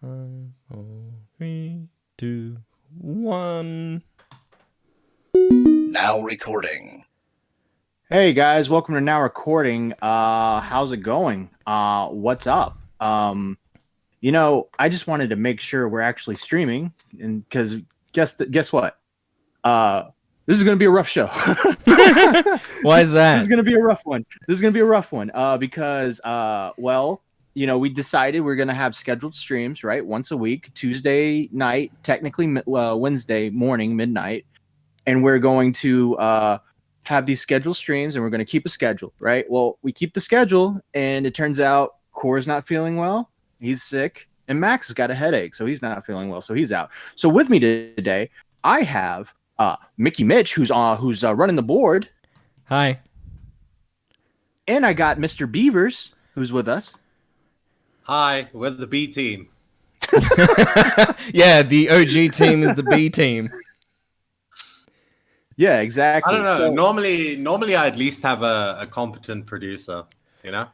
5, 4, 3, 2, 1. Now recording. Hey guys, welcome to Now Recording. How's it going? What's up? I just wanted to make sure we're actually streaming, and because guess what? This is gonna be a rough show. Why is that? This is gonna be a rough one. Because we decided we're gonna have scheduled streams, right? Once a week, Tuesday night, technically Wednesday morning, midnight, and we're going to have these scheduled streams, and we're going to keep a schedule, right? Well, we keep the schedule, and it turns out Core's not feeling well. He's sick, and Max has got a headache, so he's not feeling well, so he's out. So with me today, I have Mickey Mitch, who's running the board. Hi. And I got Mr. Beavers, who's with us. Hi, we're the B team. Yeah, the OG team is the B team. Yeah, exactly. I don't know. So, normally I at least have a competent producer, you know?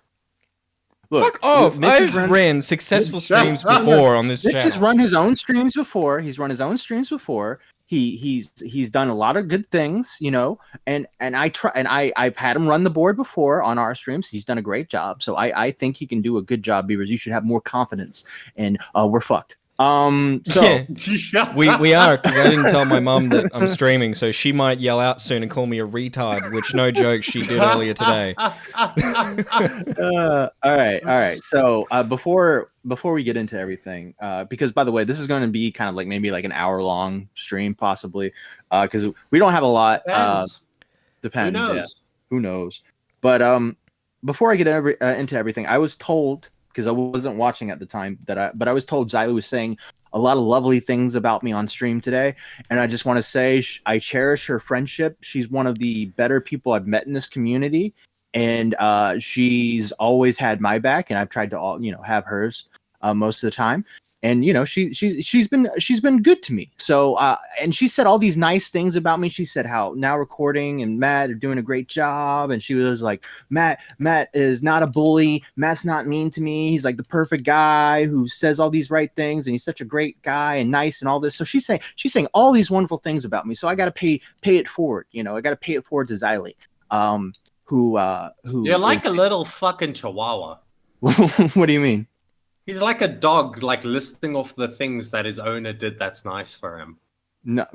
look, Fuck off! Mitch has I've ran successful streams before on this Mitch has channel. run his own streams before. He's run his own streams before. He's done a lot of good things, and I've had him run the board before on our streams. He's done a great job. So I think he can do a good job, Beavers. You should have more confidence, and we're fucked. So we are, because I didn't tell my mum that I'm streaming, so she might yell out soon and call me a retard, which, no joke, she did earlier today. all right. So before we get into everything, because by the way, this is going to be kind of like maybe like an hour long stream, possibly, because we don't have a lot. Depends. Who knows? Yeah. Who knows? But before I get into everything, I was told, because I wasn't watching at the time, but I was told Zylie was saying a lot of lovely things about me on stream today, and I just want to say I cherish her friendship. She's one of the better people I've met in this community, and she's always had my back, and I've tried to have hers most of the time. And she's been good to me. So and she said all these nice things about me. She said how Now Recording and Matt are doing a great job, and she was like, Matt is not a bully. Matt's not mean to me. He's like the perfect guy who says all these right things, and he's such a great guy and nice and all this. So she's saying all these wonderful things about me. So I got to pay it forward. I got to pay it forward to Zylie, who You're like a little fucking chihuahua. What do you mean? He's like a dog, like listing off the things that his owner did that's nice for him. No,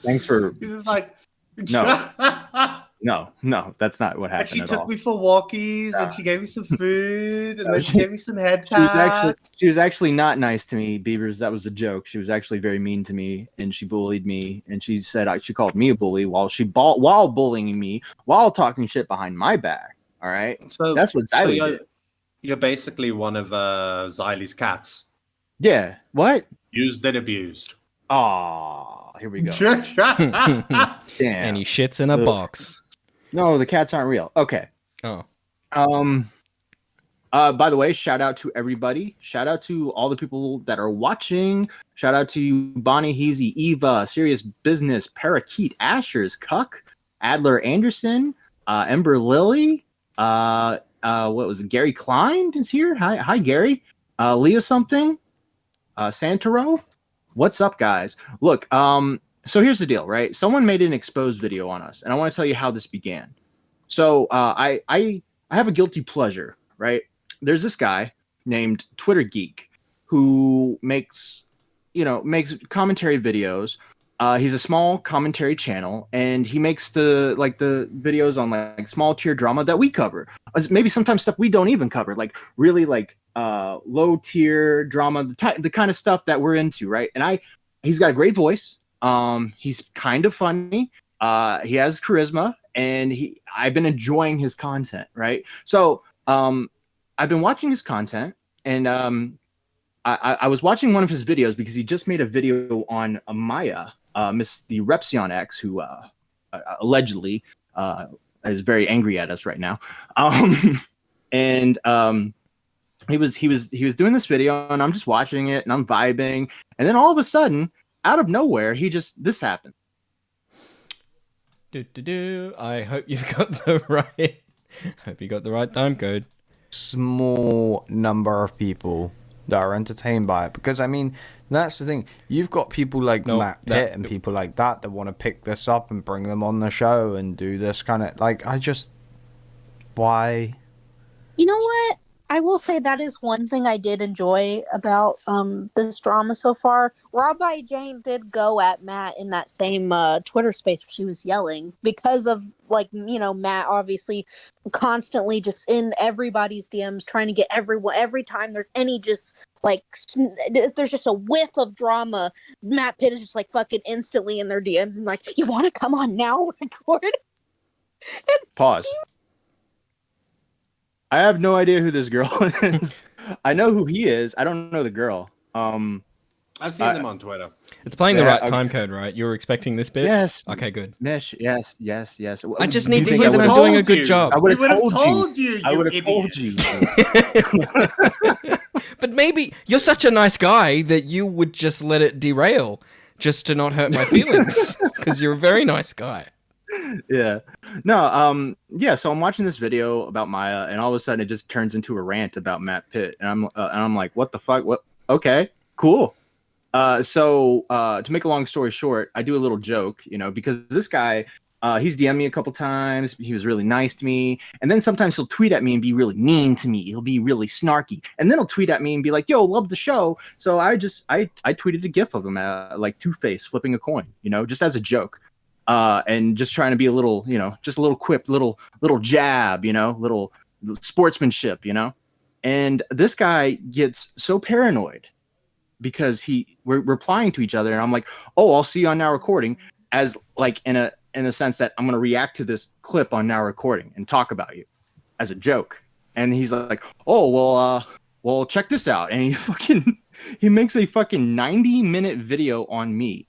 thanks for. He's just like, No, that's not what and happened she at took all. me for walkies, and she gave me some food, and then she gave me some head pats. She was actually not nice to me, Beavers. That was a joke. She was actually very mean to me, and she bullied me, and she said she called me a bully while bullying me, while talking shit behind my back. All right, So that's what Zylie did. You're basically one of Zylie's cats. Yeah. What? Used and abused. Oh, here we go. Damn. And he shits in a box. No, the cats aren't real. Okay. Oh. By the way, shout out to everybody. Shout out to all the people that are watching. Shout out to you, Bonnie, Heezy, Eva, Serious Business, Parakeet, Ashers, Cuck, Adler Anderson, Ember Lily, what was it? Gary Klein is here. Hi, Gary. Leah something. Santoro. What's up, guys? Look, so here's the deal, right? Someone made an exposed video on us, and I want to tell you how this began. So I have a guilty pleasure, right? There's this guy named Twitter Geek who makes commentary videos. He's a small commentary channel, and he makes the videos on like small tier drama that we cover. Maybe sometimes stuff we don't even cover, like really like low tier drama, the kind of stuff that we're into, right? And he's got a great voice. He's kind of funny. He has charisma, and I've been enjoying his content, right? So I've been watching his content, and I was watching one of his videos because he just made a video on Maya, Miss the Repsion X, who allegedly is very angry at us right now. And he was doing this video, and I'm just watching it, and I'm vibing, and then all of a sudden, out of nowhere, this happened. I hope you've got the right. Hope you got the right time code. small number of people that are entertained by it. Because I mean, that's the thing. You've got people like Matt Pitt and people like that want to pick this up and bring them on the show and do this kind of like. Why? You know what? I will say that is one thing I did enjoy about this drama so far. Rabbi Jane did go at Matt in that same Twitter space where she was yelling because of, like, you know, Matt obviously constantly just in everybody's DMs trying to get everyone, every time there's any just like there's just a whiff of drama, Matt Pitt is just like fucking instantly in their DMs and like, you want to come on now, record? Pause. I have no idea who this girl is. I know who he is. I don't know the girl. I've seen them on Twitter. It's playing the right time code, right? You were expecting this bit? Yes. Okay, good. Yes. I just need to hear that I'm doing a good job. I would have told you. I would have told you. But maybe you're such a nice guy that you would just let it derail just to not hurt my feelings because you're a very nice guy. Yeah. No, yeah, so I'm watching this video about Maya and all of a sudden it just turns into a rant about Matt Pitt and I'm like, what the fuck? What? Okay, cool. So to make a long story short, I do a little joke, you know, because this guy, he's DM'd me a couple times. He was really nice to me. And then sometimes he'll tweet at me and be really mean to me. He'll be really snarky. And then he'll tweet at me and be like, yo, love the show. So I tweeted a gif of him, like Two-Face flipping a coin, you know, just as a joke. And just trying to be a little, you know, just a little quip, little jab, you know, little sportsmanship, you know. And this guy gets so paranoid because we're replying to each other, and I'm like, oh, I'll see you on Now Recording, as like in a sense that I'm gonna react to this clip on Now Recording and talk about you as a joke. And he's like, oh well, check this out, and he makes a fucking 90-minute video on me.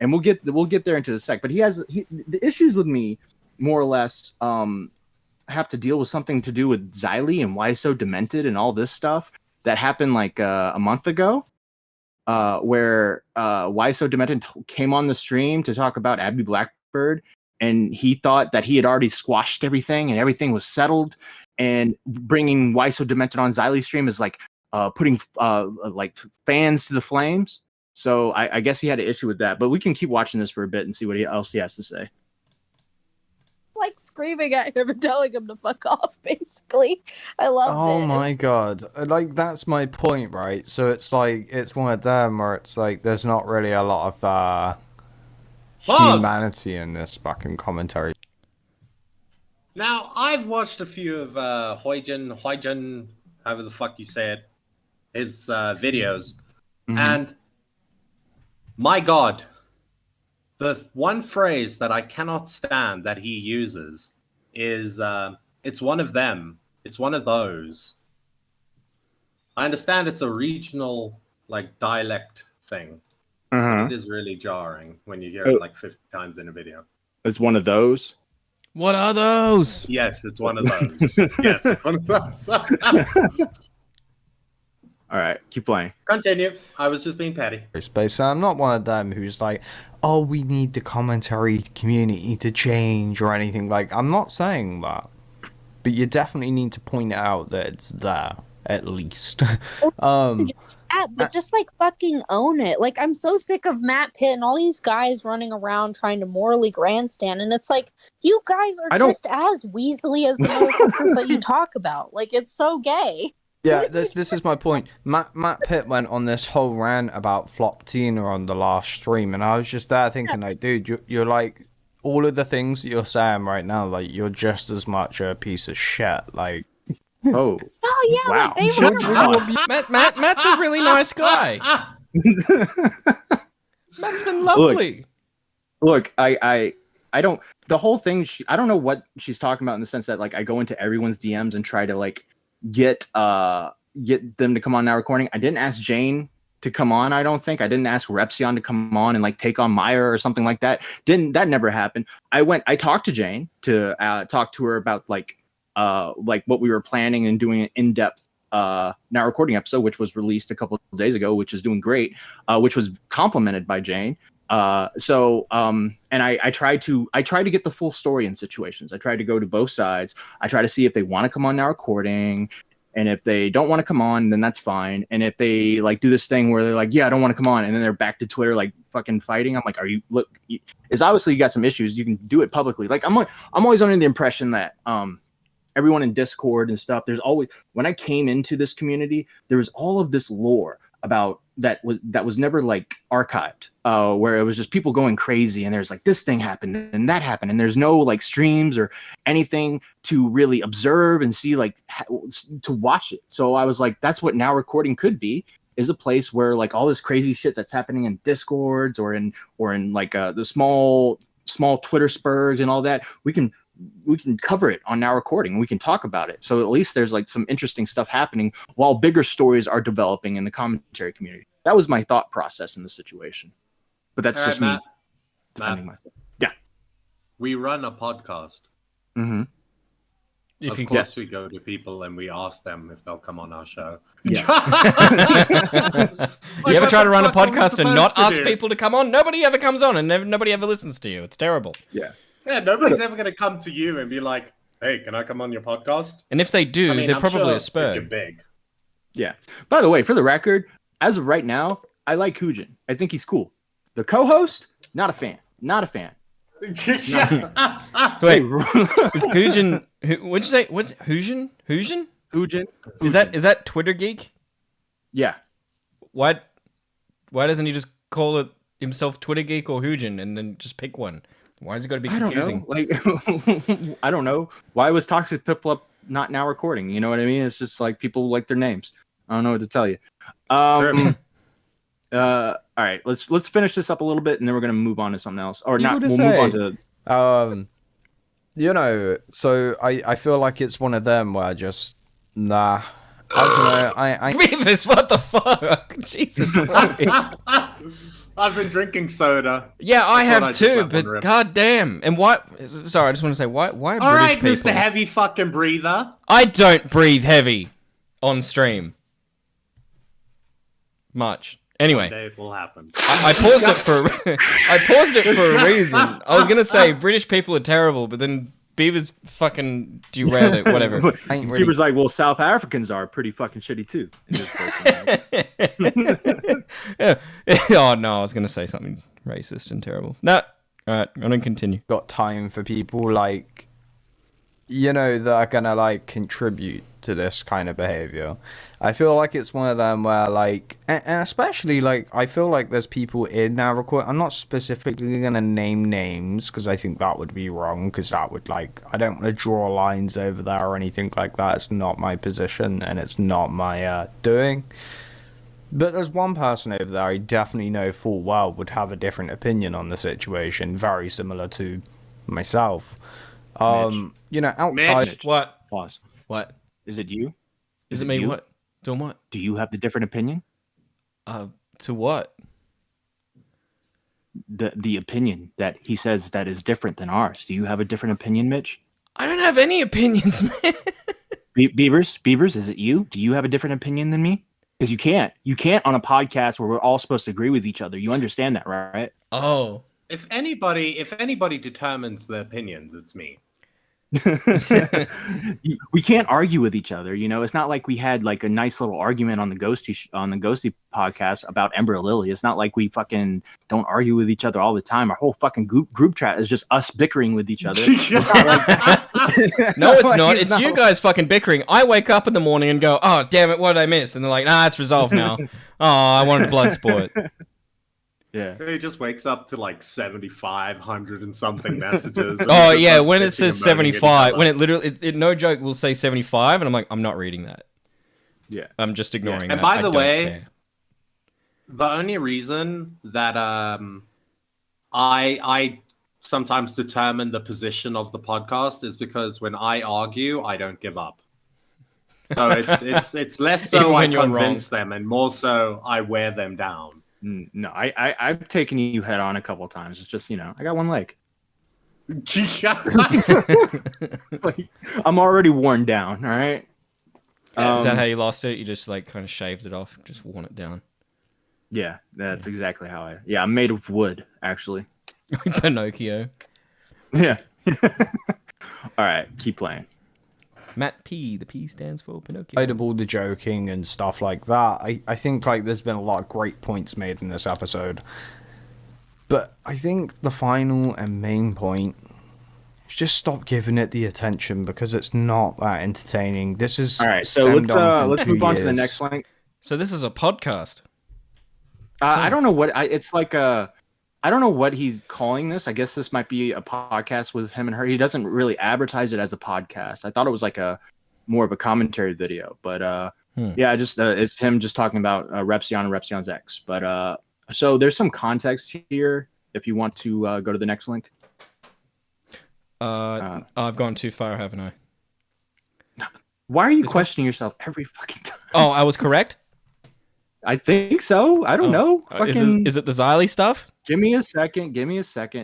And we'll get there into a sec. But the issues with me, more or less, have to deal with something to do with Zylie and why so demented and all this stuff that happened like a month ago, where why so demented came on the stream to talk about Abby Blackbird, and he thought that he had already squashed everything and everything was settled, and bringing why so demented on Zylie's stream is like putting like fans to the flames. So I guess he had an issue with that, but we can keep watching this for a bit and see what else he has to say. Like screaming at him and telling him to fuck off, basically. I loved it. Oh my god. Like, that's my point, right? So it's like, it's one of them where it's like, there's not really a lot of humanity in this fucking commentary. Now, I've watched a few of Huijin, however the fuck you say it, his videos, and my God, the one phrase that I cannot stand that he uses is, it's one of them. It's one of those. I understand it's a regional, like, dialect thing. It is really jarring when you hear it like 50 times in a video. It's one of those? What are those? Yes, it's one of those. Yes, it's one of those. All right, keep playing. Continue. I was just being petty. Space. I'm not one of them who's like, oh, we need the commentary community to change or anything. Like, I'm not saying that. But you definitely need to point out that it's there, at least. Yeah, but just like fucking own it. Like, I'm so sick of Matt Pitt and all these guys running around trying to morally grandstand, and it's like, you guys are just as Weasley as the motherfuckers that you talk about. Like, it's so gay. Yeah, this is my point. Matt Pitt went on this whole rant about Flop Tina on the last stream, and I was just there thinking, like, dude, you're like, all of the things that you're saying right now, like, you're just as much a piece of shit. Like, oh yeah, wow. like Matt's a really nice guy. Matt's been lovely. Look, I don't. The whole thing. I don't know what she's talking about in the sense that, like, I go into everyone's DMs and try to, like, get them to come on Now Recording. I didn't ask Jane to come on. I don't think I didn't ask Repsion to come on and like take on Maya or something like that. That never happened. I talked to Jane to talk to her about like what we were planning and doing an in-depth Now Recording episode, which was released a couple of days ago, which is doing great, which was complimented by Jane. And I try to get the full story in situations. I try to go to both sides. I try to see if they want to come on Now Recording. And if they don't want to come on, then that's fine. And if they like do this thing where they're like, yeah, I don't want to come on, and then they're back to Twitter like fucking fighting, I'm like, it's obviously you got some issues. You can do it publicly. Like I'm always under the impression that everyone in Discord and stuff, there's always, when I came into this community, there was all of this lore about that was never like archived, where it was just people going crazy and there's like this thing happened and that happened, and there's no like streams or anything to really observe and see, like to watch it. So I was like, that's what Now Recording could be, is a place where like all this crazy shit that's happening in Discords or in like the small Twitter spurs and all that, we can cover it on Now Recording. We can talk about it. So at least there's like some interesting stuff happening while bigger stories are developing in the commentary community. That was my thought process in the situation. But that's just me defending myself. Yeah. We run a podcast. Mm-hmm. Of course, we go to people and we ask them if they'll come on our show. Yeah. You ever try to run a podcast and not ask people to come on? Nobody ever comes on and nobody ever listens to you. It's terrible. Yeah. Yeah, nobody's ever going to come to you and be like, hey, can I come on your podcast? And if they do, they're I'm probably sure a spur. if you're big. Yeah. By the way, for the record, as of right now, I like Hujin. I think he's cool. The co-host, not a fan. Not a fan. So wait, is Hujin? What'd you say? What's Hujin? Hujin? Hujin. Is that Twitter Geek? Yeah. Why doesn't he just call it himself Twitter Geek or Hujin and then just pick one? Why is it going to be confusing? I don't know. Like, I don't know. Why was Toxic Piplup not Now Recording? You know what I mean? It's just like people like their names. I don't know what to tell you. All right, let's finish this up a little bit, and then we're gonna move on to something else, or not. We'll move on to. You know, so I feel like it's one of them where just I don't know. Beavis, what the fuck? Jesus Christ. I've been drinking soda. Yeah, I have too, but goddamn. And why? Sorry, I just want to say why All British right, people? Mr. Heavy fucking breather. I don't breathe heavy on stream. Much. Anyway, One day it will happen. I paused it for a reason. I was gonna say British people are terrible, but then Beaver's fucking derailed it. Whatever. Beaver's like, well, South Africans are pretty fucking shitty too. Yeah. Oh no, I was gonna say something racist and terrible. No. All right, I'm gonna continue. Got time for people like, you know, that are gonna like contribute to this kind of behavior. I feel like it's one of them where like, and especially like, I feel like there's people in Now Record. I'm not specifically gonna name names because I think that would be wrong, because that would like, I don't want to draw lines over there or anything like that. It's not my position and it's not my doing. But there's one person over there I definitely know full well would have a different opinion on the situation, very similar to myself. You know, outside. Mitch. What? Pause. What? Is it you? Is it me? you? What? Doing what? Do you have the different opinion? To what? The opinion that he says that is different than ours. Do you have a different opinion, Mitch? I don't have any opinions, man. Beavers, is it you? Do you have a different opinion than me? Because you can't on a podcast where we're all supposed to agree with each other. You understand that, right? Oh. If anybody determines the opinions, it's me. We can't argue with each other, you know. It's not like we had like a nice little argument on the Ghosty podcast about Ember Lily. It's not like we fucking don't argue with each other all the time. Our whole fucking group chat is just us bickering with each other. It's not like that. No, it's not. It's you guys fucking bickering. I wake up in the morning and go, "Oh, damn it, what did I miss?" And they're like, "Nah, it's resolved now." Oh, I wanted a blood sport. Yeah. He just wakes up to like 7,500 and something messages. And Oh just yeah, starts when bitching it says and moaning at each 75, other. when it literally, no joke, will say 75, and I'm like, I'm not reading that. Yeah. I'm just ignoring that. And by I the don't way, care. the only reason that I sometimes determine the position of the podcast is because when I argue, I don't give up. So it's less Even so I when you're convince them, and more so I wear them down. No, I've taken you head on a couple of times. It's just, you know, I got one leg. Like, I'm already worn down. All right. Is that how you lost it? You just like kind of shaved it off, just worn it down. Yeah, that's exactly how I. Yeah, I'm made of wood, actually. Pinocchio. Yeah. All right, keep playing. Matt P. The P stands for Pinocchio. Side of all the joking and stuff like that, I think like there's been a lot of great points made in this episode. But I think the final and main point is just stop giving it the attention because it's not that entertaining. This is All right, so let's move on to the next link. So this is a podcast. I don't know what it's like. I don't know what he's calling this. I guess this might be a podcast with him and her. He doesn't really advertise it as a podcast. I thought it was like more of a commentary video, but yeah, just it's him just talking about Repsion and Repsion's ex. But so there's some context here if you want to go to the next link. I've gone too far, haven't I? Why are you questioning yourself every fucking time? Oh, I was correct? I think so. I don't know. Is it the Zylie stuff? Give me a second.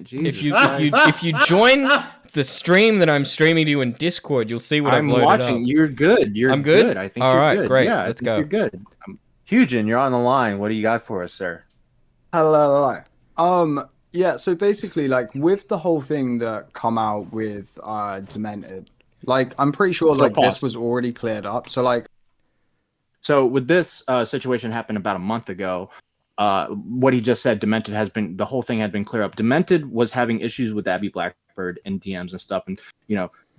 Jesus. If you join the stream that I'm streaming to you in Discord, you'll see what I'm I've loaded watching. up. You're good. I'm good? I think all you're right, good. Great. Yeah, let's go. You're good. Hugin, you're on the line. What do you got for us, sir? Hello. Yeah, so basically, like, with the whole thing that come out with Demented, like, I'm pretty sure, like, this was already cleared up. So with this situation happened about a month ago. What he just said, Demented the whole thing had been cleared up. Demented was having issues with Abby Blackbird and DMs and stuff, and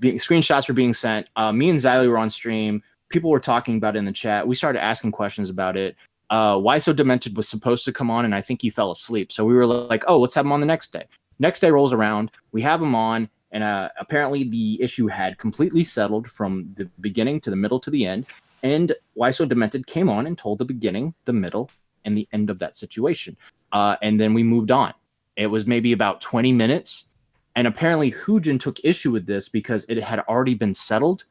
screenshots were being sent. Me and Zylie were on stream. People were talking about it in the chat. We started asking questions about it. Why So Demented was supposed to come on, and I think he fell asleep. So we were like, oh, let's have him on the next day. Next day rolls around. We have him on, and apparently the issue had completely settled from the beginning to the middle to the end. And Why So Demented came on and told the beginning, the middle, and the end of that situation. And then we moved on. It was maybe about 20 minutes. And apparently Hugin took issue with this because it had already been settled.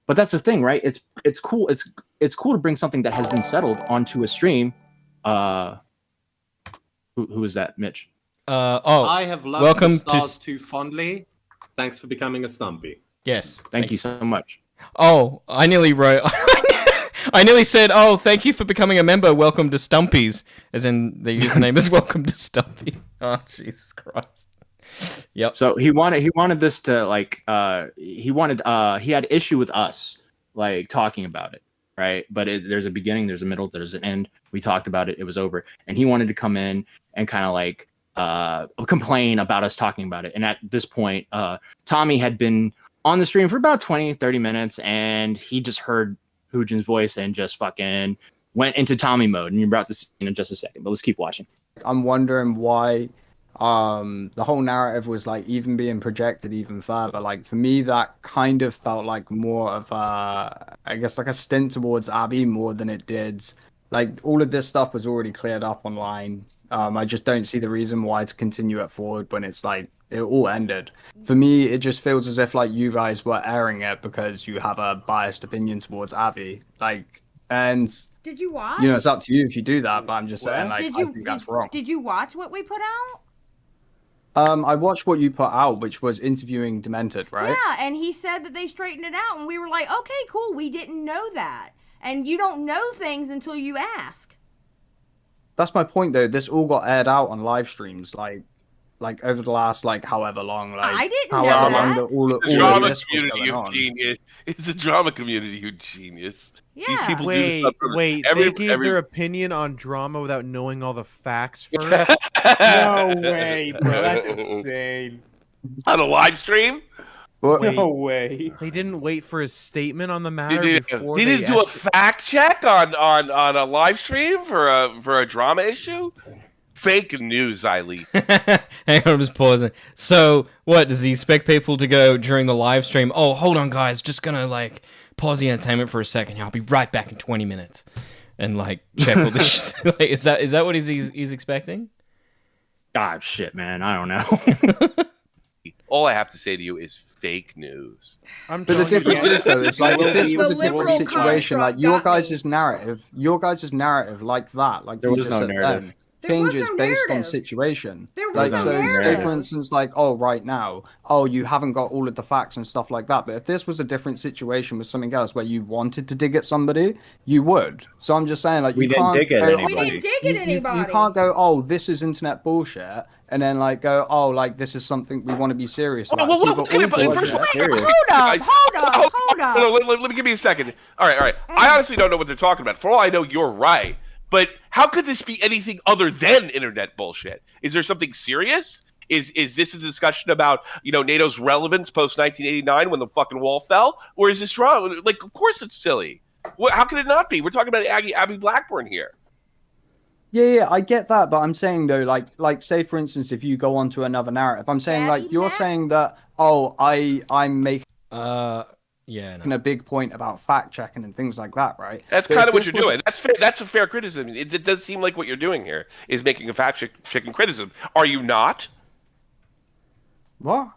But that's the thing, right? It's cool. It's cool to bring something that has been settled onto a stream. Who is that, Mitch? I have loved welcome the stars too fondly. Thanks for becoming a Stumpy. Yes. Thank you so much. Oh, I nearly wrote... I nearly said, oh, thank you for becoming a member. Welcome to Stumpies. As in, the username is welcome to Stumpy. Oh, Jesus Christ. Yep. So he wanted this to, like, he had issue with us, like, talking about it, right? But there's a beginning, there's a middle, there's an end. We talked about it. It was over. And he wanted to come in and kind of, like, complain about us talking about it. And at this point, Tommy had been on the stream for about 20, 30 minutes, and he just heard Hujin's voice and just fucking went into Tommy mode. And you're about to see in just a second, but let's keep watching. I'm wondering why the whole narrative was like even being projected even further. Like for me, that kind of felt like more of I guess like a stint towards Abby more than it did. Like all of this stuff was already cleared up online. I just don't see the reason why to continue it forward when it's like it all ended. For me, it just feels as if like you guys were airing it because you have a biased opinion towards Abby. Like, and did you watch? You know, it's up to you if you do that, but I'm just saying, like, I think that's wrong. Did you watch what we put out? I watched what you put out, which was interviewing Demented, right? Yeah, and he said that they straightened it out, and we were like, okay, cool, we didn't know that. And you don't know things until you ask. That's my point, though. This all got aired out on live streams, like over the last however long. Like I didn't how know long that. all of this was going on. Genius. It's a drama community, you genius. Yeah. These people do this Wait, stuff they gave their opinion on drama without knowing all the facts first? No way, bro. That's insane. On a live stream? Wait, No way. They didn't wait for his statement on the matter before Did he do a fact check on a live stream for a drama issue? Fake news, Zylie. Hang on, I'm just pausing. So, what, does he expect people to go during the live stream? Oh, hold on, guys. Just gonna, like, pause the entertainment for a second. I'll be right back in 20 minutes. And, like, check all this shit. Like, is that what he's expecting? God, shit, man. I don't know. All I have to say to you is fake news. But the difference is, though, it's like if this was a different situation, like your guys' narrative like that, like there you was just no said narrative. then, changes no based on narrative. situation. There was Like, no so say narrative. for instance, like, oh, right now, oh, you haven't got all of the facts and stuff like that. But if this was a different situation with something else where you wanted to dig at somebody, you would. So I'm just saying, like, We you didn't can't dig at go, anybody. We didn't dig at anybody. You can't go, oh, this is internet bullshit, and then like go, oh, like this is something we want to be serious about. It's either all bullshit. Hold up. No, let me give me a second. All right. I honestly don't know what they're talking about. For all I know, you're right. But how could this be anything other than internet bullshit? Is there something serious? Is this a discussion about, you know, NATO's relevance post 1989 when the fucking wall fell? Or is this wrong? Like, of course it's silly. How could it not be? We're talking about Abby Blackburn here. Yeah, I get that, but I'm saying though, like, say for instance, if you go on to another narrative, I'm saying like you're saying that, oh, I'm making a big point about fact checking and things like that, right? That's kind of what you're doing. That's fair. That's a fair criticism. It does seem like what you're doing here is making a fact checking criticism. Are you not? What?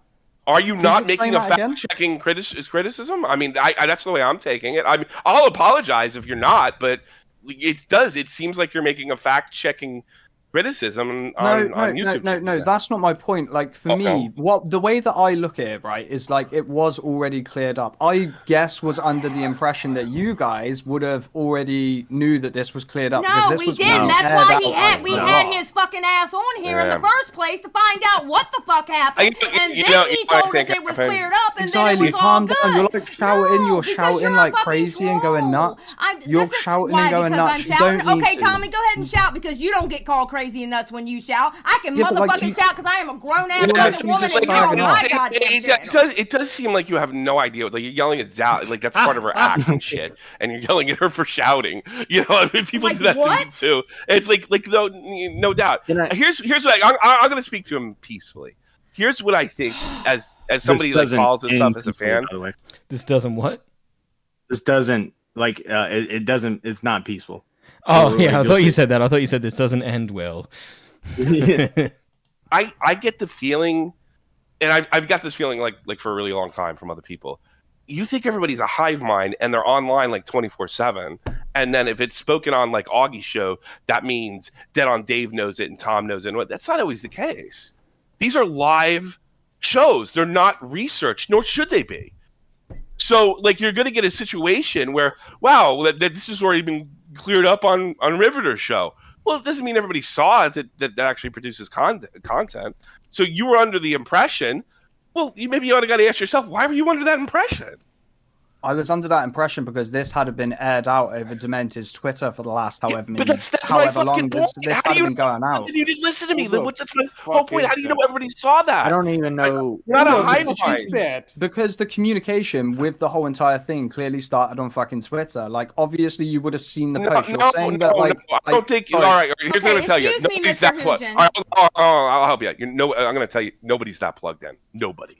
Are you not making a fact checking criticism? I mean, that's the way I'm taking it. I mean, I'll apologize if you're not, but it seems like you're making a fact checking criticism on YouTube. No, that's not my point. Like, for me, the way that I look at it, right, is like it was already cleared up. I guess was under the impression that you guys would have already knew that this was cleared up. No, we didn't. That's why we had his fucking ass on here in the first place to find out what the fuck happened, and then he told us it was cleared up, and then it was all good. You're like shouting, you're shouting like crazy and going nuts. You're shouting and going nuts. Okay, Tommy, go ahead and shout because you don't get called crazy and nuts when you shout. I can motherfucking shout because I am a grown-ass woman and you're on my goddamn channel. It does seem like you have no idea. Like, you're yelling at Zylie, like that's part of her act and shit, and you're yelling at her for shouting. You know, I mean, people do that to me too. It's like no doubt. Here's what I'm going to speak to him peacefully. Here's what I think as somebody that follows this stuff as a fan. By the way. This doesn't what? This doesn't it doesn't. It's not peaceful. Oh yeah, I thought you said that. I thought you said this doesn't end well. I get the feeling, and I've got this feeling like for a really long time from other people. You think everybody's a hive mind and they're online like 24/7, and then if it's spoken on like Augie's show, that means Dead on Dave knows it and Tom knows it. That's not always the case. These are live shows. They're not researched, nor should they be. So like you're going to get a situation where, wow, that this has already been cleared up on Riveter's show. Well, it doesn't mean everybody saw it that actually produces content. So you were under the impression. Well, maybe you ought to got to ask yourself, why were you under that impression? I was under that impression because this had been aired out over Demented's Twitter for the last however long this had been going out. You didn't listen to me. What's the whole point? How do you know everybody saw that? I don't even know. You're not a hive mind. Because the communication with the whole entire thing clearly started on fucking Twitter. Like, obviously, you would have seen the post. You're saying that, like, I don't think. All right, here's what I'm going to tell you. Nobody's that plugged. All right, I'll help you out. I'm going to tell you, nobody's that plugged in. Nobody.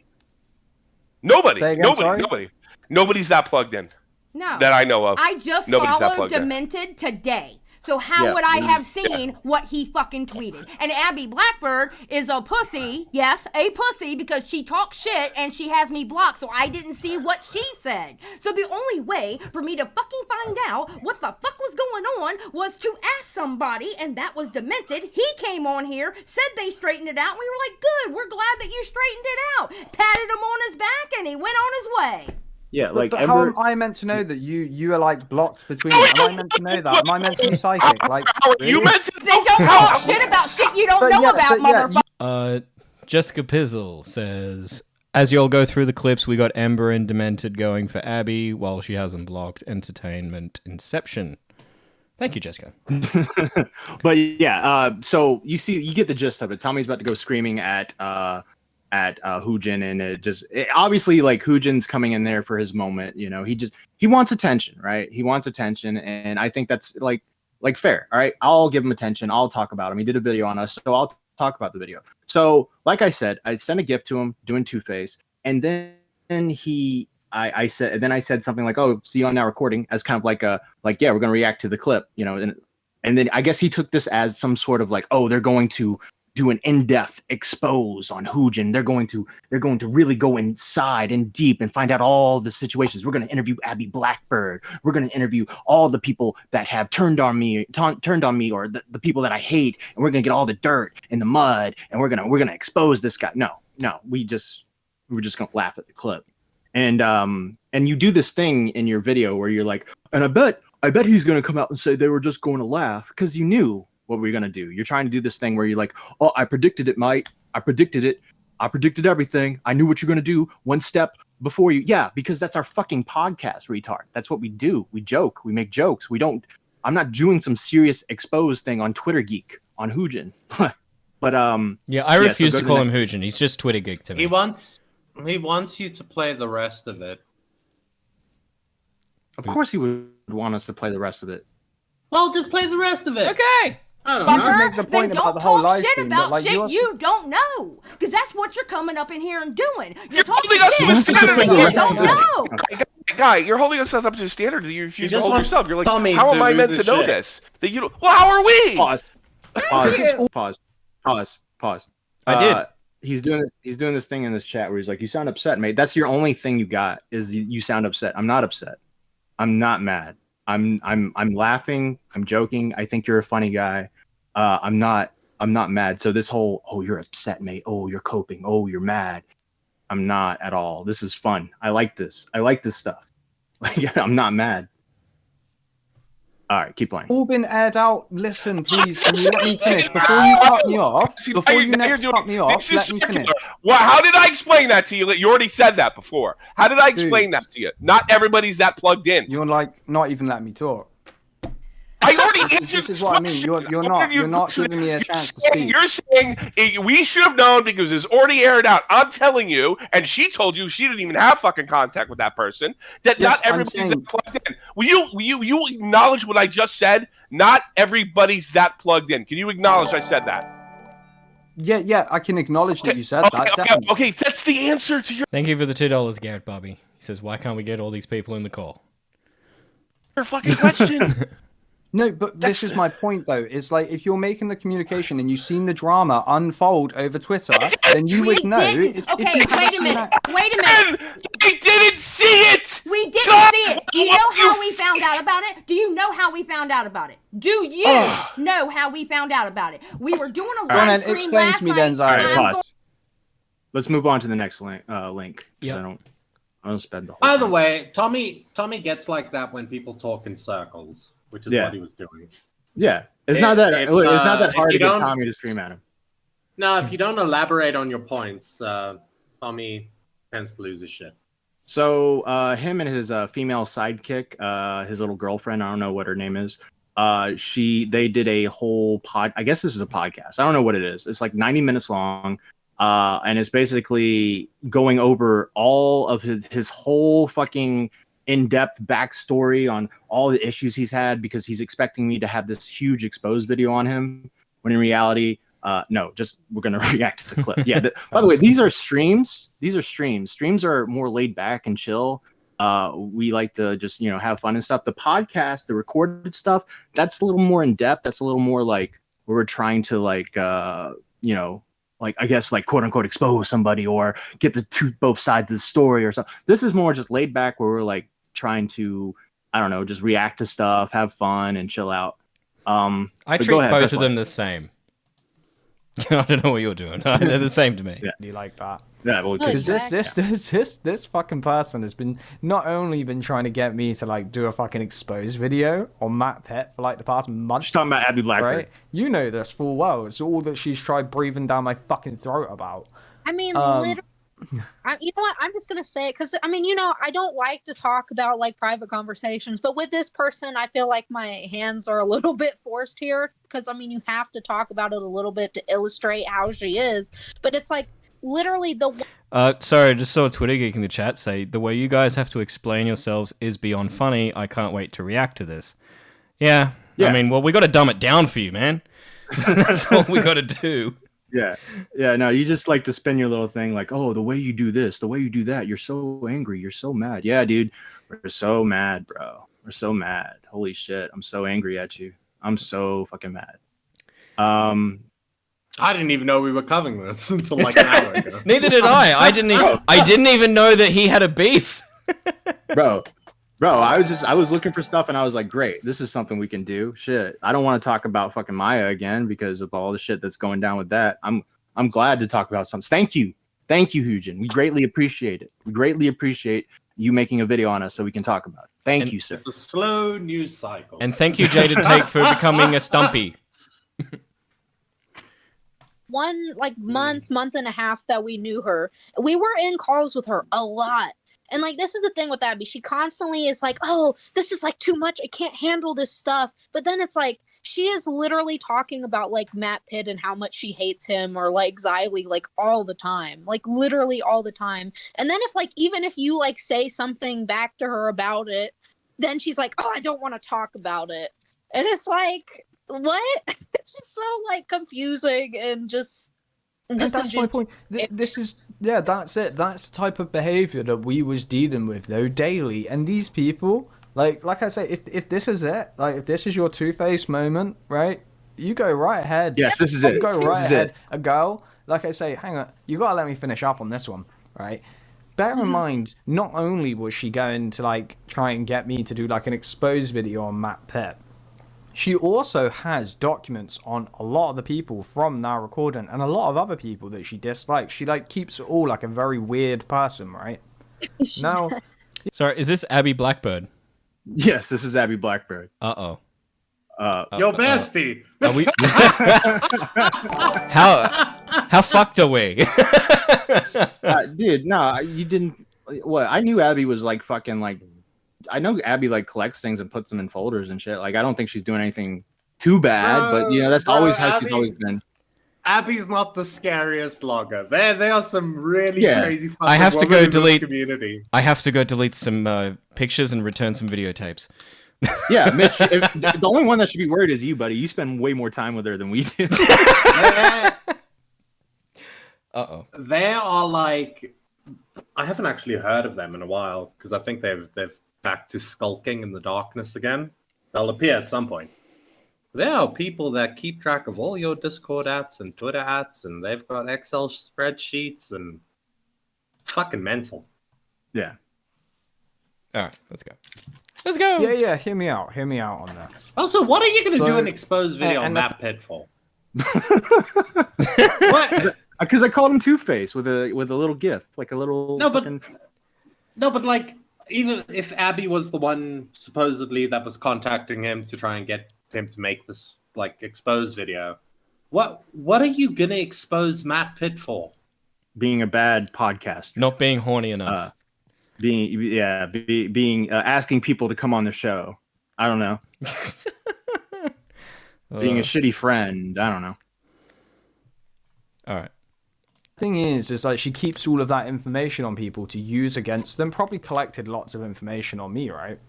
Nobody's that plugged in. No. That I know of. I just followed Demented today. So how would I have seen what he fucking tweeted? And Abby Blackbird is a pussy. Yes, a pussy because she talks shit and she has me blocked. So I didn't see what she said. So the only way for me to fucking find out what the fuck was going on was to ask somebody, and that was Demented. He came on here, said they straightened it out, and we were like, good, we're glad that you straightened it out. Patted him on his back, and he went on his way. Yeah, but how am I meant to know that you are like blocked between? Am I meant to know that? Am I meant to be psychic? Like, really? You meant to? Then don't talk shit about shit you don't know about, motherfucker. Jessica Pizzle says, as you all go through the clips, we got Ember and Demented going for Abby while she hasn't blocked Entertainment Inception. Thank you, Jessica. But yeah, so you get the gist of it. Tommy's about to go screaming at Hoojin, and obviously like Hoojin's coming in there for his moment. You know, he wants attention, right? He wants attention, and I think that's like fair. All right, I'll give him attention. I'll talk about him. He did a video on us, so I'll talk about the video. So like I said, I sent a gift to him doing Two-Face, and then I said something like, "Oh, see you on now recording," as kind of yeah, we're gonna react to the clip, you know, and then I guess he took this as some sort of like, oh, they're going to do an in-depth expose on Hoojin. They're going to really go inside and deep and find out all the situations. We're going to interview Abby Blackbird. We're going to interview all the people that have turned on me, or the people that I hate, and we're going to get all the dirt and the mud, and we're going to expose this guy. No, we're just going to laugh at the clip. And you do this thing in your video where you're like, and I bet he's going to come out and say they were just going to laugh, because you knew what we're going to do. You're trying to do this thing where you're like, oh, I predicted it, mate. I predicted it. I predicted everything. I knew what you're going to do one step before you. Yeah, because that's our fucking podcast, retard. That's what we do. We joke. We make jokes. I'm not doing some serious exposed thing on Twitter Geek, on Hoojin. But yeah, I refuse to call him Hoojin. He's just Twitter Geek to me. He wants you to play the rest of it. Of course he would want us to play the rest of it. Well, just play the rest of it. Okay. I don't Fucker, know. Make the point about the whole live shit stream, about but, like, shit you don't know, because that's what you're coming up in here and doing. You're talking holding us shit to a that standard. you don't know. Guy, you're holding yourself up to a standard that you refuse to just hold wants yourself. You're like, Tommy how to am I lose meant to his know shit. this? That you don't. Well, how are we? Pause. I did. He's doing this thing in this chat where he's like, you sound upset, mate. That's your only thing you got, is you sound upset. I'm not upset. I'm not mad. I'm laughing. I'm joking. I think you're a funny guy. I'm not mad. So this whole, oh, you're upset, mate. Oh, you're coping. Oh, you're mad. I'm not at all. This is fun. I like this. I like this stuff. Like, I'm not mad. All right, keep playing. All been aired out. Listen, please, can you let me finish before you cut me off? Before you next cut me off, let me finish. Well, how did I explain that to you? You already said that before. How did I explain that to you? Not everybody's that plugged in. You're like not even letting me talk. I already answered. This is what I mean. You're not giving me a chance to speak. You're saying we should have known because it's already aired out. I'm telling you, and she told you she didn't even have fucking contact with that person. That Yes, not everybody's that plugged in. Will you acknowledge what I just said? Not everybody's that plugged in. Can you acknowledge I said that? Yeah, I can acknowledge that you said that. Okay, that's the answer to your. Thank you for the $2, Garrett Bobby. He says, why can't we get all these people in the call? Your fucking question. No, but this is my point, though. It's like, if you're making the communication and you've seen the drama unfold over Twitter, then you would know. Wait a minute. They didn't see it! We didn't see it. Do you know how we found out about it? Do you know how we found out about it? Do you know how we found out about it? We were doing a live stream explain last to me night. then, Zylie. All right, pause. Let's move on to the next link. Yeah. I don't spend the whole By the time. way, Tommy gets like that when people talk in circles, which is what he was doing. Yeah, it's If- not that if, it's not that if hard you to get don't- Tommy to scream at him. No, if you don't elaborate on your points, Tommy tends to lose his shit. So him and his female sidekick, his little girlfriend, I don't know what her name is. They did a whole I guess this is a podcast. I don't know what it is. It's like 90 minutes long. And it's basically going over all of his whole fucking in-depth backstory on all the issues he's had, because he's expecting me to have this huge exposed video on him, when in reality, no, just we're gonna react to the clip. Yeah. By the way, these are streams. Streams are more laid back and chill. We like to just have fun and stuff. The podcast, the recorded stuff, that's a little more in depth. That's a little more like where we're trying to like I guess like quote unquote expose somebody or get to both sides of the story or something. This is more just laid back where we're like trying to, I don't know, just react to stuff, have fun and chill out. I treat both of them the same. I don't know what you're doing. They're the same to me. Yeah. You like that? Yeah, well, Because this fucking person has been not only been trying to get me to like do a fucking expose video on Matt Pet for like the past month. She's talking about Abby Blackbird. Right? You know this full well. It's all that she's tried breathing down my fucking throat about. I mean, literally. You know what? I'm just gonna say it because I mean, I don't like to talk about like private conversations, but with this person, I feel like my hands are a little bit forced here because I mean, you have to talk about it a little bit to illustrate how she is. But it's like literally sorry, I just saw a Twitter geek in the chat say the way you guys have to explain yourselves is beyond funny. I can't wait to react to this. Yeah. I mean, well, we got to dumb it down for you, man. That's all we got to do. Yeah, no, you just like to spin your little thing like, oh, the way you do this, the way you do that, you're so angry, you're so mad. Yeah, dude, we're so mad, bro. We're so mad. Holy shit, I'm so angry at you. I'm so fucking mad. I didn't even know we were covering this until like an hour ago. Neither did I. I didn't even know that he had a beef. Bro, I was looking for stuff and I was like, great, this is something we can do. Shit, I don't want to talk about fucking Maya again because of all the shit that's going down with that. I'm glad to talk about something. Thank you, Hugin. We greatly appreciate it. We greatly appreciate you making a video on us so we can talk about it. Thank you, sir. It's a slow news cycle. And thank you, Jaded Take, for becoming a stumpy. One month and a half that we knew her, we were in calls with her a lot. And like, this is the thing with Abby. She constantly is like, oh, this is like too much. I can't handle this stuff. But then it's like, she is literally talking about like Matt Pitt and how much she hates him, or like Zylie, like all the time, like literally all the time. And then if like, even if you like say something back to her about it, then she's like, oh, I don't want to talk about it. And it's like, what? It's just so like confusing and just that's my point. This is that's it. That's the type of behavior that we was dealing with though daily. And these people, like I say, if this is it, like if this is your Two-Face moment, right? You go right ahead. Yes, this is it. You go This right is ahead. it. A girl, like I say, hang on, you gotta let me finish up on this one, right? Bear in mind, not only was she going to like try and get me to do like an exposed video on Matt Pitt, she also has documents on a lot of the people from Now Recording and a lot of other people that she dislikes. She like keeps it all like a very weird person, right? Now, Sorry, is this Abby Blackbird? Yes, this is Abby Blackbird. Uh-oh. Yo, bestie. Are we... how fucked are we? Dude, no, you didn't. What? I knew Abby was like fucking like. I know Abby like collects things and puts them in folders and shit. Like, I don't think she's doing anything too bad, but you know, that's always how she's always been. Abby's not the scariest logger. There are some really crazy fucking I have to go delete. Community. I have to go delete some pictures and return some videotapes. Yeah, Mitch. The only one that should be worried is you, buddy. You spend way more time with her than we do. Uh-oh. There are like, I haven't actually heard of them in a while because I think they've back to skulking in the darkness again. They'll appear at some point. There are people that keep track of all your Discord ads and Twitter ads, and they've got Excel spreadsheets, and it's fucking mental. Yeah. All right, let's go. Let's go. Yeah. Hear me out on this. Also, what are you going to do an exposed video on Matt Pitt for? What? Because I called him Two-Face with a little gift, like a little. No, but like, even if Abby was the one supposedly that was contacting him to try and get him to make this like exposed video, what are you gonna expose Matt Pitt for? Being a bad podcaster, not being horny enough, being asking people to come on the show. I don't know. Being a shitty friend. I don't know. All right. Thing is like she keeps all of that information on people to use against them. Probably collected lots of information on me, right?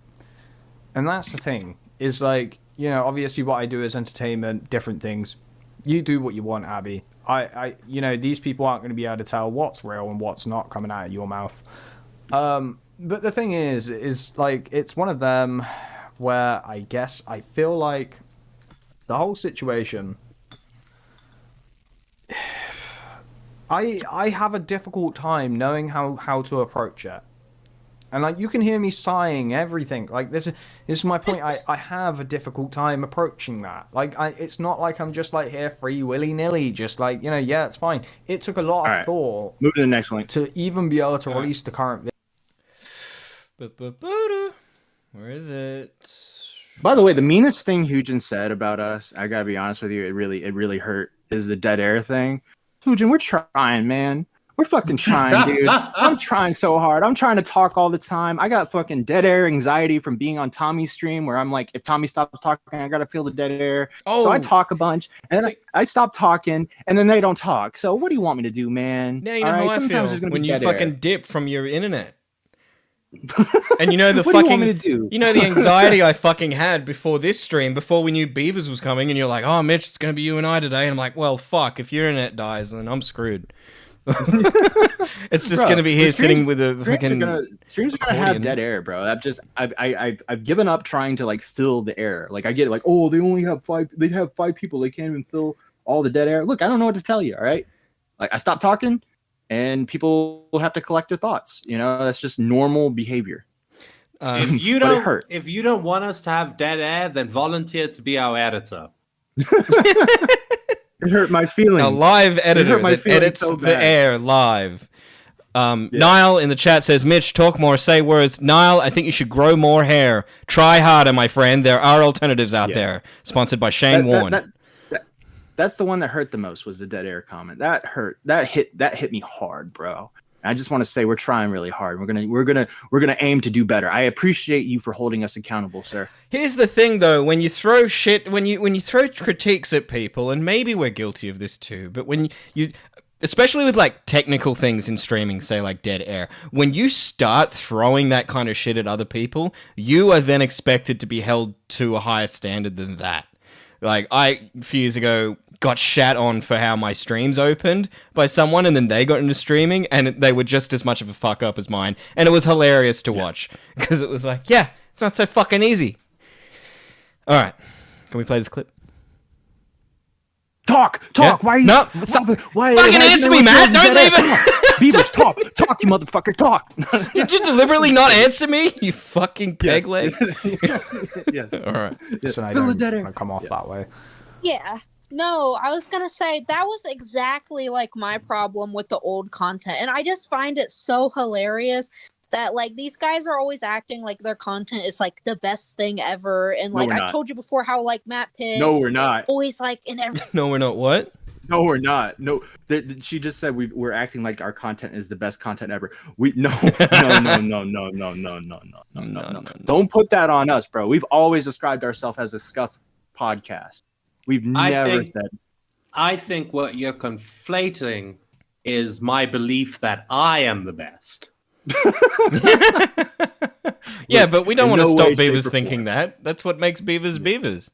And that's the thing, is like, you know, obviously what I do is entertainment, different things. You do what you want, Abby. I you know, these people aren't going to be able to tell what's real and what's not coming out of your mouth. But the thing is like, it's one of them where I guess I feel like the whole situation, I have a difficult time knowing how to approach it. And like, you can hear me sighing everything. Like, this is my point. I have a difficult time approaching that. Like, it's not like I'm just like here free willy-nilly, just like, you know, yeah, it's fine. It took a lot of thought. Move to the next link. To even be able to release the current video. Where is it? By the way, the meanest thing Hugin said about us, I gotta be honest with you, it really hurt, is the dead air thing. Hugin, we're trying, man. We're fucking trying, dude. I'm trying so hard. I'm trying to talk all the time. I got fucking dead air anxiety from being on Tommy's stream, where I'm like, if Tommy stops talking, I gotta feel the dead air. So I talk a bunch, and then I stop talking, and then they don't talk. So what do you want me to do, man? Now you know how I feel when you fucking air. dip from your internet. And you know the what fucking, do you want me to do? You know the anxiety I fucking had before this stream, before we knew Beavers was coming, and you're like, "Oh, Mitch, it's gonna be you and I today." And I'm like, "Well, fuck. If your internet dies, then I'm screwed." It's just gonna be here sitting with a fucking. Streams are gonna have dead air, bro. I've given up trying to like fill the air. Like I get it, like, oh, they only have five. They have 5 people. They can't even fill all the dead air. Look, I don't know what to tell you. All right, like I stopped talking, and people will have to collect their thoughts. You know, that's just normal behavior. If you don't want us to have dead air, then volunteer to be our editor. It hurt my feelings. A live editor that edits the air live. Niall in the chat says, Mitch, talk more, say words. Niall, I think you should grow more hair. Try harder, my friend. There are alternatives out there. Sponsored by Shane Warne. That's the one that hurt the most, was the dead air comment. That hurt. That hit me hard, bro. And I just want to say we're trying really hard. We're gonna aim to do better. I appreciate you for holding us accountable, sir. Here's the thing, though: when you throw when you throw critiques at people, and maybe we're guilty of this too, but when you, especially with like technical things in streaming, say like dead air, when you start throwing that kind of shit at other people, you are then expected to be held to a higher standard than that. Like, I, a few years ago, got shat on for how my streams opened by someone, and then they got into streaming, and they were just as much of a fuck up as mine. And it was hilarious to watch, because it was like, yeah, it's not so fucking easy. All right. Can we play this clip? Talk! Yeah. Why are you... No. Stop it! Why Fucking answer me, Matt! Don't leave it! Beavers, talk, you motherfucker, talk! Did you deliberately not answer me, you fucking peg leg? Yes. All right. Listen, I don't want to come off that way. Yeah. No, I was going to say that was exactly like my problem with the old content. And I just find it so hilarious that like these guys are always acting like their content is like the best thing ever. And like I've told you before how like Matt Pitt. No, we're not. Always like in every. No, we're not. What? No, we're not. No, she just said we're acting like our content is the best content ever. No. Don't put that on us, bro. We've always described ourselves as a scuff podcast. We've never said. I think what you're conflating is my belief that I am the best. Yeah, but we don't want to stop beavers thinking that. That's what makes beavers beavers.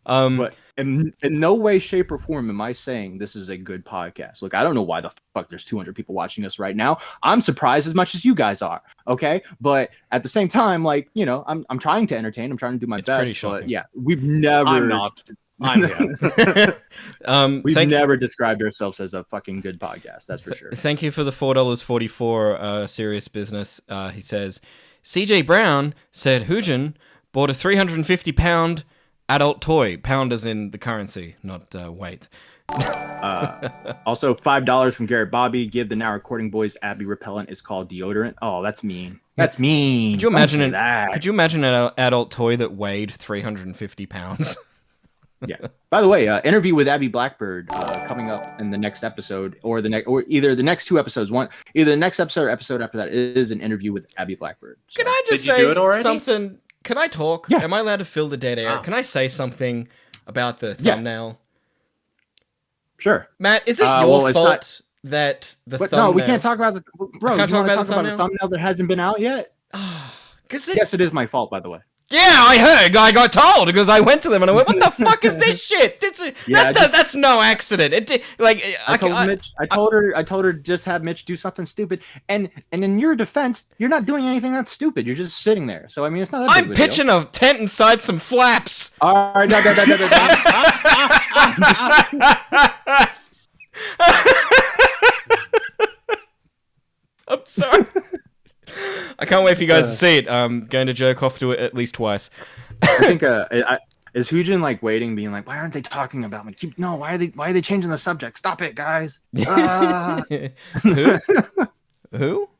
But in no way, shape, or form am I saying this is a good podcast. Look, I don't know why the fuck there's 200 people watching us right now. I'm surprised as much as you guys are. Okay, but at the same time, like, you know, I'm trying to entertain. I'm trying to do my best. But yeah, we've never. I'm not. We've never described ourselves as a fucking good podcast. That's for sure. Thank you for the $4.44 serious business. He says, CJ Brown said Hujin bought a 350-pound adult toy. Pound as in the currency, not weight. Also, $5 from Garrett Bobby. Give the now recording boys Abby repellent is called deodorant. Oh, that's mean. That's mean. Could you imagine Could you imagine an adult toy that weighed 350 pounds? Yeah. By the way, interview with Abby Blackbird coming up in the next episode, or either the next two episodes. Either the next episode or episode after that is an interview with Abby Blackbird. So. Can I just say something? Can I talk? Yeah. Am I allowed to fill the dead air? Can I say something about the thumbnail? Sure. Matt, is it your fault that the thumbnail... No, we can't talk about the... Bro, can't talk about the thumbnail that hasn't been out yet? Yes, it is my fault, by the way. Yeah, I heard. I got told because I went to them and I went, "What the fuck is this shit? That's no accident." I told her just have Mitch do something stupid, and in your defense, you're not doing anything that's stupid. You're just sitting there. So I mean, it's not that big of a deal. I'm pitching a tent inside some flaps. All right, no. I'm sorry. I can't wait for you guys to see it. I'm going to jerk off to it at least twice. I think is Hujin like waiting, being like, "Why aren't they talking about me? Why are they changing the subject? Stop it, guys!" Who?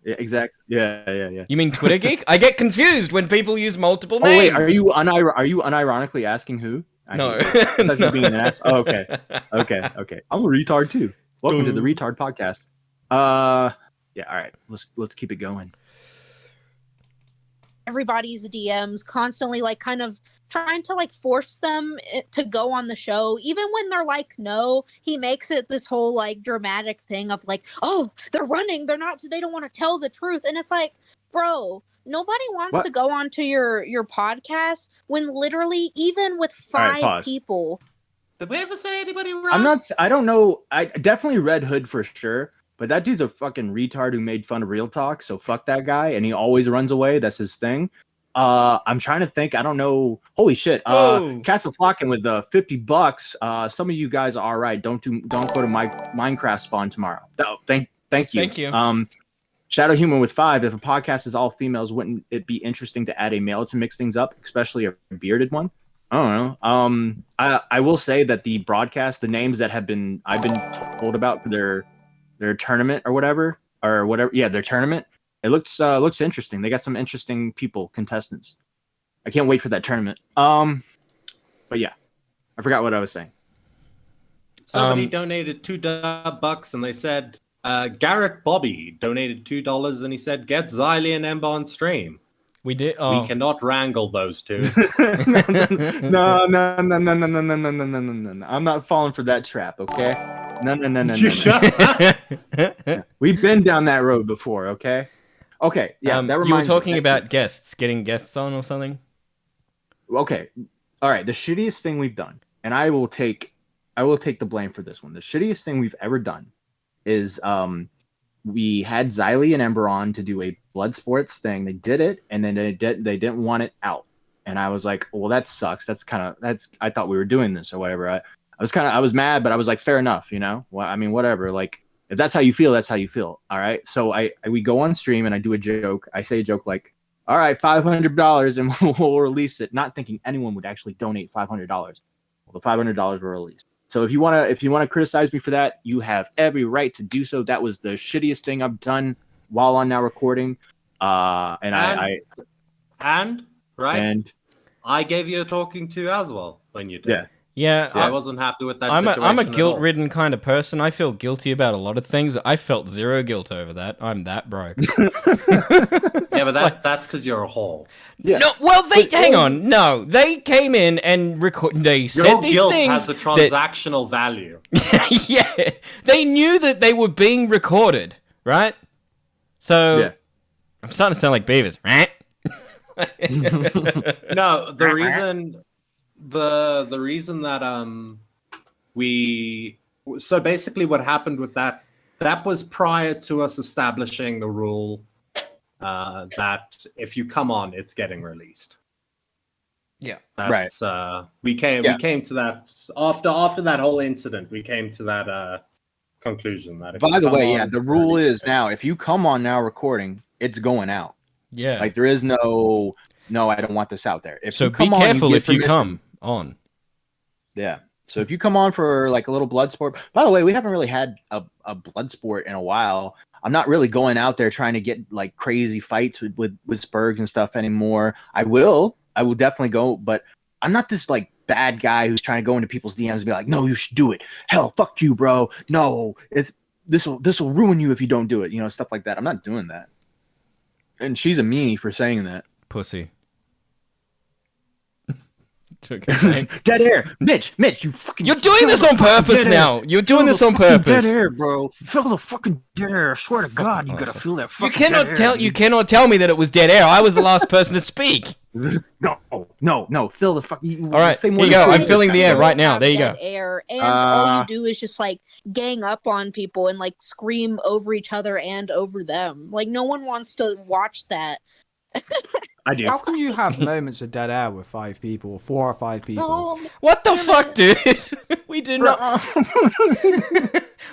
Yeah, exactly. Yeah. You mean Twitter Geek? I get confused when people use multiple names. Wait, are you unironically asking who? No. I thought you were being an ass. Oh, okay. I'm a retard too. Welcome to the Retard Podcast. Yeah. All right. Let's keep it going. Everybody's DMs constantly like kind of trying to like force them to go on the show, even when they're like no. He makes it this whole like dramatic thing of like, oh, they're running, they don't want to tell the truth, and it's like, bro, nobody wants to go onto your podcast when literally even with 5 people. Did we ever say anybody wrong? I don't know. I definitely Red Hood for sure. But that dude's a fucking retard who made fun of Real Talk, so fuck that guy, and he always runs away. That's his thing. I'm trying to think. I don't know. Holy shit. Castle Flocking with $50. Some of you guys are all right. Don't go to my Minecraft spawn tomorrow. Oh, thank you. Thank you. Shadow Human with 5. If a podcast is all females, wouldn't it be interesting to add a male to mix things up, especially a bearded one? I don't know. I will say that the broadcast, the names that I've been told about for their tournament or whatever, yeah, their tournament. It looks interesting. They got some interesting contestants. I can't wait for that tournament. But yeah, I forgot what I was saying. Somebody donated $2 and they said Garrett Bobby donated $2 and he said get Zylie and Ember on stream. We did. We cannot wrangle those two. No. I'm not falling for that trap, okay? No. We've been down that road before, okay? Okay, yeah. That reminds you were talking about getting guests on or something? Okay. All right, the shittiest thing we've done, and I will take the blame for this one. The shittiest thing we've ever done is we had Zylie and Ember on to do a blood sports thing. They did it, and then they didn't want it out. And I was like, well, that sucks. I thought we were doing this or whatever. I was mad, but I was like, fair enough, you know? Well, I mean, whatever. Like, if that's how you feel, that's how you feel. All right. So we go on stream and I do a joke. I say a joke like, all right, $500 and we'll release it. Not thinking anyone would actually donate $500. Well, the $500 were released. So if you wanna criticize me for that, you have every right to do so. That was the shittiest thing I've done while on now recording. And I gave you a talking to as well when you did. Yeah. I wasn't happy with that. I'm a guilt-ridden kind of person. I feel guilty about a lot of things. I felt zero guilt over that. I'm that broke. Yeah, but that's because you're a whole. Yeah. No, well, hang on. No, they came in and they said Your these guilt things. has a transactional value. Yeah, they knew that they were being recorded, right? So, yeah. I'm starting to sound like Beavers, right? No, the reason that so basically what happened with that was prior to us establishing the rule that if you come on, it's getting released. Yeah. That's, right. We came to that after that whole incident. We came to that conclusion that. By the way, the rule is now if you come on now recording, it's going out. Yeah. Like there is no, I don't want this out there. So be careful if you come on. Yeah. So if you come on for like a little blood sport, by the way, we haven't really had a blood sport in a while. I'm not really going out there trying to get like crazy fights with Spurgs and stuff anymore. I will definitely go, but I'm not this like bad guy who's trying to go into people's DMs and be like, no, you should do it. Hell, fuck you, bro. No, this will ruin you if you don't do it. You know, stuff like that. I'm not doing that. And she's a meanie for saying that. Pussy. Dead air, Mitch, you fucking. You're doing this on purpose now. You're doing this on purpose. Dead air, bro. Feel the fucking dead air. I swear to God, you gotta feel that fucking. You cannot tell me that it was dead air. I was the last person to speak. No. Feel the fucking. All right, here you go. I'm filling the air right now. There you go. Air, and all you do is just like gang up on people and like scream over each other and over them. Like no one wants to watch that. I do. How can you have moments of dead air with 5 people, 4 or 5 people? What the fuck, dude? We do not.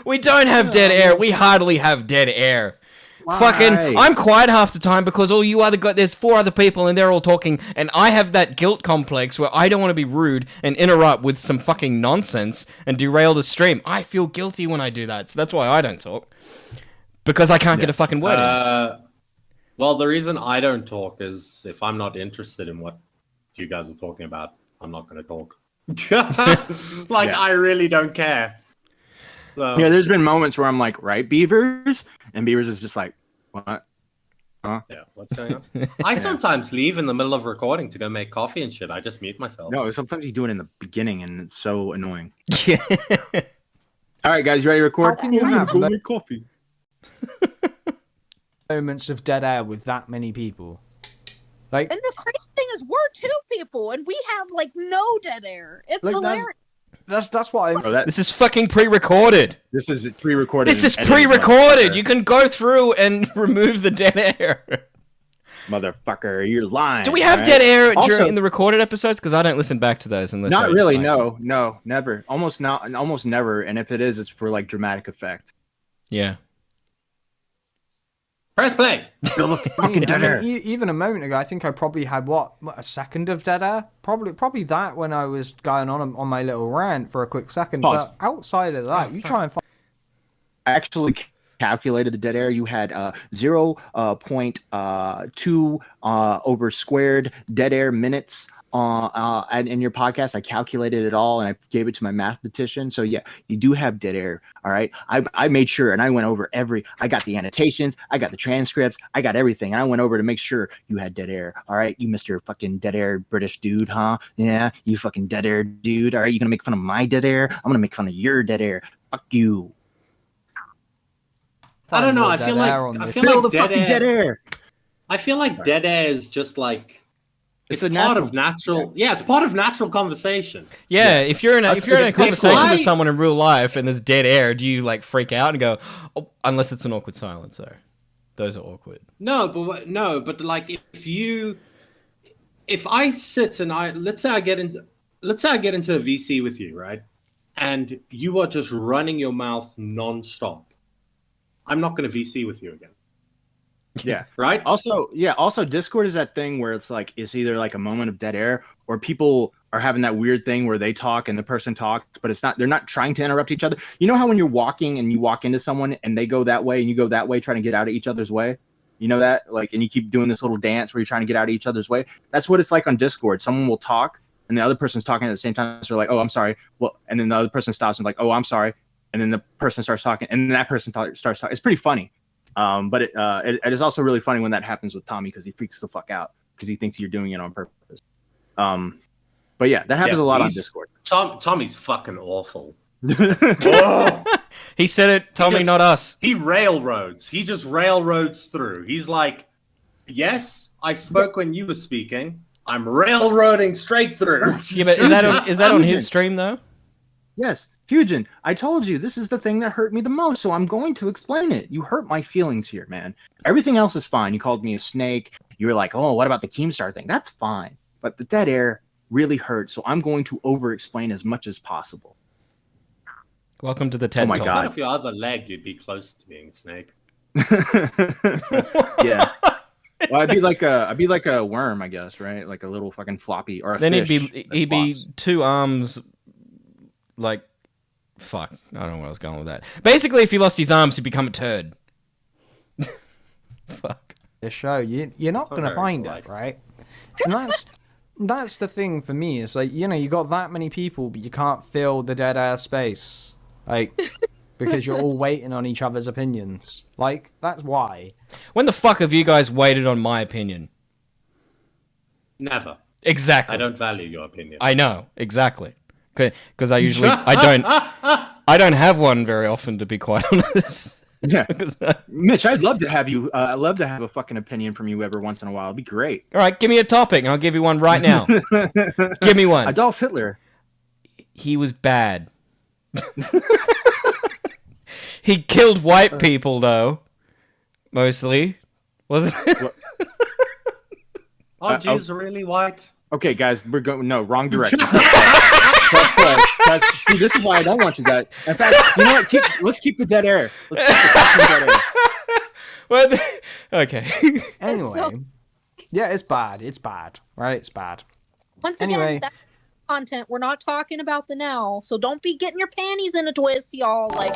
We don't have dead air. We hardly have dead air. Why? Fucking, I'm quiet half the time because there's 4 other people and they're all talking, and I have that guilt complex where I don't want to be rude and interrupt with some fucking nonsense and derail the stream. I feel guilty when I do that, so that's why I don't talk. Because I can't get a fucking word in. Well, the reason I don't talk is if I'm not interested in what you guys are talking about, I'm not going to talk. I really don't care. So yeah, there's been moments where I'm like, right, Beavers? And Beavers is just like, what? Huh? Yeah, what's going on? I sometimes leave in the middle of recording to go make coffee and shit. I just mute myself. No, sometimes you do it in the beginning and it's so annoying. Yeah. All right, guys, you ready to record? How can you have go make coffee? Moments of dead air with that many people? Like, and the crazy thing is we're 2 people and we have like no dead air. It's like, hilarious. That's what This is fucking pre-recorded. This is pre-recorded. This is pre-recorded. You can go through and remove the dead air. motherfucker, you're lying. Do we have right? dead air Also- in the recorded episodes? Because I don't listen back to those unless Not I really. like No, never. Almost never. And if it is, it's for like dramatic effect. Yeah. Press play. Fucking dead air. Even a moment ago, I think I probably had a second of dead air. Probably that when I was going on my little rant for a quick second. Pause. But outside of that, you try and find. I actually calculated the dead air. You had 0.2 over squared dead air minutes and in your podcast. I calculated it all and I gave it to my mathematician. So yeah, you do have dead air. All right. I made sure and I went over I got the annotations, I got the transcripts, I got everything. And I went over to make sure you had dead air. All right. You Mr. fucking dead air British dude, huh? Yeah. You fucking dead air dude. All right. You gonna make fun of my dead air? I'm gonna make fun of your dead air. Fuck you. I don't know. I feel like dead air. I feel like dead air is just like it's part of natural. Yeah, it's part of natural conversation. Yeah, if you're in a conversation with someone in real life and there's dead air, do you like freak out and go? Oh, unless it's an awkward silence, though. Those are awkward. No, but like if I sit and let's say I get into a VC with you, right? And you are just running your mouth nonstop. I'm not going to VC with you again. Yeah. Right. Also, Discord is that thing where it's like it's either like a moment of dead air or people are having that weird thing where they talk and the person talks, but they're not trying to interrupt each other. You know how when you're walking and you walk into someone and they go that way and you go that way, trying to get out of each other's way. You know that? Like, and you keep doing this little dance where you're trying to get out of each other's way. That's what it's like on Discord. Someone will talk and the other person's talking at the same time. So they're like, oh, I'm sorry. Well, and then the other person stops and like, oh, I'm sorry. And then the person starts talking, and then that person starts talking. It's pretty funny, but it is also really funny when that happens with Tommy because he freaks the fuck out because he thinks you're doing it on purpose. But yeah, that happens a lot on Discord. Tommy's fucking awful. He said it, Tommy, not us. He railroads. He just railroads through. He's like, yes, I spoke when you were speaking. I'm railroading straight through. Yeah, but is that on his stream though? Yes. Hugin, I told you this is the thing that hurt me the most, so I'm going to explain it. You hurt my feelings here, man. Everything else is fine. You called me a snake. You were like, oh, what about the Keemstar thing? That's fine. But the dead air really hurt, so I'm going to over-explain as much as possible. Welcome to the TED Talk. Talk. God. If your other leg, you'd be close to being a snake. Yeah. Well, I'd be like a worm, I guess, right? Like a little fucking floppy or a then fish. He'd be 2 arms, like. Fuck, I don't know where I was going with that. Basically, if he lost his arms, he'd become a turd. Fuck. The show, you're not going to find it, right? And that's the thing for me. It's like, you got that many people, but you can't fill the dead air space. Like, because you're all waiting on each other's opinions. Like, that's why. When the fuck have you guys waited on my opinion? Never. Exactly. I don't value your opinion. I know, exactly. Because I usually I don't have one very often, to be quite honest. Yeah, Mitch, I'd love to have you. I'd love to have a fucking opinion from you every once in a while. It'd be great. All right, give me a topic, and I'll give you one right now. Give me one. Adolf Hitler. He was bad. He killed white people, though. Mostly, wasn't it? Are Jews really white? Okay, guys, we're going wrong direction. See, this is why I don't want you guys. In fact, you know what? Let's keep the dead air. Let's keep the dead air. Well, okay. Anyway, yeah, it's bad. It's bad, right? It's bad. Once again, that's content. We're not talking about the now, so don't be getting your panties in a twist, y'all. Like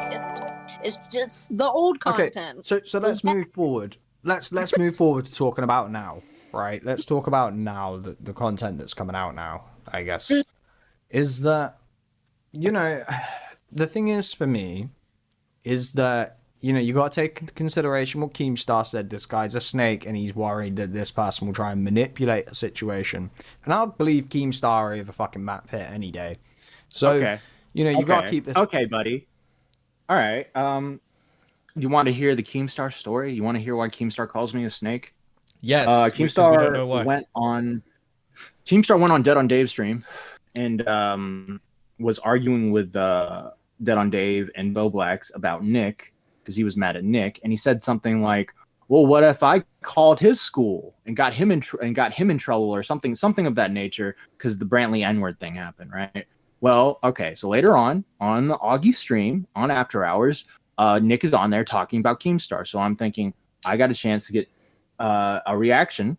it's just the old content. Okay, so let's move forward. Let's move forward to talking about now. Right, let's talk about now, the content that's coming out now, I guess. Is that, the thing is for me, is that, you got to take into consideration what Keemstar said. This guy's a snake and he's worried that this person will try and manipulate a situation. And I'll believe Keemstar over fucking Matt Pitt any day. So, okay. You got to keep this. Okay, buddy. All right. You want to hear the Keemstar story? You want to hear why Keemstar calls me a snake? Yes. Keemstar went on Dead on Dave's stream and was arguing with Dead on Dave and Bo Blacks about Nick because he was mad at Nick, and he said something like, well, what if I called his school and got him in trouble or something of that nature because the Brantley N-word thing happened, right? Well, okay, so later on the Augie stream on After Hours, Nick is on there talking about Keemstar. So I'm thinking I got a chance to get a reaction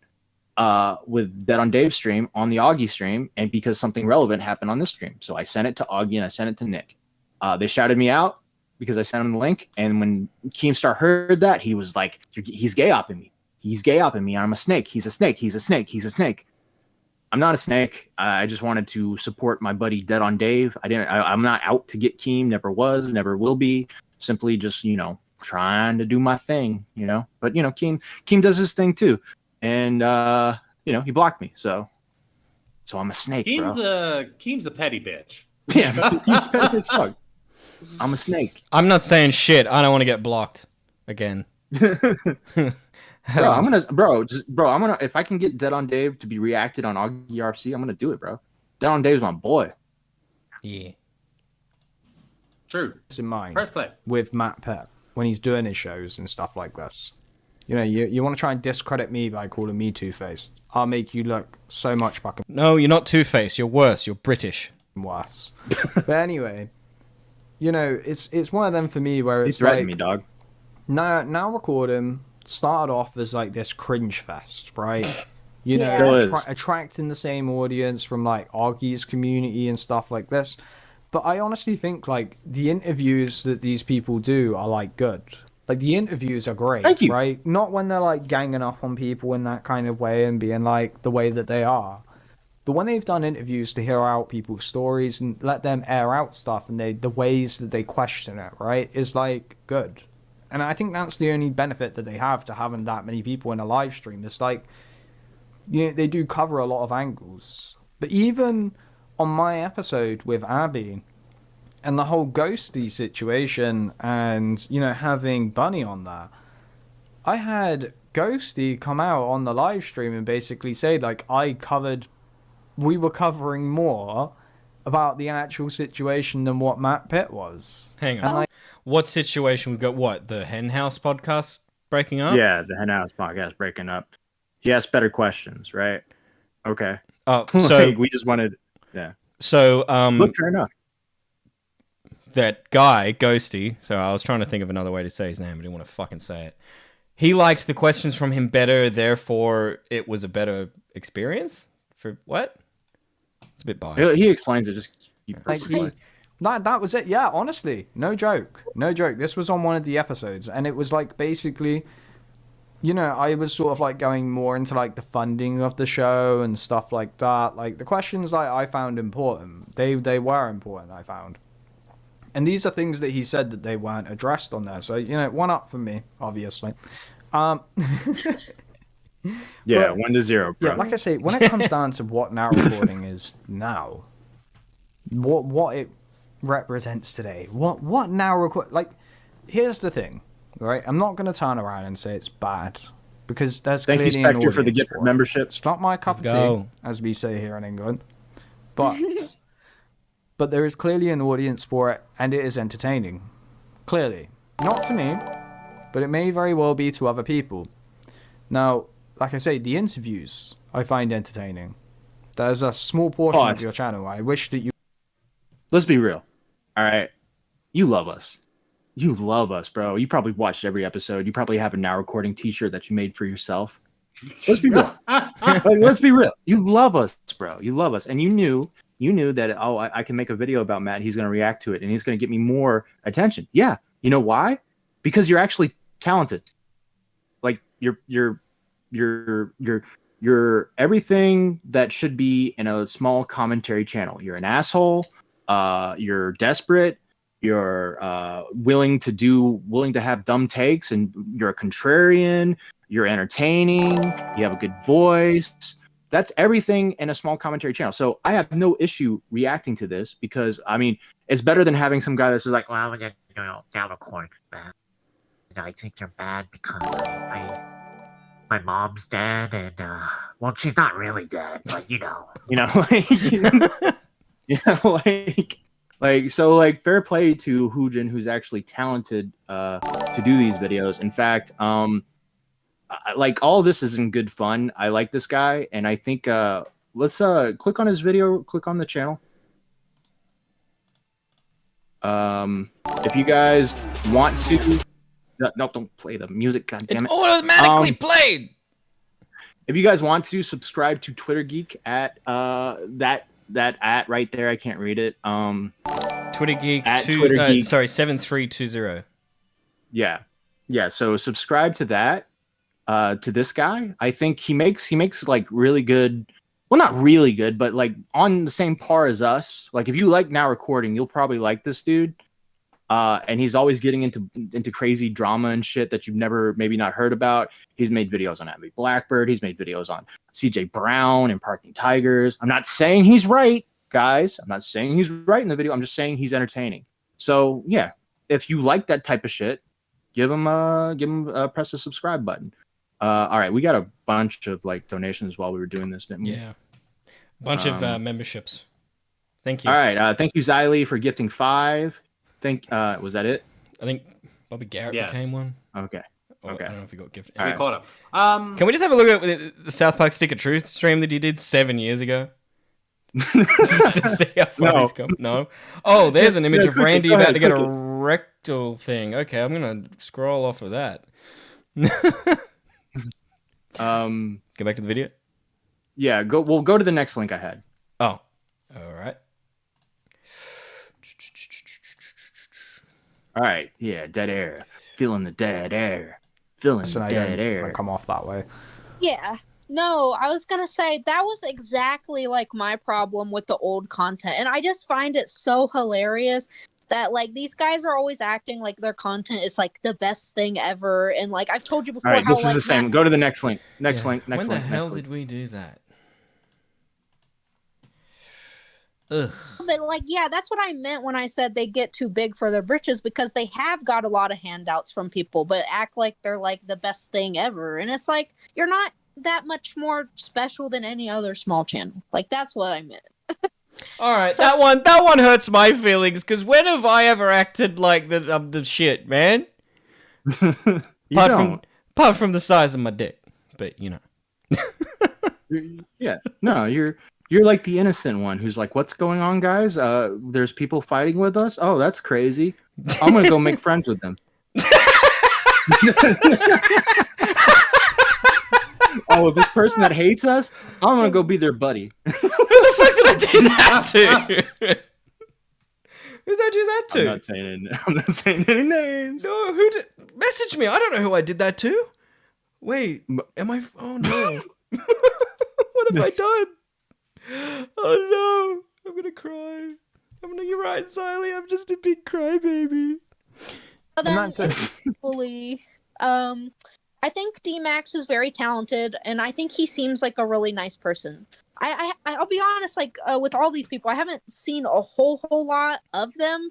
with Dead on Dave's stream on the Augie stream, and because something relevant happened on this stream. So I sent it to Augie and I sent it to Nick. They shouted me out because I sent him the link. And when Keemstar heard that, he was like, he's gay opping me. He's gay opping me. I'm a snake. He's a snake. He's a snake. He's a snake. I'm not a snake. I just wanted to support my buddy Dead on Dave. I'm not out to get Keem. Never was, never will be. Simply just, trying to do my thing, But, Keem does his thing too. And, he blocked me. So I'm a snake, bro. Keem's a petty bitch. Yeah, Keem's petty as fuck. I'm a snake. I'm not saying shit. I don't want to get blocked again. I'm gonna if I can get Dead on Dave to be reacted on Augie RC, I'm gonna do it, bro. Dead on Dave's my boy. Yeah. True. It's in mind Press play. with Matt Pett when he's doing his shows and stuff like this. You want to try and discredit me by calling me Two-Faced. I'll make you look so much fucking No, you're not Two-Faced. You're worse. You're British. worse. But anyway, it's one of them for me where it's He's threatening like me, dog. now recording started off as like this cringe fest, right? Yeah. Attracting the same audience from like Augie's community and stuff like this. But I honestly think like the interviews that these people do are like good. Like the interviews are great, Thank you. right? Not when they're like ganging up on people in that kind of way and being like the way that they are. But when they've done interviews to hear out people's stories and let them air out stuff and the ways that they question it, right, is like good. And I think that's the only benefit that they have to having that many people in a live stream. It's like, they do cover a lot of angles. But even on my episode with Abby and the whole ghosty situation and, having Bunny on that, I had Ghosty come out on the live stream and basically say, like, we were covering more about the actual situation than what Matt Pitt was. Hang on. What situation? We've got what? The Hen House podcast breaking up? Yeah, the Hen House podcast breaking up. He asked better questions, right? Okay. Oh, so we just wanted, yeah. So, look, fair enough. That guy, Ghosty, so I was trying to think of another way to say his name, I didn't want to fucking say it. He liked the questions from him better, therefore it was a better experience? For what? It's a bit biased. He explains it, just keep That was it. Yeah, honestly, no joke. This was on one of the episodes, and it was like basically, I was sort of like going more into like the funding of the show and stuff like that. Like the questions like I found important. They were important, I found. And these are things that he said that they weren't addressed on there. So, one up for me, obviously. Yeah, but, 1-0, bro. Yeah, like I say, when it comes down to what now recording is now, what it represents today, what now record, like, here's the thing, right? I'm not going to turn around and say it's bad, because there's Thank you, clearly an Spectre, audience for the gift for of it. membership. It's not my cup of tea, as we say here in England, but there is clearly an audience for it, and it is entertaining. Clearly. Not to me, but it may very well be to other people. Now, like I say, the interviews I find entertaining. There's a small portion of your channel I wish that you... Let's be real. All right? You love us. You love us, bro. You probably watched every episode. You probably have a Now Recording t-shirt that you made for yourself. Let's be real. Let's be real. You love us, bro. You love us. And you knew that, I can make a video about Matt. He's going to react to it, and he's going to get me more attention. Yeah. You know why? Because you're actually talented. Like, you're everything that should be in a small commentary channel. You're an asshole. You're desperate. You're willing to have dumb takes, and you're a contrarian. You're entertaining. You have a good voice. That's everything in a small commentary channel. So I have no issue reacting to this because, I mean, it's better than having some guy that's just like, well, I'm gonna, down a coin, man. I think you're bad because my mom's dead, and well, she's not really dead, but like fair play to Hoojin, who's actually talented to do these videos. In fact, like all this is in good fun. I like this guy, and I think let's click on his video, click on the channel. If you guys want to, no, don't play the music. God damn it! Automatically played. If you guys want to subscribe to Twitter Geek at that at right there, I can't read it. Twitter Geek at Twitter Geek. Sorry, 7320. Yeah. So subscribe to that. To this guy, I think he makes like really good. Well, not really good, but like on the same par as us. Like if you like Now Recording, you'll probably like this dude. And he's always getting into crazy drama and shit that you've never maybe not heard about. He's made videos on Abby Blackbird. He's made videos on CJ Brown and Parking Tigers. I'm not saying he's right, guys. I'm not saying he's right in the video. I'm just saying he's entertaining. So yeah, if you like that type of shit, give him press the subscribe button. All right, we got a bunch of like donations while we were doing this, didn't we? Yeah, bunch of memberships. Thank you. All right, thank you Zylie for gifting 5. Was that it? I think Bobby Garrett became one. Okay. I don't know if he got gifted. We caught him. Can we just have a look at the South Park Stick of Truth stream that he did 7 years ago? Just to see how far he's come. No. Oh, there's an image of Randy about to get a rectal thing. Okay, I'm gonna scroll off of that. Go back to the video. Yeah, we'll go to the next link I had. Oh, all right. All right, yeah, dead air. Feeling the dead air. Feeling the dead air. Come off that way. Yeah. No, I was going to say that was exactly like my problem with the old content. And I just find it so hilarious that like these guys are always acting like their content is like the best thing ever. And like I've told you before, all right, how this is like, the same. Go to the next link. Next link. When the hell did we do that? Ugh. But like, yeah, that's what I meant when I said they get too big for their britches, because they have got a lot of handouts from people, but act like they're like the best thing ever. And it's like, you're not that much more special than any other small channel. Like, that's what I meant. All right, that one hurts my feelings, because when have I ever acted like the shit, man? Apart from the size of my dick, but you know. Yeah, no, you're like the innocent one who's like, what's going on, guys? There's people fighting with us? Oh, that's crazy. I'm going to go make friends with them. Oh, this person that hates us? I'm going to go be their buddy. Who the fuck did I do that to? Who did I do that to? I'm not saying any names. No, who did... Message me. I don't know who I did that to. Wait, am I... Oh, no. What have I done? Oh no, I'm gonna cry. You're right, Zylie. I'm just a big crybaby. But then fully, I think D-Max is very talented, and I think he seems like a really nice person. I'll be honest, like with all these people, I haven't seen a whole lot of them.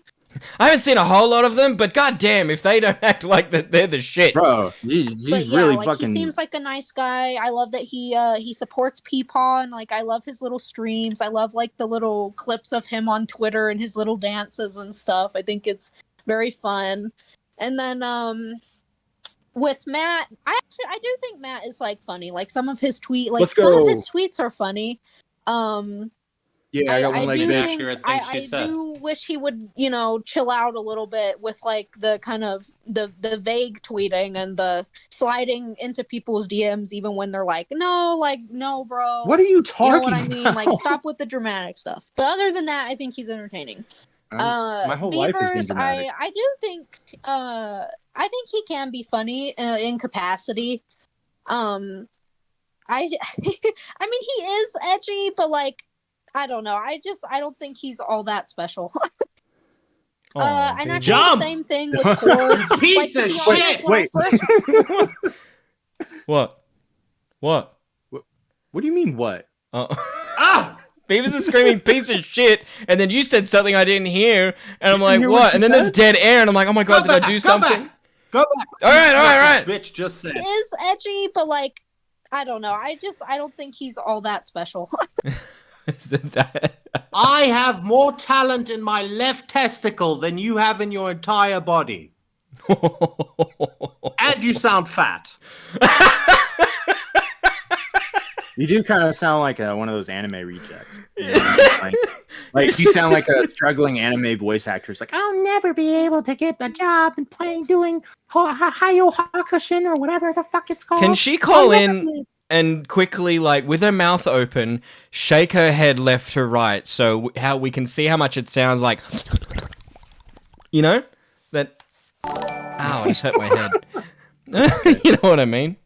I haven't seen a whole lot of them, but goddamn, if they don't act like that, they're the shit, bro. He's really like, fucking. He seems like a nice guy. I love that he supports Peepaw, and like I love his little streams. I love like the little clips of him on Twitter and his little dances and stuff. I think it's very fun. And then with Matt, I do think Matt is like funny. Like some of his some of his tweets are funny. Yeah, I got one like that. I do wish he would, chill out a little bit with like the kind of the vague tweeting and the sliding into people's DMs even when they're like, no, bro. What are you talking about? You know what I mean? Like, stop with the dramatic stuff. But other than that, I think he's entertaining. My whole life has been dramatic. I do think I think he can be funny in capacity. I mean, he is edgy, but like, I don't know. I don't think he's all that special. And actually the same thing with Cord. Piece of shit! Wait. What? What do you mean, what? Beavis is screaming piece of shit, and then you said something I didn't hear, and I'm like, what? And then there's dead air, and I'm like, oh my god, did I do something? Go back. All right. Bitch just said. He is edgy, but like, I don't know. I don't think he's all that special. I have more talent in my left testicle than you have in your entire body. And you sound fat. You do kind of sound like one of those anime rejects. You know? like you sound like a struggling anime voice actress. Like, I'll never be able to get a job in doing Hayo Hakushin or whatever the fuck it's called. Can she call in and quickly, like, with her mouth open, shake her head left to right so how we can see how much it sounds like? You know? That... Ow, I just hurt my head. You know what I mean?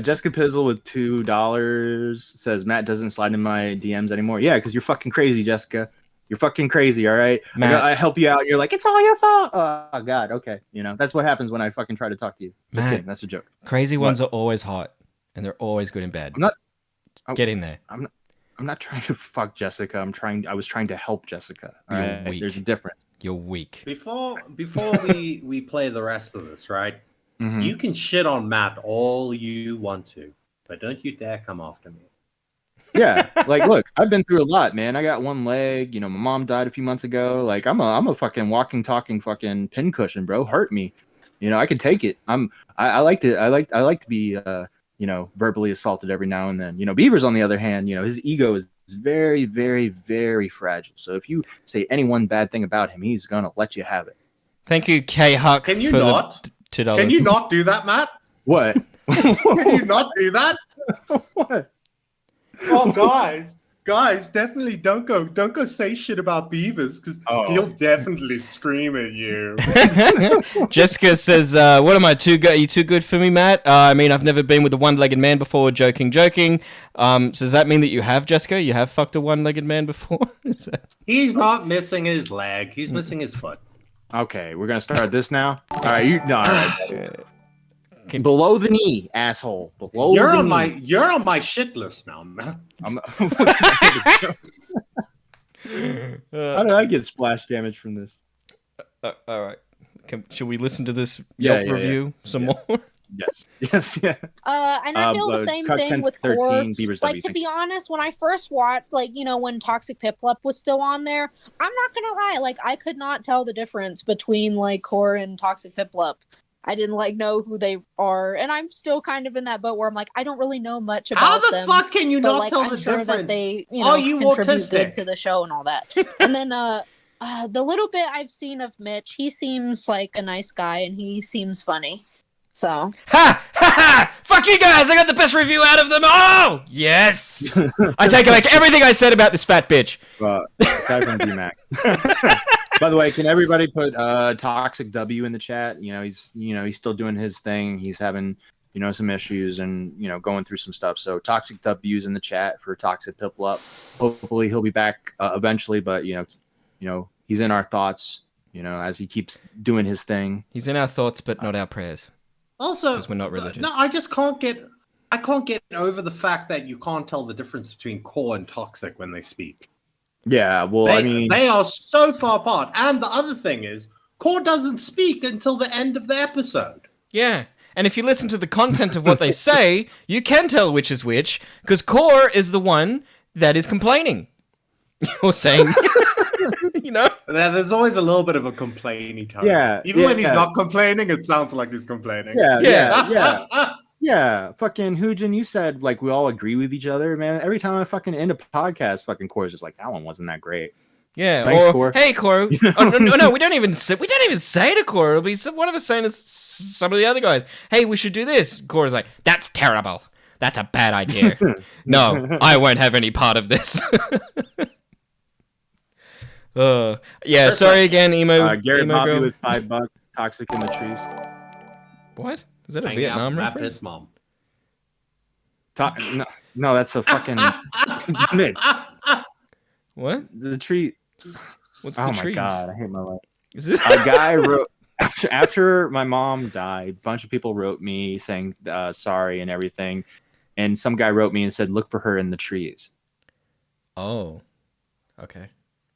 Jessica Pizzle with $2 says Matt doesn't slide in my DMs anymore. Yeah, because you're fucking crazy, Jessica. You're fucking crazy, all right? Matt, I help you out. You're like, it's all your fault. Oh, God, okay. You know, that's what happens when I fucking try to talk to you. Just kidding. That's a joke. Crazy ones are always hot, and they're always good in bed. Get in there. I'm not trying to fuck Jessica. I was trying to help Jessica. All You're right? weak. There's a difference. You're weak. Before we play the rest of this, right? Mhm. You can shit on Matt all you want to, but don't you dare come after me. Yeah, like, look, I've been through a lot, man. I got one leg. You know, my mom died a few months ago. Like, I'm a fucking walking, talking, fucking pincushion, bro. Hurt me. You know, I can take it. I like to be verbally assaulted every now and then. You know, Beaver's on the other hand, you know, his ego is very, very, very fragile. So if you say any one bad thing about him, he's gonna let you have it. Thank you, K Huck. Can you for not? The $2. Can you not do that, Matt? What? Can you not do that? What? Oh, guys, definitely don't go say shit about Beavers because he'll definitely scream at you. Jessica says, "What am I too good? Are you too good for me, Matt? I mean, I've never been with a one-legged man before. Joking. So does that mean that you have, Jessica? You have fucked a one-legged man before? He's not missing his leg. He's missing his foot. Okay, we're gonna start this now. All right, all right. Below the knee, asshole. You're on my shit list now, man. How did I get splash damage from this? All right. Should we listen to this Yelp review some more? Yes. And I feel the same thing with Core. Like, to be honest, when I first watched, like, you know, when Toxic Piplup was still on there, I'm not gonna lie, like, I could not tell the difference between, like, Core and Toxic Piplup. I didn't, like, know who they are, and I'm still kind of in that boat where I'm like, I don't really know much about them. How the fuck can you not tell I'm the sure difference? that they, you know, contribute good to the show and all that. And then, the little bit I've seen of Mitch, he seems like a nice guy, and he seems funny. So. Ha! Fuck you guys! I got the best review out of them all! Yes! I take back everything I said about this fat bitch. Aside from D-Mac. By the way, can everybody put Toxic W in the chat? You know, he's still doing his thing. He's having, you know, some issues and, you know, going through some stuff. So Toxic W's in the chat for Toxic Piplup. Hopefully he'll be back eventually, but you know, he's in our thoughts, you know, as he keeps doing his thing. He's in our thoughts, but not our prayers. Also, because we're not religious. No, I just can't get over the fact that you can't tell the difference between Core and Toxic when they speak. Yeah, well, they are so far apart. And the other thing is, Core doesn't speak until the end of the episode. Yeah, and if you listen to the content of what they say, you can tell which is which, because Core is the one that is complaining. You're saying, you know? There's always a little bit of a complaining tone. Yeah. Even when he's not complaining, it sounds like he's complaining. Yeah. Fucking Hoojin, you said, like, we all agree with each other, man. Every time I fucking end a podcast, fucking Core's just like, that one wasn't that great. Yeah. Thanks, Core. Hey, Core. No, we don't even say to Core. It'll be one of us saying to some of the other guys, hey, we should do this. Core's like, that's terrible. That's a bad idea. No, I won't have any part of this. Yeah, sorry again, emo. Garrett emo Bobby girl. with $5. Toxic in the trees. What? Is that a Vietnam reference? His mom. No, that's a fucking Mitch. What? The tree. What's the Oh trees? my god, I hate my life. Is this A guy wrote after my mom died. A bunch of people wrote me saying sorry and everything, and some guy wrote me and said, "Look for her in the trees." Oh, okay.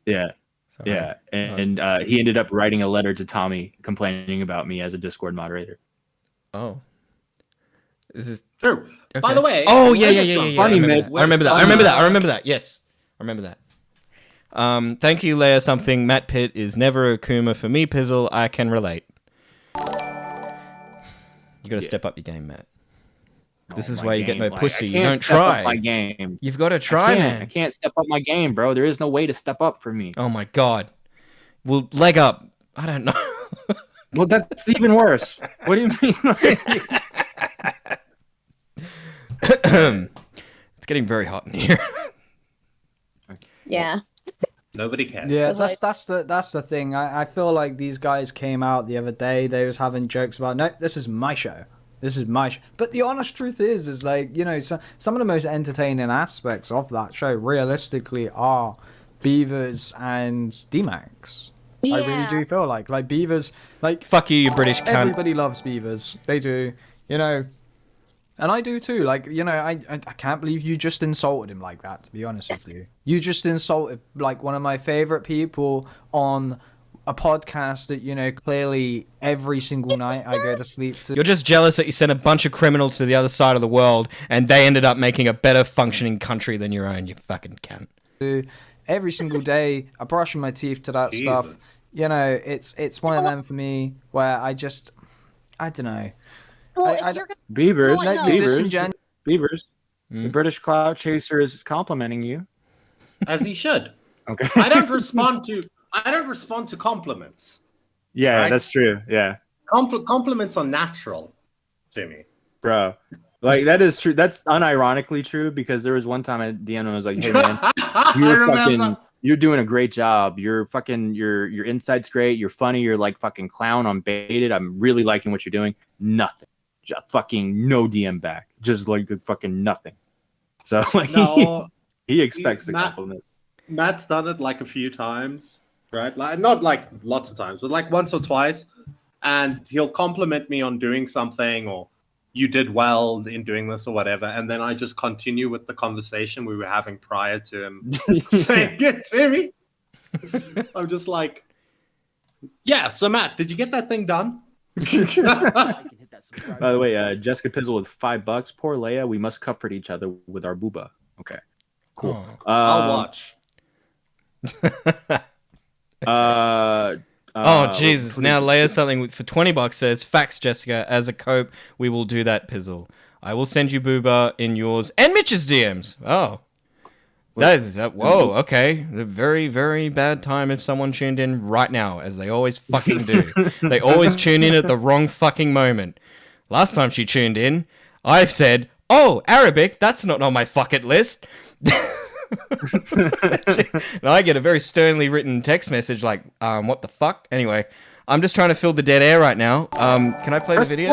Yeah. Sorry. Yeah, and he ended up writing a letter to Tommy complaining about me as a Discord moderator. Oh, is this true? Okay. By the way, oh yeah. Funny, I remember that. Yes, I remember that. Thank you, Leia. Something Matt Pitt is never a Kuma for me. Pizzle, I can relate. You got to step up your game, Matt. This is my why you get game, no like, pussy. I You can't don't step up try. my game. You've got to try, I man. can't step up my game, bro. There is no way to step up for me. Oh my god. Well, leg up. I don't know. Well, that's even worse. What do you mean? It's getting very hot in here. Yeah. Nobody cares. Yeah, It's that's the thing. I feel like these guys came out the other day. They was having jokes about, no, this is my show. This is my show. But the honest truth is like, you know, some of the most entertaining aspects of that show realistically are Beavers and D-Max. I really do feel like Beavers, like, Fuck you, you British cunt. everybody loves Beavers. They do, you know. And I do too. Like, you know, I can't believe you just insulted him like that, to be honest with you. You just insulted, like, one of my favorite people on a podcast that, you know, clearly every single night I go to sleep to. You're just jealous that you sent a bunch of criminals to the other side of the world and they ended up making a better functioning country than your own, you fucking cunt. Every single day, I brush my teeth to that stuff. You know, it's one of them for me where I don't know. Well, I if you're Beavers, No, no. Beavers. The British cloud chaser is complimenting you. As he should. Okay. I don't respond to compliments. Yeah, Right? that's true. Yeah, Compliments are natural to me. bro. Like, that is true. That's unironically true, because there was one time I DM and I was like, "Hey man, you're doing a great job. You're fucking your insight's great. You're funny. You're like fucking clown on Baited. I'm really liking what you're doing." Nothing. Just fucking no DM back. Just like the fucking nothing. So like, No, he expects a Matt- compliment. Matt's done it like a few times, right? Like, not like lots of times, but like once or twice. And he'll compliment me on doing something, or you did well in doing this or whatever. And then I just continue with the conversation we were having prior to him saying it to me. I'm just like, yeah, so Matt, did you get that thing done? By the way, Jessica Pizzle with $5. Poor Leia. We must comfort each other with our booba. Okay, cool. I'll watch. Oh Jesus! Now Leia something for $20 says, "Facts, Jessica. As a cope, we will do that, Pizzle. I will send you booba in yours and Mitch's DMs." Oh, whoa. Okay, a very very bad time if someone tuned in right now, as they always fucking do. They always tune in at the wrong fucking moment. Last time she tuned in, I said, "Oh, Arabic. That's not on my fucking list." And I get a very sternly written text message like, what the fuck? Anyway, I'm just trying to fill the dead air right now. Can I play the video?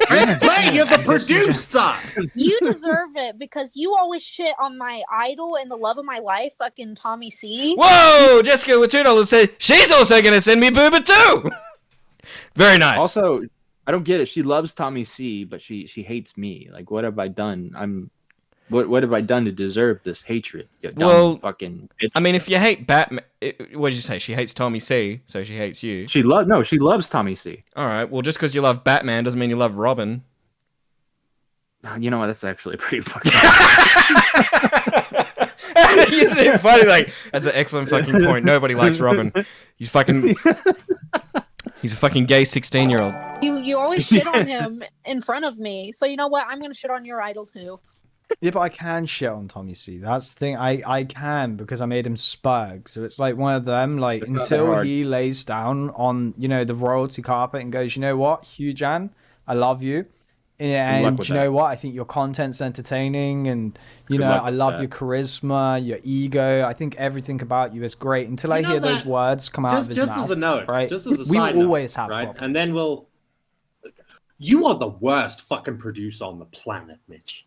Press play, you're the producer! You deserve it because you always shit on my idol and the love of my life, fucking Tommy C. Whoa! Jessica with $2 says she's also going to send me booba too! Very nice. Also, I don't get it. She loves Tommy C, but she hates me. Like, what have I done? What have I done to deserve this hatred? You dumb fucking bitch. I mean, if you hate Batman, what did you say? She hates Tommy C, so she hates you. She loves Tommy C. All right. Well, just because you love Batman doesn't mean you love Robin. You know what? That's actually pretty fucking. Isn't it funny? Like, that's an excellent fucking point. Nobody likes Robin. He's a fucking gay 16-year-old. You always shit on him in front of me. So you know what? I'm gonna shit on your idol too. Yeah, but I can shit on Tommy C. That's the thing. I can because I made him spurg. So it's like one of them. Like, It's not that until hard. he lays down on, you know, the royalty carpet and goes, you know what, Hugh Jan, I love you. And with you know that. what? I think your content's entertaining, and you Good know luck I with love that. your charisma, your ego. I think everything about you is great. Until I You know hear those that- words come out of his Just mouth, as a note, right? just as a we side will note, always have right? problems. And then you are the worst fucking producer on the planet, Mitch.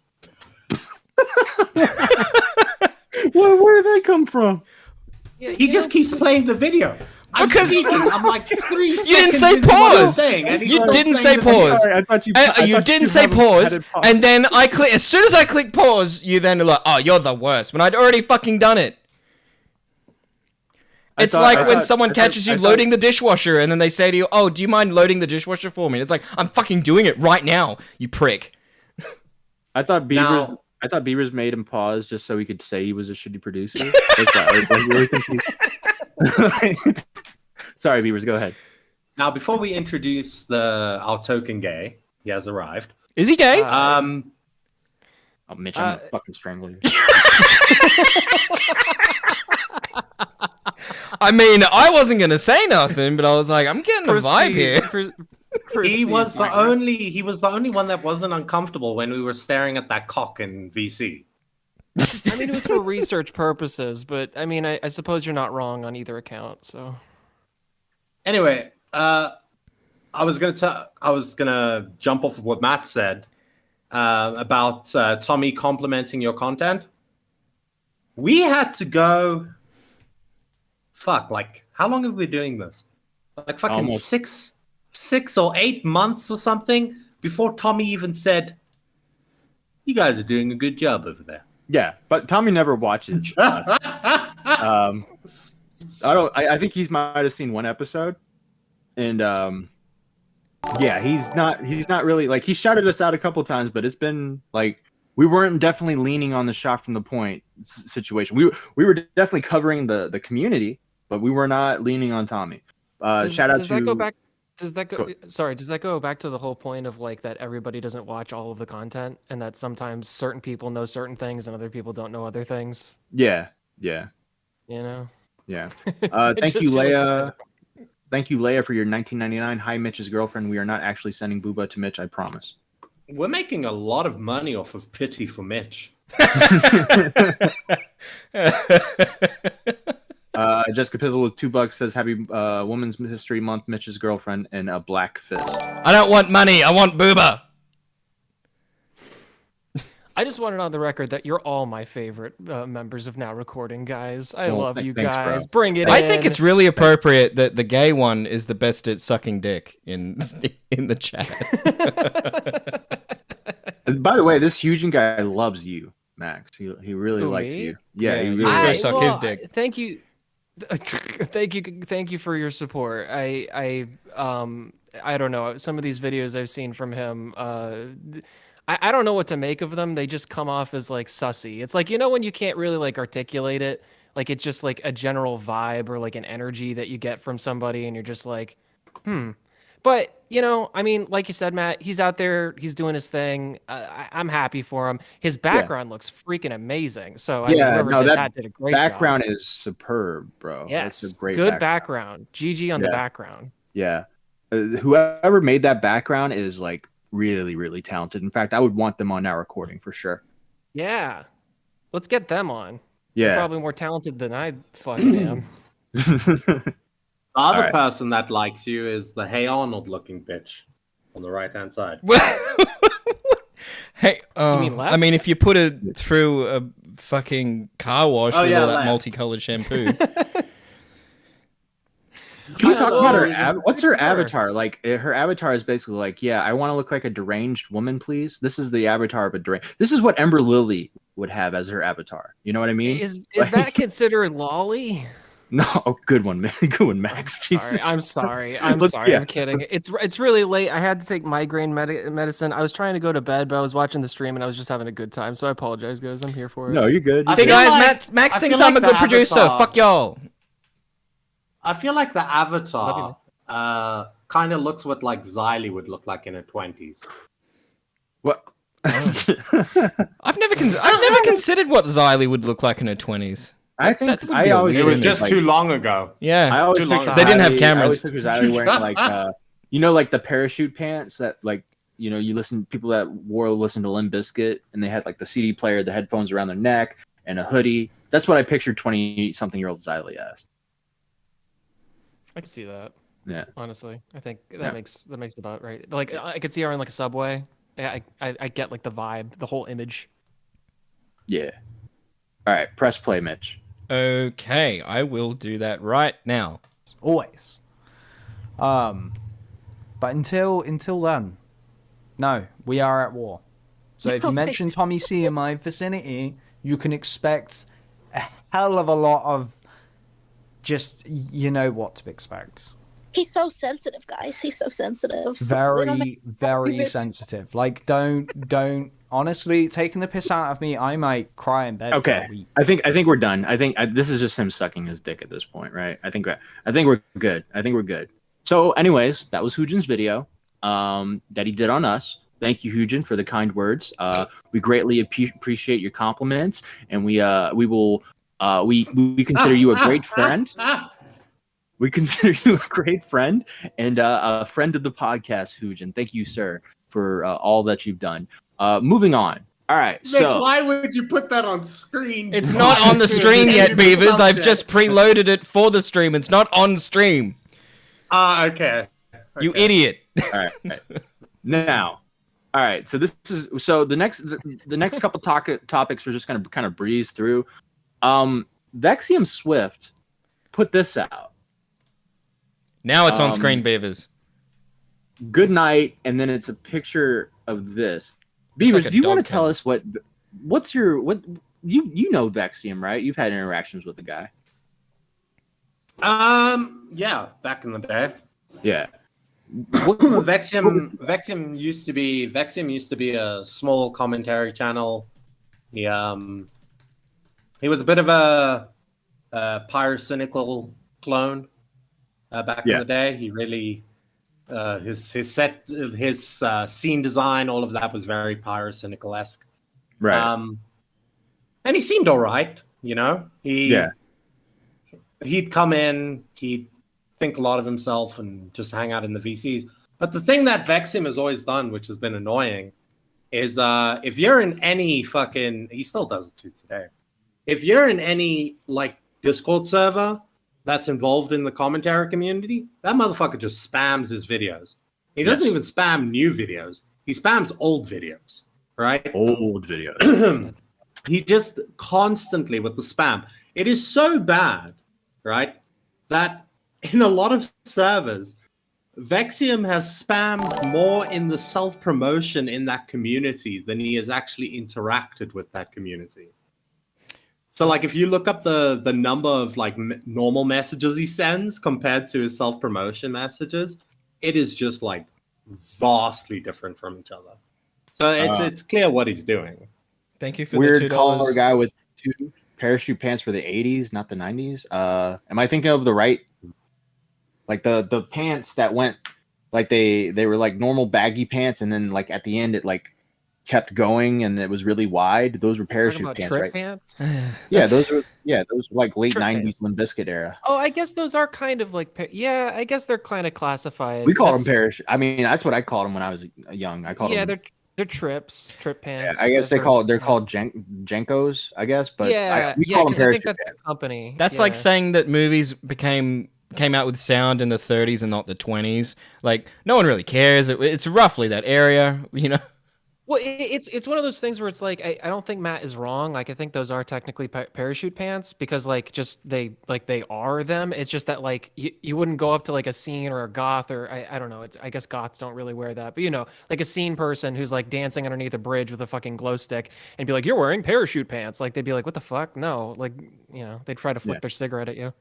Where did that come from? He just keeps playing the video. I'm Because- speaking. I'm like 3 You seconds didn't say into what I'm pause. saying, and he's You still didn't playing say the video. pause. Sorry, I thought You didn't say pause, and then I click. As soon as I click pause, you then are like, "Oh, you're the worst." When I'd already fucking done it. It's like when someone catches you loading the dishwasher, and then they say to you, "Oh, do you mind loading the dishwasher for me?" And it's like, "I'm fucking doing it right now, you prick." I thought Now- Beavers made him pause just so he could say he was a shitty producer. That's why I was like really confused. Sorry, Beavers, go ahead. Now, before we introduce our token gay, He has arrived. Is he gay? Oh, Mitch, I'm gonna fucking strangle you. I mean, I wasn't gonna say nothing, but I was like, I'm getting a vibe here. He was the only one that wasn't uncomfortable when we were staring at that cock in VC. I mean, it was for research purposes, but I mean, I suppose you're not wrong on either account. So, anyway, I was gonna jump off of what Matt said about Tommy complimenting your content. We had to go. Fuck, like, how long have we been doing this? Like fucking Almost. 6 or 8 months or something before Tommy even said, "You guys are doing a good job over there." Yeah, but Tommy never watches. I think he might have seen one episode, and yeah, he's not really like, he shouted us out a couple times, but it's been like, we weren't definitely leaning on the shot from the point situation. We were definitely covering the community, but we were not leaning on Tommy. Shout out to. That go back? Does that go? Sorry, does that go back to the whole point of like that everybody doesn't watch all of the content, and that sometimes certain people know certain things and other people don't know other things? Yeah. You know. Yeah. I Thank just you, feel like this Leia. guy's Thank you, Leia, for your 1999. Hi, Mitch's girlfriend. We are not actually sending Booba to Mitch, I promise. We're making a lot of money off of pity for Mitch. Jessica Pizzle with $2 says, "Happy Women's History Month, Mitch's girlfriend," and a black fist. I don't want money. I want booba. I just wanted on the record that you're all my favorite members of Now Recording, guys. I Well, love you thanks, bro. guys. Bring it in. I think it's really appropriate that the gay one is the best at sucking dick in the chat. By the way, this Hugian guy loves you, Max. He really likes me? you. Yeah, he Yeah, really you does. guys suck his dick. Thank you. Thank you for your support. I don't know. Some of these videos I've seen from him, I don't know what to make of them. They just come off as like sussy. It's like, you know, when you can't really like articulate it, like it's just like a general vibe or like an energy that you get from somebody, and you're just like, But, you know, I mean, like you said, Matt, he's out there, he's doing his thing. I'm happy for him. His background looks freaking amazing. So, I mean, whoever did that did a great background job. is superb, bro. Yes, It's a great good background. GG on the background. Yeah. Whoever made that background is like really, really talented. In fact, I would want them on Now Recording for sure. Yeah. Let's get them on. Yeah. They're probably more talented than I fucking am. The other All right. person that likes you is the Hey Arnold looking bitch on the right hand side. Hey, mean left? I mean, if you put it through a fucking car wash with all that left. multicolored shampoo. Can we talk about her? reason What's her for. avatar? Like, her avatar is basically like, yeah, I want to look like a deranged woman, please. This is the avatar of a deranged. This is what Ember Lily would have as her avatar. You know what I mean? Is that considered lolly? No, good one, man. Good one, Max. Jesus. I'm sorry. Let's- yeah, I'm kidding. let's- It's really late. I had to take migraine medicine. I was trying to go to bed, but I was watching the stream and I was just having a good time. So I apologize, guys. I'm here for it. No, you're good. I See, feel guys, like- Max I thinks feel I'm a like good the producer. avatar- Fuck y'all. I feel like the avatar kind of looks what like Zylie would look like in her 20s. What? I've never considered what Zylie would look like in her 20s. I think That would I be a always. weird It was image, just like, too long ago. I Yeah. always Too long picture ago. They didn't have Zylie- cameras. I always picture Zylie wearing like, you know, like the parachute pants that like, you know, people that listen to Limp Bizkit and they had like the CD player, the headphones around their neck, and a hoodie. That's what I pictured 20-something-year-old Zylie as. I can see that. Yeah. Honestly, I think that Yeah. makes about right. Like I could see her in like a subway. Yeah, I get like the vibe, the whole image. Yeah. All right, press play, Mitch. Okay, I will do that right now. Always. But until then, no, we are at war. So if you mention Tommy C in my vicinity, you can expect a hell of a lot of just, you know what to expect. He's so sensitive, guys. He's so sensitive. We don't Very, make- very sensitive. Like, don't. Honestly, taking the piss out of me, I might cry in bed. For Okay, a week. I think we're done. I think this is just him sucking his dick at this point, right? I think we're good. I think we're good. So, anyways, that was Hujin's video. that he did on us. Thank you, Hugin, for the kind words. We greatly appreciate your compliments, and we consider you a great friend. We consider you a great friend and a friend of the podcast, Hugin. Thank you, sir, for all that you've done. Moving on. All right, Nick, why would you put that on screen? It's not on the stream yet, Beavers. I've just preloaded it for the stream. It's not on stream. Okay. You idiot. All right. Now, all right. So the next couple topics we're just gonna kind of breeze through. Vexium Swift put this out. Now it's on screen, Beavers. Good night, and then it's a picture of this. Beavers, do you want to tell us what you know Vexium, right? You've had interactions with the guy. Yeah, back in the day. Yeah. Vexium used to be a small commentary channel. He was a bit of a pyrocynical clone back in the day. He really his scene design, all of that was very pyrocynical-esque. Right. And he seemed all right, you know. He'd come in, he'd think a lot of himself and just hang out in the VCs. But the thing that Vexium has always done, which has been annoying, is if you're in any fucking, he still does it to today. If you're in any like Discord server that's involved in the commentary community, that motherfucker just spams his videos. He doesn't even spam new videos. He spams old videos, right? Old videos. He just constantly with the spam. It is so bad, right, that in a lot of servers, Vexium has spammed more in the self-promotion in that community than he has actually interacted with that community. So, like, if you look up the number of, like, normal messages he sends compared to his self-promotion messages, it is just, like, vastly different from each other. So it's clear what he's doing. Thank you for weird the $2. Collar guy with 2 parachute pants for the 80s, not the 90s. Am I thinking of the right? Like the pants that went, like they were like normal baggy pants, and then like at the end it like kept going and it was really wide. Those were parachute pants, trip right? Pants? Those were like late Trip 90s pants. Limp Bizkit era. Oh, I guess those are kind of like I guess they're kind of classified. We call them parachute. I mean, that's what I called them when I was young. I called them. They're trip pants. I guess they're called Jenkos, I guess, but we call them I think parachute that's pants. the company. That's like saying that movies came out with sound in the 30s and not the 20s. Like, no one really cares. It's roughly that area, you know? Well, it's one of those things where it's like I don't think Matt is wrong. Like I think those are technically parachute pants because like just they are them. It's just that like you wouldn't go up to like a scene or a goth or I don't know. I guess goths don't really wear that, but you know, like a scene person who's like dancing underneath a bridge with a fucking glow stick and be like, "You're wearing parachute pants." Like they'd be like, "What the fuck?" No, like you know, they'd try to flick their cigarette at you.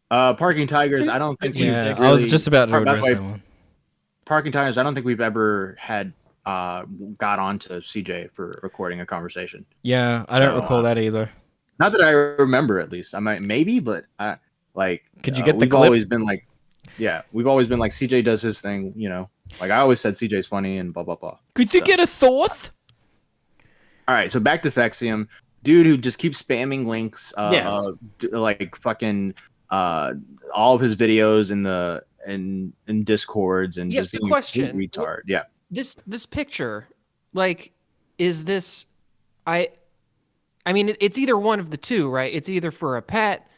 Parking Tigers, I don't think I was just about to address that one. Parking Tigers, I don't think we've ever had got onto CJ for recording a conversation. Yeah, I don't recall that either. Not that I remember, at least. I might maybe, but could you get the we've clip? always been like, we've always been like CJ does his thing, you know. Like I always said CJ's funny and blah blah blah. Could you get a thought? All right, so back to Vexium, dude who just keeps spamming links, like fucking all of his videos in Discords and just the being question. a retard. Yeah. This picture, like, is this? I mean, it's either one of the two, right? It's either for a pet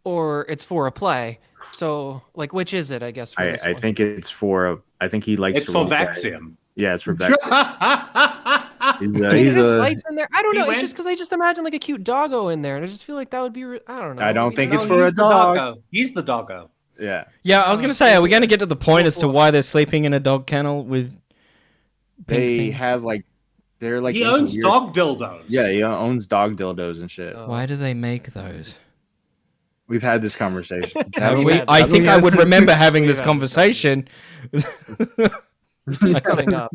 or it's for a play. So, like, which is it? I guess. I think it's for. I think he likes. It's for Vexium. Yeah, it's for Vexium. He's lights in there. I don't know. It's just because I just imagine like a cute doggo in there, and I just feel like that would be. I don't know. I don't think it's for a dog. He's the doggo. Yeah. Yeah, I was gonna say, are we gonna get to the point as to why they're sleeping in a dog kennel with? They have like, they're like. He owns dog dildos. Yeah, he owns dog dildos and shit. Why do they make those? We've had this conversation. I think I would remember having this conversation. Coming up.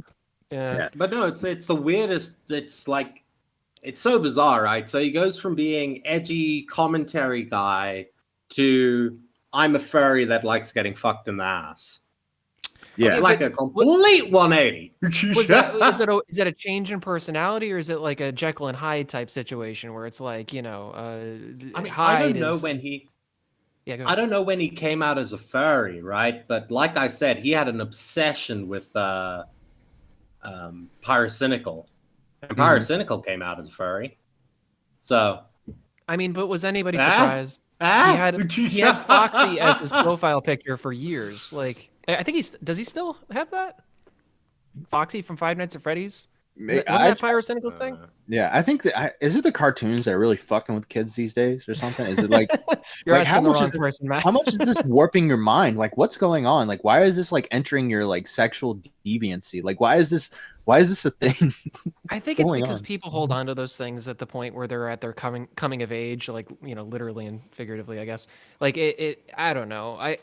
Yeah. But no, it's the weirdest. It's like, it's so bizarre, right? So he goes from being edgy commentary guy to I'm a furry that likes getting fucked in the ass. Yeah. Okay, Like a complete 180. is it a change in personality, or is it like a Jekyll and Hyde type situation where it's like, you know, I mean, Hyde I don't know is, when he. Yeah, go I ahead. don't know when he came out as a furry, right? But like I said, he had an obsession with pyrocynical, and pyrocynical came out as a furry. So, I mean, but was anybody Ah? surprised? Ah? He had Foxy as his profile picture for years. Like, I think does he still have that? Foxy from Five Nights at Freddy's? Wasn't that Pyrocynical's thing? Yeah, I think that is it the cartoons that are really fucking with kids these days or something? Is it like You're like, asking the wrong is person, Matt. how much is this warping your mind? Like, what's going on? Like, why is this like entering your like sexual deviancy? Like, why is this a thing? I think it's going because on? people hold on to those things at the point where they're at their coming of age, like, you know, literally and figuratively, I guess. Like it I don't know.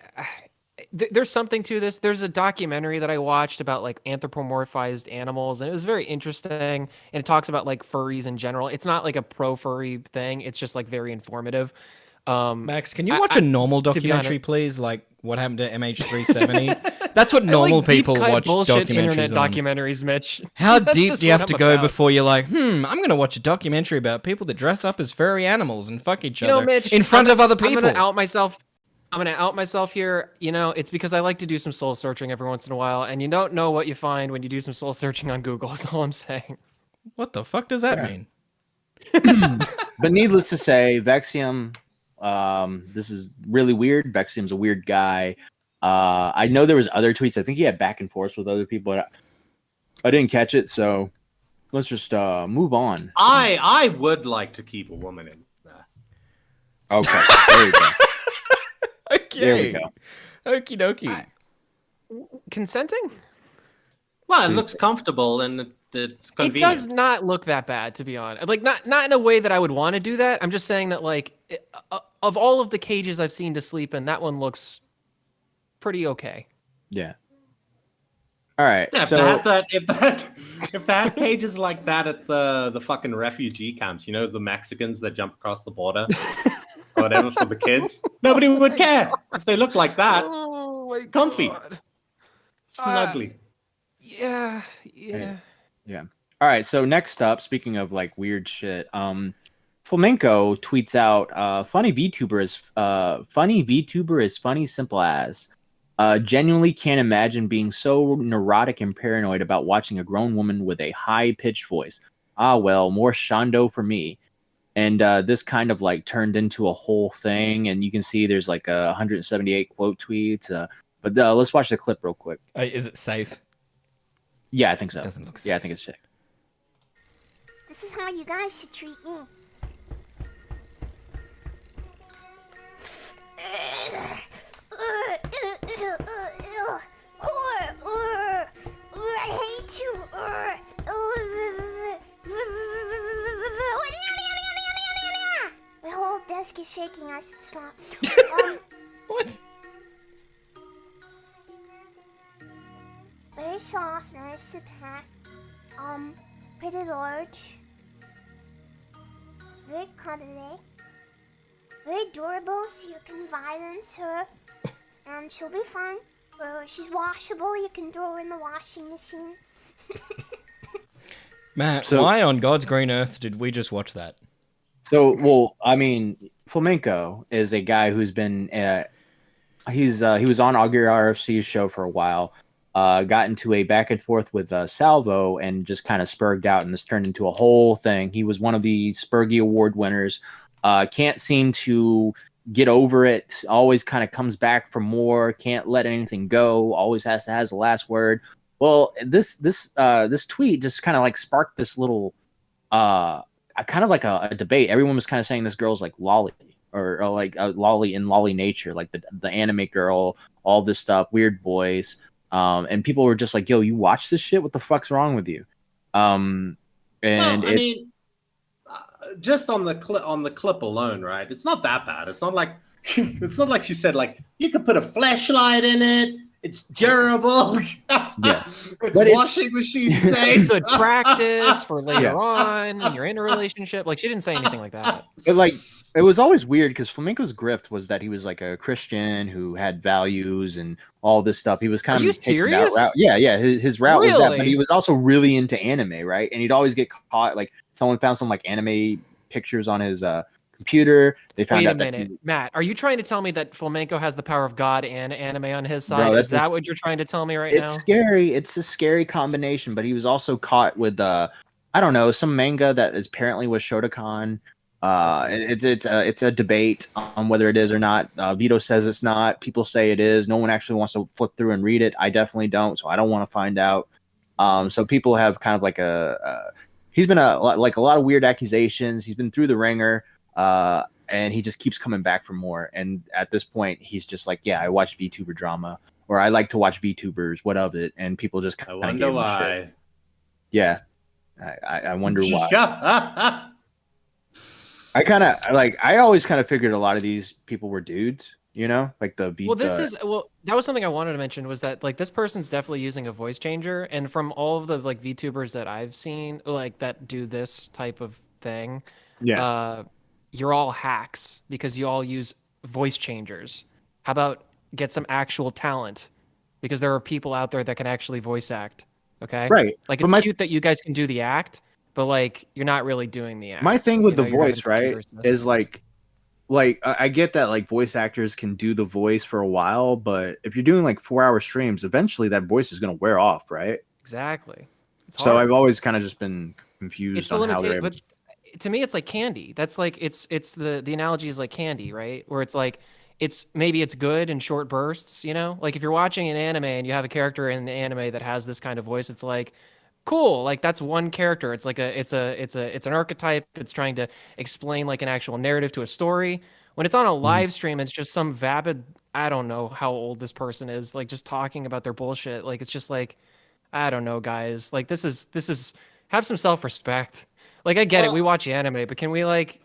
There's something to this. There's a documentary that I watched about like anthropomorphized animals, and it was very interesting. And it talks about like furries in general. It's not like a pro furry thing. It's just like very informative. Max, can you watch a normal to be documentary, honest- please? Like what happened to MH370? That's what I normal like deep people cut watch bullshit documentaries internet on. documentaries, Mitch. How That's deep just do you what have to I'm go about. before you're like, I'm going to watch a documentary about people that dress up as furry animals and fuck each You know, other Mitch, in front of other I'm people? gonna out myself. I'm gonna out myself here. You know, it's because I like to do some soul searching every once in a while, and you don't know what you find when you do some soul searching on Google. That's all I'm saying. What the fuck does that mean? But needless to say, Vexium, this is really weird. Vexium's a weird guy. I know there was other tweets. I think he had back and forth with other people, but I didn't catch it. So let's just move on. I would like to keep a woman in there. Okay, there you go. Okay. There we go. Okie dokie. Consenting? Well, it looks comfortable and it's It convenient. does not look that bad, to be honest. Like not in a way that I would want to do that. I'm just saying that like of all of the cages I've seen to sleep in, that one looks pretty okay. Yeah. All right. Yeah, so if that page is like that at the fucking refugee camps, you know, the Mexicans that jump across the border, or whatever for the kids, nobody would care if they look like that. Oh my Comfy, God. snugly. Yeah. all right. So next up, speaking of like weird shit, Flamenco tweets out, funny VTuber is funny simple as. Genuinely can't imagine being so neurotic and paranoid about watching a grown woman with a high-pitched voice. Ah, well, more Shondo for me. And this kind of like turned into a whole thing, and you can see there's like 178 quote tweets. But let's watch the clip real quick. Is it safe? Yeah, I think so. Doesn't look safe. Yeah, I think it's safe. This is how you guys should treat me. I hate you. My whole desk is shaking. I should stop. What? Very soft, nice to pat. Pretty large. Very cuddly. Very durable, so you can violence her. And she'll be fine. She's washable, you can throw her in the washing machine. Matt, So- why on God's green earth did we just watch that? So, well, I mean, Flamenco is a guy who's been he was on Augur RFC's show for a while. Got into a back and forth with Salvo and just kind of spurged out, and this turned into a whole thing. He was one of the Spurgy Award winners. Can't seem to get over it. Always kind of comes back for more. Can't let anything go. Always has the last word. Well, this tweet just kind of like sparked this little kind of like a debate. Everyone was kind of saying this girl's like lolly or like a lolly in lolly nature, like the anime girl, all this stuff, weird voice. And people were just like, yo, you watch this shit? What the fuck's wrong with you? Just on the clip alone, right? It's not that bad. It's not like she said like you could put a flashlight in it. It's durable. Yeah. It's washing machine safe. Good practice for later Yeah. on when you're in a relationship. Like she didn't say anything like that. But like it was always weird because Flamenco's grift was that he was like a Christian who had values and all this stuff. He was kind Are you of taking that serious? route. Yeah. His route was that, but Really? he was also really into anime, right? And he'd always get caught. Like someone found some like anime pictures on his computer. They found Wait a out that minute, Matt. Are you trying to tell me that Flamenco has the power of God and anime on his side? Bro, Is that what you're trying to tell me right now? it's scary. It's a scary combination. But he was also caught with I don't know, some manga that is apparently was Shotokan. It's a debate on whether it is or not. Vito says it's not. People say it is. No one actually wants to flip through and read it. I definitely don't, so I don't want to find out. So people have kind of like he's been a lot of weird accusations. He's been through the ringer, and he just keeps coming back for more. And at this point, he's just like, yeah, I watch VTuber drama, or I like to watch VTubers. What of it? And people just kind of give him shit. Yeah, I wonder why. I always kind of figured a lot of these people were dudes, you know, like that was something I wanted to mention was that like this person's definitely using a voice changer, and from all of the like VTubers that I've seen like that do this type of thing, you're all hacks because you all use voice changers. How about get some actual talent? Because there are people out there that can actually voice act. Okay, right? Like it's cute that you guys can do the act. But like you're not really doing the act. My thing with the voice, right, is like I get that like voice actors can do the voice for a while, but if you're doing like 4-hour streams, eventually that voice is gonna wear off, right? Exactly. So I've always kind of just been confused it's on how they're able but to me it's like candy. That's like it's the analogy is like candy, right? Where it's like maybe it's good in short bursts, you know? Like if you're watching an anime and you have a character in the anime that has this kind of voice, it's like cool, like that's one character. It's like it's an archetype. It's trying to explain like an actual narrative to a story. When it's on a live stream, it's just some vapid, I don't know how old this person is, like just talking about their bullshit. Like it's just like, I don't know, guys. Like this is have some self-respect. Like I get it, we watch anime, but can we like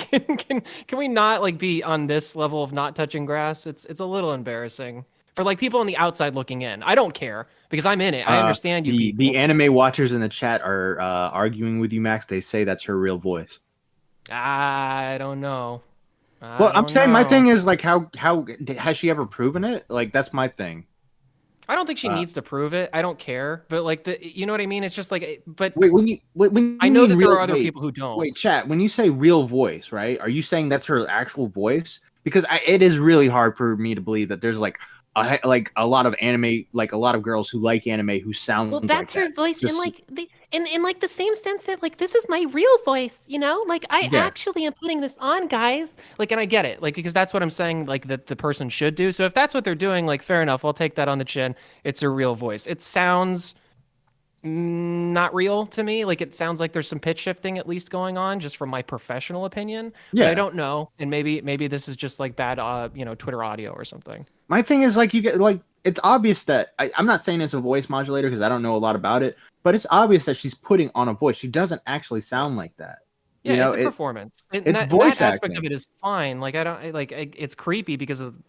can we not like be on this level of not touching grass? It's a little embarrassing. For like people on the outside looking in. I don't care because I'm in it. I understand you. The anime watchers in the chat are arguing with you, Max. They say that's her real voice. I don't know. I'm saying my thing is like how has she ever proven it? Like that's my thing. I don't think she needs to prove it. I don't care. But like you know what I mean? It's just like but when I know that there are other people who don't. Wait, chat, when you say real voice, right? Are you saying that's her actual voice? Because it is really hard for me to believe that there's like a lot of anime, like a lot of girls who like anime who sound that's like her voice in like in like the same sense that like this is my real voice, you know, like I actually am putting this on, guys. Like, and I get it, like because that's what I'm saying, like that the person should do. So if that's what they're doing, like fair enough, I'll take that on the chin. It's a real voice. It sounds not real to me. Like it sounds like there's some pitch shifting at least going on, just from my professional opinion. Yeah, but I don't know, and maybe this is just like bad, Twitter audio or something. My thing is like you get like it's obvious that I'm not saying it's a voice modulator because I don't know a lot about it, but it's obvious that she's putting on a voice. She doesn't actually sound like that. Yeah, you know, it's a performance. It's voice that aspect acting. of it is fine. Like I don't like it's creepy because of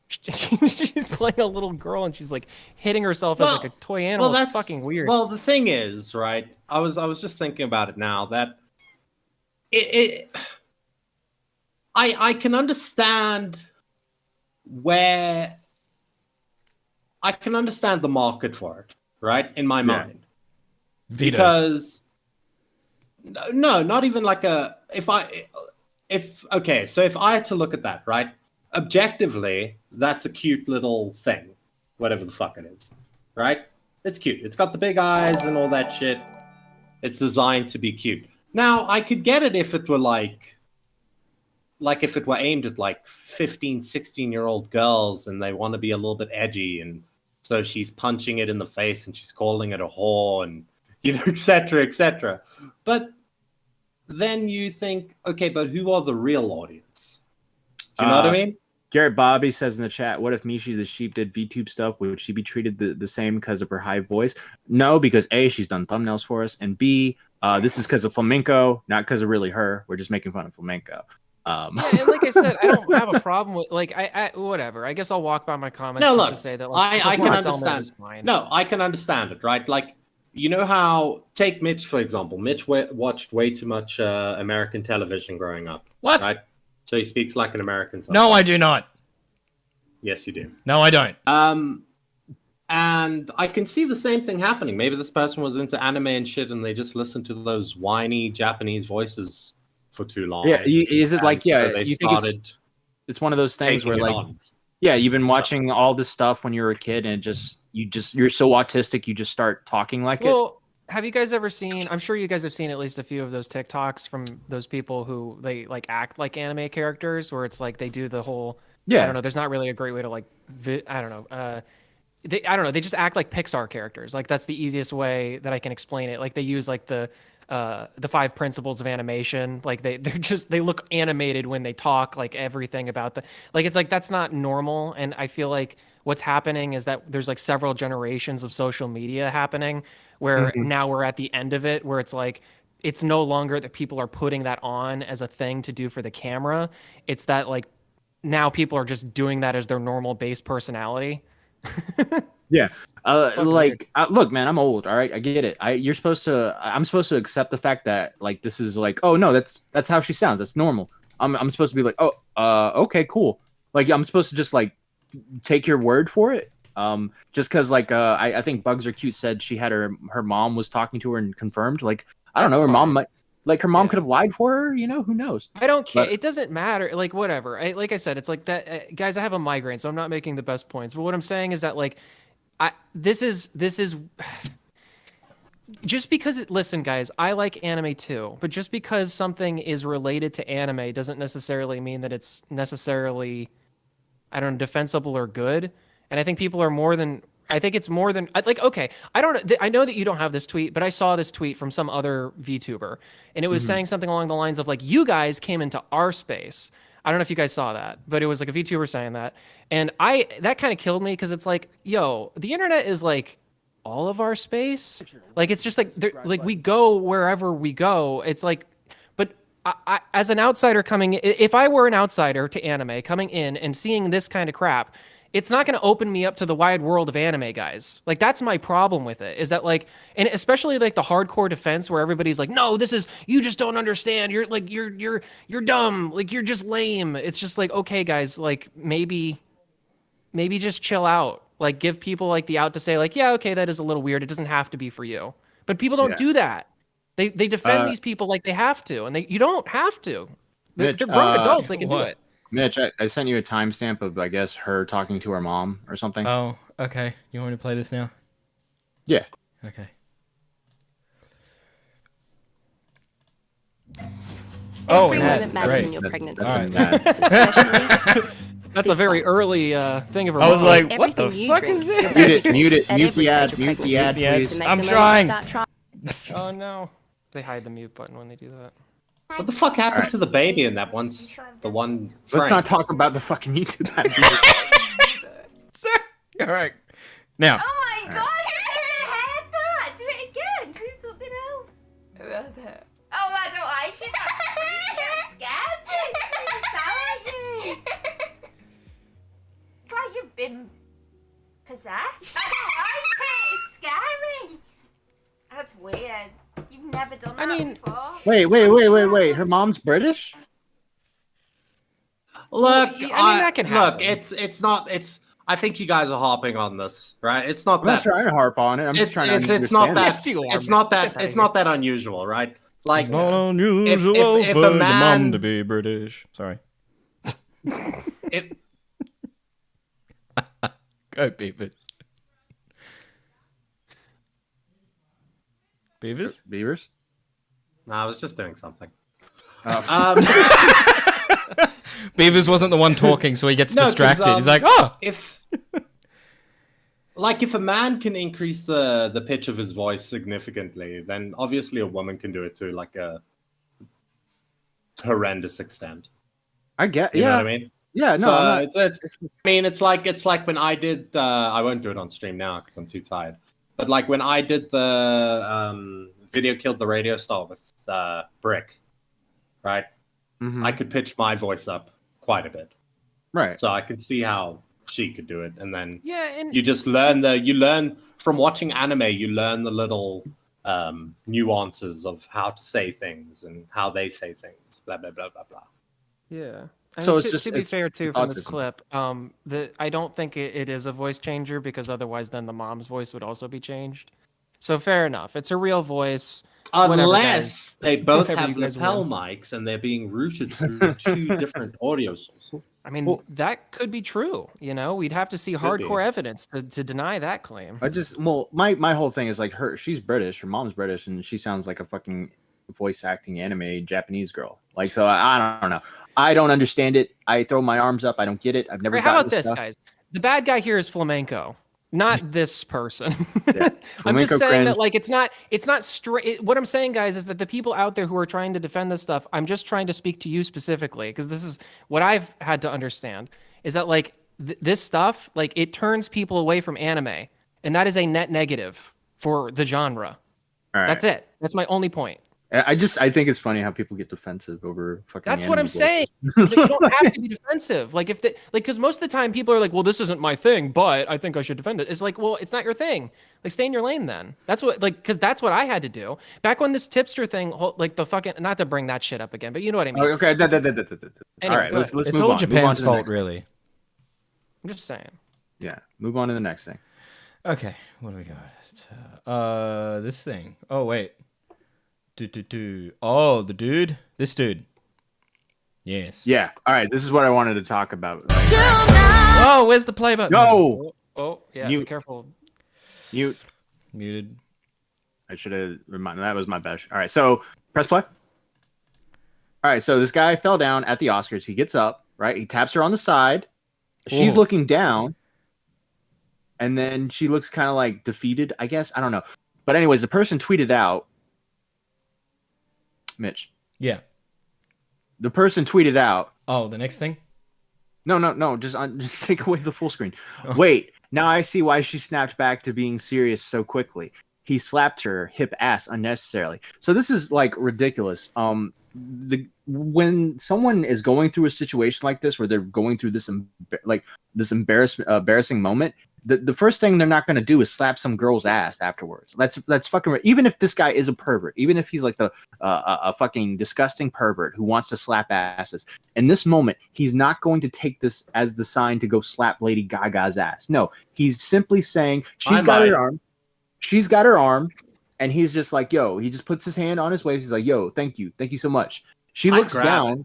she's playing a little girl and she's like hitting herself as like a toy animal. Well, that's fucking weird. Well, the thing is, right? I was just thinking about it now that I can understand the market for it, right? In my mind. Because no, not even like if I had to look at that, right? Objectively, that's a cute little thing, whatever the fuck it is, right? It's cute. It's got the big eyes and all that shit. It's designed to be cute. Now, I could get it if it were like if it were aimed at like 15, 16-year-old girls and they want to be a little bit edgy, and so she's punching it in the face and she's calling it a whore and, et cetera, et cetera. But then you think, okay, but who are the real audience? Do you know what I mean? Garrett Bobby says in the chat, what if Mishi the Sheep did VTube stuff? Would she be treated the same because of her high voice? No, because A, she's done thumbnails for us, and B, this is because of Flamenco, not because of really her. We're just making fun of Flamenco. Yeah, and like I said, I don't have a problem with like I whatever. I guess I'll walk by my comments just to say that like, I can understand. No, I can understand it, right? Like, you know how take Mitch for example. Mitch watched way too much American television growing up. What? Right? So he speaks like an American. No, I do not. Yes, you do. No, I don't. And I can see the same thing happening. Maybe this person was into anime and shit, and they just listened to those whiny Japanese voices for too long. Yeah, is it like, yeah, they you think it's one of those things where like, yeah, you've been watching all this stuff when you were a kid, and you're so autistic, you just start talking like it. Well, have you guys ever seen? I'm sure you guys have seen at least a few of those TikToks from those people who they like act like anime characters, where it's like they do the whole. Yeah. I don't know. There's not really a great way to like. I don't know. I don't know. They just act like Pixar characters. Like that's the easiest way that I can explain it. Like they use like the 5 principles of animation. Like they look animated when they talk. Like everything about it's like that's not normal. And I feel like what's happening is that there's like several generations of social media happening where now we're at the end of it, where it's like it's no longer that people are putting that on as a thing to do for the camera. It's that like now people are just doing that as their normal base personality. Yes. Look, man, I'm old. All right, I get it. I'm supposed to accept the fact that like this is like, oh no, that's how she sounds. That's normal. I'm supposed to be like, oh, okay, cool. Like I'm supposed to just like take your word for it. Just because like I think Bugs Are Cute said she had her mom was talking to her and confirmed. Like I don't know, her mom might. Like her mom could have lied for her, you know? Who knows? I don't care. It doesn't matter. Like whatever. Like I said, it's like that. Guys, I have a migraine, so I'm not making the best points. But what I'm saying is that like, this is just because listen, guys, I like anime too. But just because something is related to anime doesn't necessarily mean that it's necessarily, I don't know, defensible or good. And I think people are more than. I think it's more than like, okay, I don't know. I know that you don't have this tweet, but I saw this tweet from some other VTuber and it was saying something along the lines of like, you guys came into our space. I don't know if you guys saw that, but it was like a VTuber saying that. And that kind of killed me. Cause it's like, yo, the internet is like all of our space. Like, it's just like, like we go wherever we go. It's like, but I, as an outsider if I were an outsider to anime coming in and seeing this kind of crap, it's not going to open me up to the wide world of anime, guys. Like that's my problem with it. Is that like, and especially like the hardcore defense where everybody's like, no, you just don't understand. You're like, you're dumb. Like you're just lame. It's just like, okay, guys, like maybe just chill out. Like give people like the out to say like, yeah, okay, that is a little weird. It doesn't have to be for you. But people don't do that. They defend these people like they have to, and you don't have to. They're grown adults. They can do it. Mitch, I sent you a timestamp of, I guess, her talking to her mom or something. Oh, okay. You want me to play this now? Yeah. Okay. Every moment matters in your pregnancy. That's a very early thing of her. I was like, what Everything the fuck is this? Mute it. Mute the ad, please. I'm trying. Oh no. They hide the mute button when they do that. What the fuck happened to the baby in that one? The one. Let's not talk about the fucking YouTube ad. All right. Now. Oh my god, I had that! Do it again! Do something else! Oh, I don't like it! That scares me! It sounds like you! It's like you've been possessed. I don't like it! It's scary! That's weird. You've never done that before. Wait. Her mom's British? Look, that can happen. It's not. I think you guys are harping on this, right? It's not I'm that. not trying to harp on it. I'm just trying to understand. It's not that. It's not that unusual, right? Like not unusual if for a man the mom to be British. Sorry. Go Beavers. Beavers? No, I was just doing something. Beavers wasn't the one talking, so he gets distracted. He's like, oh! If a man can increase the pitch of his voice significantly, then obviously a woman can do it to like a horrendous extent. I get, you know what I mean? Yeah, no. It's like when I did. I won't do it on stream now because I'm too tired. But like when I did the video killed the radio star with Brick, right? Mm-hmm. I could pitch my voice up quite a bit, right? So I could see how she could do it, and then and you just learn from watching anime. You learn the little nuances of how to say things and how they say things. Blah blah blah blah blah. Yeah. So it's to, just to be it's fair too, from this autism. clip, I don't think it is a voice changer because otherwise then the mom's voice would also be changed. So fair enough. It's a real voice. Whatever, Unless guys. they both Whatever have you guys lapel win. mics and they're being routed through two different audio sources. I mean, that could be true. You know, we'd have to see be. hardcore evidence to deny that claim. My whole thing is like she's British, her mom's British, and she sounds like a fucking voice acting anime Japanese girl. Like, so I don't know. I don't understand it. I throw my arms up. I don't get it. I've never. Right, how gotten about this, stuff. guys? The bad guy here is Flamenco, not this person. Yeah. I'm just Flamenco saying cringe. that like it's not straight. What I'm saying, guys, is that the people out there who are trying to defend this stuff, I'm just trying to speak to you specifically because this is what I've had to understand is that like this stuff, like it turns people away from anime, and that is a net negative for the genre. All right. That's it. That's my only point. I think it's funny how people get defensive over fucking. That's what I'm anime saying. voices. You don't have to be defensive. Like because most of the time people are like, well, this isn't my thing, but I think I should defend it. It's like, well, it's not your thing. Like, stay in your lane then. That's what because that's what I had to do back when this tipster thing, like the fucking not to bring that shit up again, but you know what I mean. Okay. Anyway, All right. Let's It's move all on. Japan's move on to the fault, next really. I'm just saying. Yeah. Move on to the next thing. Okay, what do we got? This thing. Oh wait. Oh, the dude. This dude. Yes. Yeah. All right. This is what I wanted to talk about. Oh, where's the play button? No. Oh, yeah. Mute. Be careful. Mute. Muted. I should have reminded. That was my best. All right. So press play. All right. So this guy fell down at the Oscars. He gets up. Right. He taps her on the side. She's Whoa. looking down. And then she looks kind of like defeated, I guess. I don't know. But anyways, the person tweeted out. Mitch. Yeah. The person tweeted out. Oh, the next thing? No. Just take away the full screen. Oh. Wait. Now I see why she snapped back to being serious so quickly. He slapped her hip ass unnecessarily. So this is like ridiculous. When someone is going through a situation like this, where they're going through this embarrassing moment, the first thing they're not going to do is slap some girl's ass afterwards. That's fucking even if this guy is a pervert, even if he's like a fucking disgusting pervert who wants to slap asses. In this moment, he's not going to take this as the sign to go slap Lady Gaga's ass. No, he's simply saying she's got her arm. She's got her arm, and he's just like, yo. He just puts his hand on his waist. He's like, yo, thank you so much. She looks down.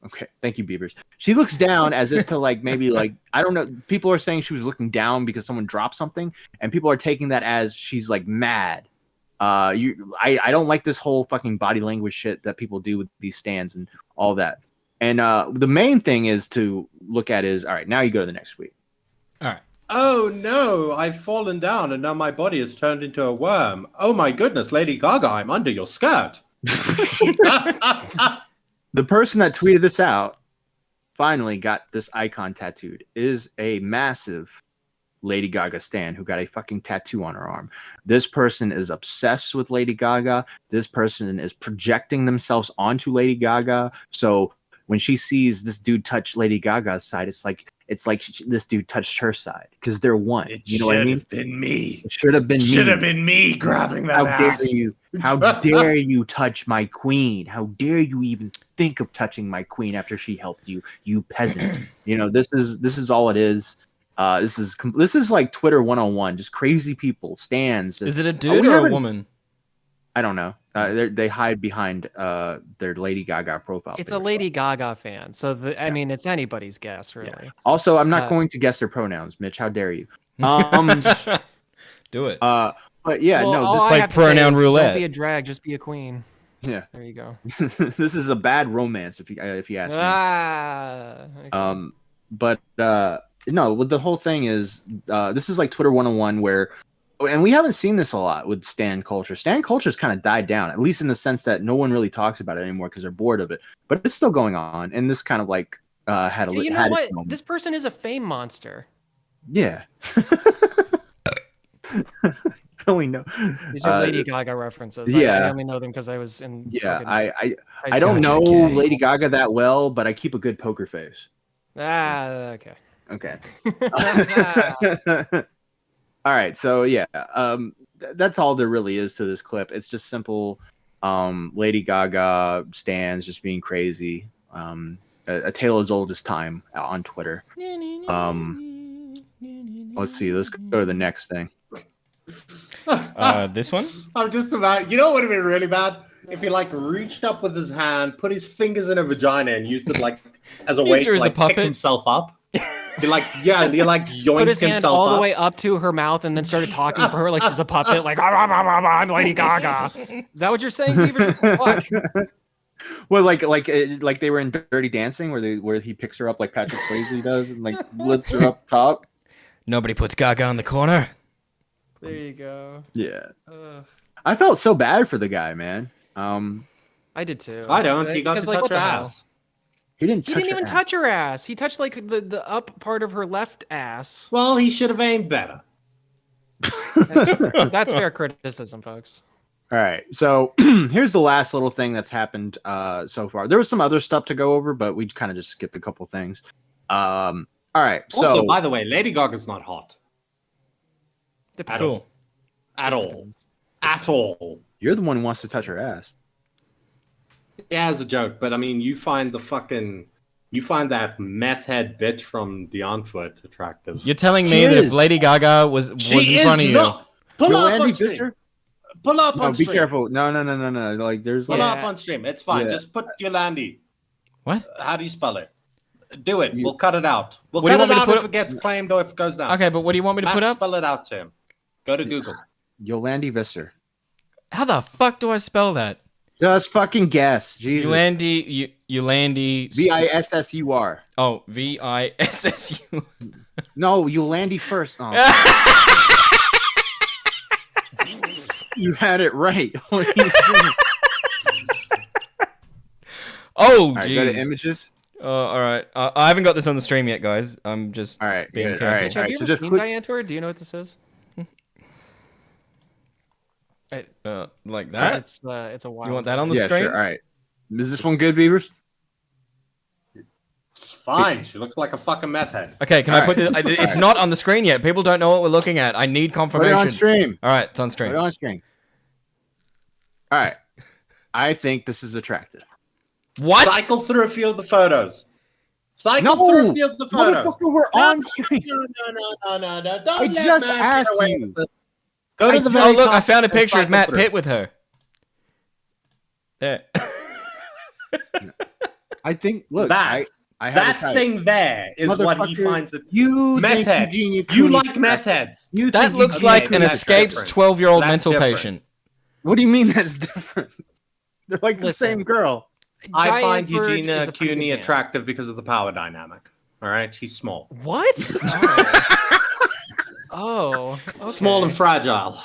Okay, thank you, Beavers. She looks down as if to like maybe like I don't know. People are saying she was looking down because someone dropped something, and people are taking that as she's like mad. I don't like this whole fucking body language shit that people do with these stands and all that. And the main thing is to look at is all right. Now you go to the next tweet. All right. Oh no, I've fallen down and now my body has turned into a worm. Oh my goodness, Lady Gaga, I'm under your skirt. The person that tweeted this out finally got this icon tattooed. It is a massive Lady Gaga stan who got a fucking tattoo on her arm. This person is obsessed with Lady Gaga. This person is projecting themselves onto Lady Gaga. So when she sees this dude touch Lady Gaga's side, it's like this dude touched her side because they're one. You know what I mean? Been me. It should have been me. Should have been me grabbing that ass. Dare you? How dare you touch my queen? How dare you even think of touching my queen after she helped you, you peasant? You know, this is all it is. This is like Twitter 101, just crazy people, stans. Is it a dude or a woman? I don't know. They hide behind their Lady Gaga profile. It's a Lady Gaga fan, so I mean, it's anybody's guess, really. Yeah. Also, I'm not going to guess their pronouns, Mitch. How dare you? Do it. But yeah, well, no, this is like pronoun roulette. Don't be a drag, just be a queen. Yeah, there you go. This is a bad romance, if you ask me. Okay. But no, what the whole thing is, this is like Twitter 101, where, and we haven't seen this a lot with stan culture. Stan culture's kind of died down, at least in the sense that no one really talks about it anymore because they're bored of it. But it's still going on, and this kind of like had a. You know what? This person is a fame monster. Yeah. I only know these are Lady Gaga references. Yeah, I only know them because I was in. Yeah, I don't know Lady Gaga that well, but I keep a good poker face. Okay. Okay. All right, so yeah, that's all there really is to this clip. It's just simple Lady Gaga stans just being crazy. a tale as old as time on Twitter. Let's see. Let's go to the next thing. This one? I'm just about. You know what would have been really bad? If he like reached up with his hand, put his fingers in a vagina, and used it like as a way to like pick himself up. He like yoinked Put his hand himself all up. the way up to her mouth and then started talking for her like she's a puppet, like I'm Lady Gaga. Is that what you're saying, Beaver? Fuck. Well, like they were in Dirty Dancing, where he picks her up like Patrick Swayze does, and like lifts her up top. Nobody puts Gaga in the corner. There you go. Yeah. I felt so bad for the guy, man. I did too. I don't. He got to touch her ass. He didn't even touch her ass. He touched like the up part of her left ass. Well, he should have aimed better. That's fair criticism, folks. All right, so here's the last little thing that's happened so far. There was some other stuff to go over, but we kind of just skipped a couple things. All right, so Also, by the way, Lady Gaga's not hot. Depends. Cool. At all. At all. You're the one who wants to touch her ass. Yeah, as a joke, but I mean, you find that meth head bitch from the Antwoord attractive. You're telling me that if Lady Gaga was in front of you, pull up on stream. Pull up on stream. Be careful. No. Like there's pull up on stream. It's fine. Just put Yolandi. What? How do you spell it? Do it. We'll cut it out. We'll cut it out if it gets claimed or if it goes down. Okay, but what do you want me to put up? Spell it out to him. Go to Google. Yolandi Visser. How the fuck do I spell that? Just fucking guess. Jesus. Yolandi. Vissur. Oh, Vissu. No, Yolandi first. Oh. You had it right. Oh, jeez. Go to images. All right. I haven't got this on the stream yet, guys. I'm just being careful. All right. Have you ever seen Diantor? Do you know what this is? Like that? It's a wild. You want that on the screen? Sure. All right. Is this one good, Beavers? It's fine. She looks like a fucking meth head. Okay, can I put this? It's not on the screen yet. People don't know what we're looking at. I need confirmation. Put it on stream. All right, it's on stream. Put it on stream. All right. I think this is attractive. What? Cycle through a few of the photos. Cycle through a few of the photos. Motherfucker, we're on stream. No. Don't I let just Matt asked get away you. with it. Go to the very Oh, look, top I found a and picture of cycle Matt through. Pitt with her. There. I think, look, That I have that a type. thing there is what he Motherfucker, finds it. You Meth think head. Eugenia You Cooney's like meth heads. You That think looks Eugenia like an Cooney's escaped different. 12-year-old That's mental different. patient. What do you mean that's different? They're like the same girl. I find Diantor is Eugenia a pretty Cooney good attractive because of the power dynamic. All right, she's small. What? Oh. Okay. Small and fragile.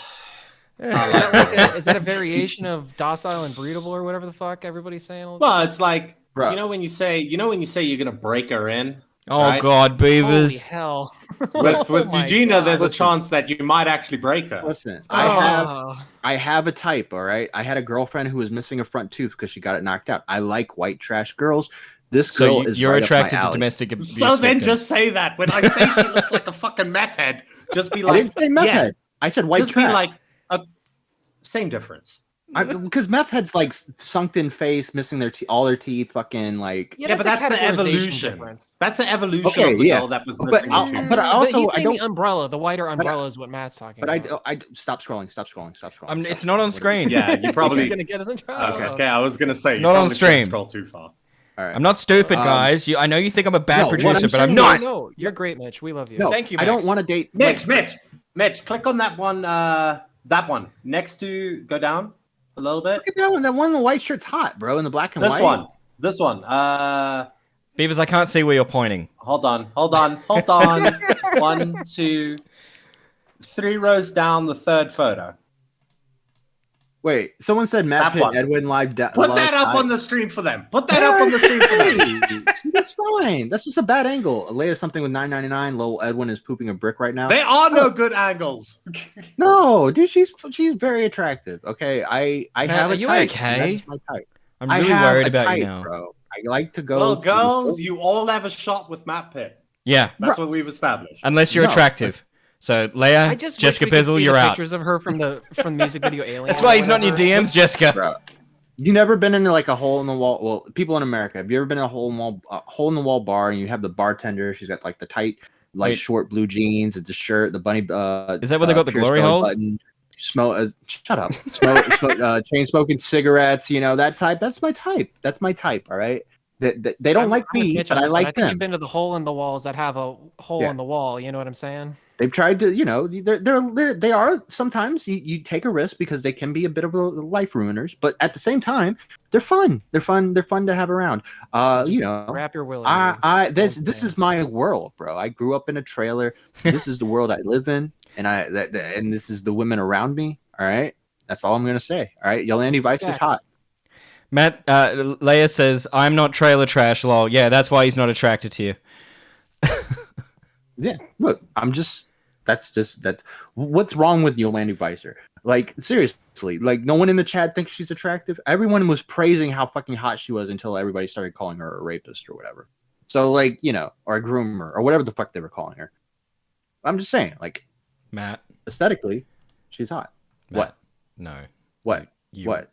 Is that a variation of docile and breedable or whatever the fuck everybody's saying? All the Well, it's like Bro. you know when you say you're gonna break her in. Oh, right? God, Holy Beavers. hell. With Oh my Eugenia, God. there's a Listen. chance that you might actually break her. Listen, Oh. I have a type, all right? I had a girlfriend who was missing a front tooth because she got it knocked out. I like white trash girls. This girl So is you're right attracted up my to alley. domestic abuse So then victims. just say that. When I say she looks like a fucking meth head, just be like, I didn't say meth yes. head. I said white Just trash. be like, same difference. Because meth heads like sunk in face, missing their all their teeth, fucking like. Yeah, but a that's the categorization evolution. difference. That's the evolution Okay, of the yeah. girl that was But missing I'll- a tooth. but I also he's I saying don't. the umbrella, the wider umbrella is what Matt's talking But about. I stop scrolling. Stop scrolling. It's not on screen. Yeah, you probably. You're gonna get us in trouble. Okay, I was gonna say It's you not on probably shouldn't stream. Scroll too far. All right. I'm not stupid, guys. I know you think I'm a bad No, what producer, I'm but I'm saying not. is- No, you're great, Mitch. We love you. No, Thank you, I don't Max. want to date. Mitch, click on that one. That one next to go down a little bit. Look at that one. That one in the white shirt's hot, bro. In the black and white. This one. Beavers, I can't see where you're pointing. Hold on. 1, 2, 3 rows down, the third photo. Wait, someone said Matt That Pitt, one. Edwin live. Put that up on the stream for them. Put that up on the stream for them. That's fine. That's just a bad angle. Leia's something with 9.99. Lowell Edwin is pooping a brick right now. They are no good angles. No, dude, she's very attractive. Okay, I have are a you type. okay? That's my type. I'm I really have worried a about type, you now. bro. I like to go. Well, to- girls, you all have a shot with Matt Pitt. Yeah, That's what we've established. unless you're No. attractive. So, I Leia, just Jessica wish we could Pizzle, see you're the out. pictures of her from the music video Alien. That's why he's not in your DMs, Jessica. Bro. You never been in like a hole in the wall? Well, people in America, have you ever been in a hole in the wall bar and you have the bartender? She's got like the tight, like Wait. short blue jeans, the shirt, the bunny. Is that where they got the pierced glory belly holes? button, shut up. Chain smoking cigarettes. You know that type. That's my type. That's my type. All right. They don't like I'm with me, Mitch but on I this one. like I think them. you've been to the hole in the walls that have a hole Yeah. in the wall. You know what I'm saying? They've tried to, you know, they are sometimes you take a risk because they can be a bit of a life ruiners, but at the same time, they're fun. They're fun to have around. You know, Wrap your willy. This is my world, bro. I grew up in a trailer. This is the world I live in, and and this is the women around me. All right, that's all I'm gonna say. All right, Yolandi Vicer's hot. Matt, Leia says, I'm not trailer trash, lol. Yeah, that's why he's not attracted to you. Yeah, look, that's what's wrong with Yolandi Vicer? Like, seriously, like, no one in the chat thinks she's attractive. Everyone was praising how fucking hot she was until everybody started calling her a rapist or whatever. So, like, you know, or a groomer or whatever the fuck they were calling her. I'm just saying, like, Matt, aesthetically, she's hot. Matt, What? No. What? What?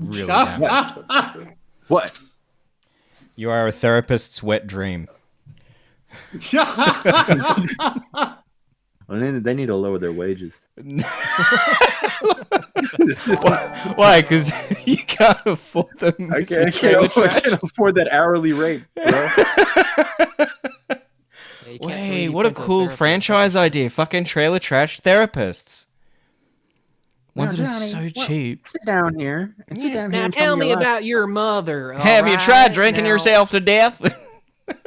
Really damaged. What? You are a therapist's wet dream. Well, they need to lower their wages. Why? Because you can't afford them. I can't afford that hourly rate, bro. Wait, what a cool franchise idea. Fucking trailer trash therapists. Ones that are so cheap. Sit down here. And sit down here Now and tell me your life. about your mother. Have you tried drinking yourself to death?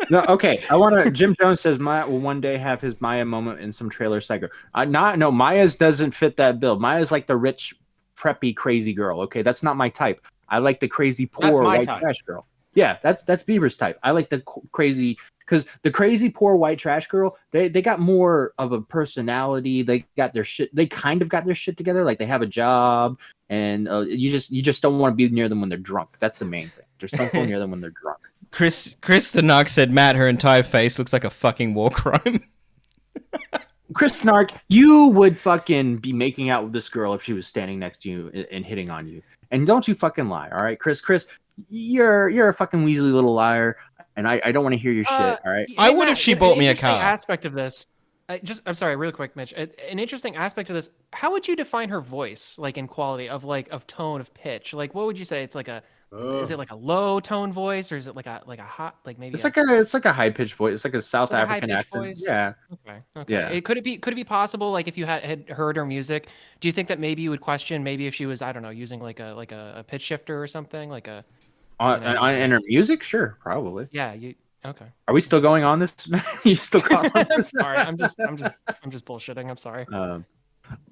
No, okay. I want to. Jim Jones says Maya will one day have his Maya moment in some trailer psycho. No, Maya's doesn't fit that bill. Maya's like the rich, preppy, crazy girl. Okay, that's not my type. I like the crazy, poor white trash girl. Yeah, that's Bieber's type. I like the crazy, because the crazy, poor white trash girl. They got more of a personality. They got their shit. They kind of got their shit together. Like they have a job, and you just don't want to be near them when they're drunk. That's the main thing. Just don't go near them when they're drunk. Chris Knock said, Matt, her entire face looks like a fucking war crime. Chris Nark, you would fucking be making out with this girl if she was standing next to you and hitting on you. And don't you fucking lie, all right, Chris? Chris, you're a fucking weaselly little liar, and I don't want to hear your shit, all right? I would if she bought me a car. Aspect of this, I'm sorry, real quick, Mitch. An interesting aspect of this. How would you define her voice, like in quality of tone of pitch? Like, what would you say? It's like a. Is it like a low tone voice, or is it like a hot, like maybe? It's like a high pitched voice. It's like a South African accent. Voice? Yeah. Okay. Yeah. Could it be possible, like if you had heard her music, do you think that maybe you would question maybe if she was, I don't know, using like a pitch shifter or something, like a in her music? Sure, probably. Yeah. Okay. Are we still going on this? You still caught on I'm this? sorry. I'm just bullshitting. I'm sorry.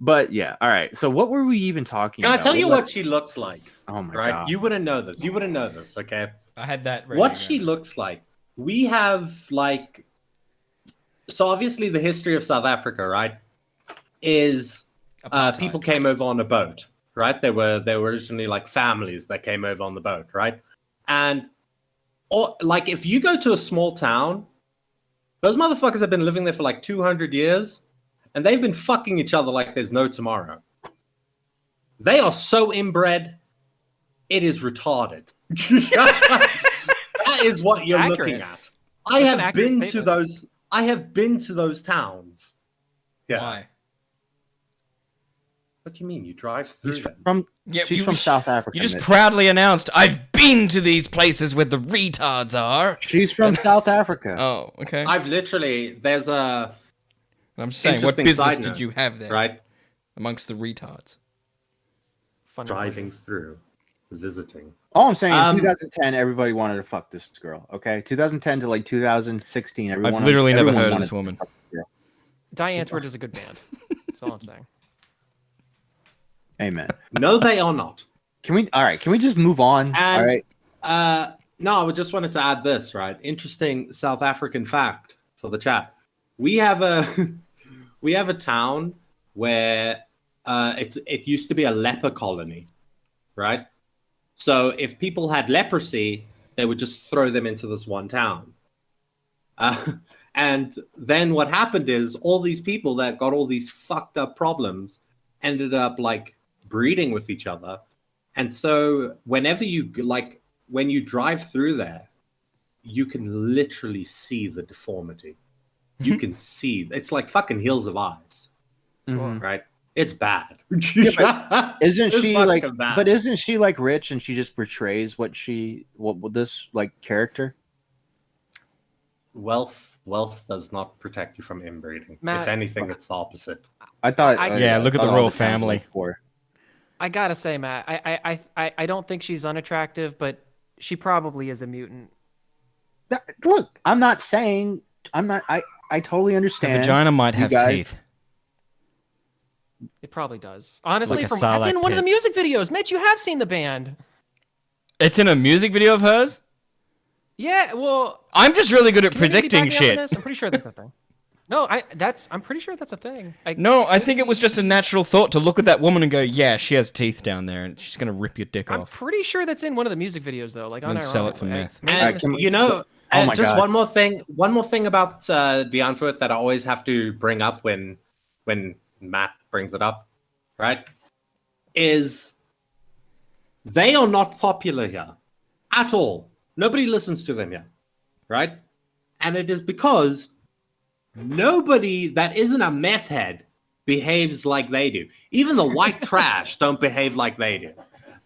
But yeah, all right. So what were we even talking Can about? I tell you what she looks like? Oh my right? god. You wouldn't know this. You wouldn't know this, okay? I had that ready. What she looks like. We have like so obviously the history of South Africa, right? Is people came over on a boat, right? They were originally like families that came over on the boat, right? And like if you go to a small town, those motherfuckers have been living there for like 200 years. And they've been fucking each other like there's no tomorrow. They are so inbred, it is retarded. That is what you're looking at. I have been to those towns. Yeah. Why? What do you mean? You drive through them? She's from South Africa. You just proudly announced, I've been to these places where the retards are. She's from South Africa. Oh, okay. I've literally, there's a... I'm just saying, what business did you have there? Right? Amongst the retards. Driving through, visiting. All I'm saying, in 2010, everybody wanted to fuck this girl. Okay, 2010 to like 2016, everyone. I've literally never heard of this woman. Diane Antwoord is a good band. That's all I'm saying. Amen. No, they are not. Can we just move on? And, all right. No, I just wanted to add this, right? Interesting South African fact for the chat. We have a town where it used to be a leper colony, right? So if people had leprosy, they would just throw them into this one town. And then what happened is all these people that got all these fucked up problems ended up like breeding with each other. And so whenever you when you drive through there, you can literally see the deformity. You can see it's like fucking Hills of Eyes, right? It's bad. Isn't It's she fucking like? bad. But isn't she like rich and she just portrays what this like character? Wealth does not protect you from inbreeding. Matt, if anything, it's the opposite. I thought. look at the royal family. I gotta say, Matt, I don't think she's unattractive, but she probably is a mutant. Look, I'm not saying I'm not. I totally The understand. vagina might you have guys- teeth. It probably does. Honestly, Like a from that's in sarlacc one of the pit. music videos. Mitch, you have seen the band. It's in a music video of hers? Yeah, well, I'm just really good at can anybody predicting back me up on shit. this? I'm pretty sure that's a thing. No, I'm pretty sure that's a thing. No, I think it was just a natural thought to look at that woman and go, yeah, she has teeth down there, and she's gonna rip your dick I'm off. pretty sure that's in one of the music videos, though. Like, And sell it for meth. And you know, just one more thing about the Antwoord that I always have to bring up when Matt brings it up, right? Is they are not popular here at all. Nobody listens to them here, right? And it is because nobody that isn't a meth head behaves like they do. Even the white trash don't behave like they do.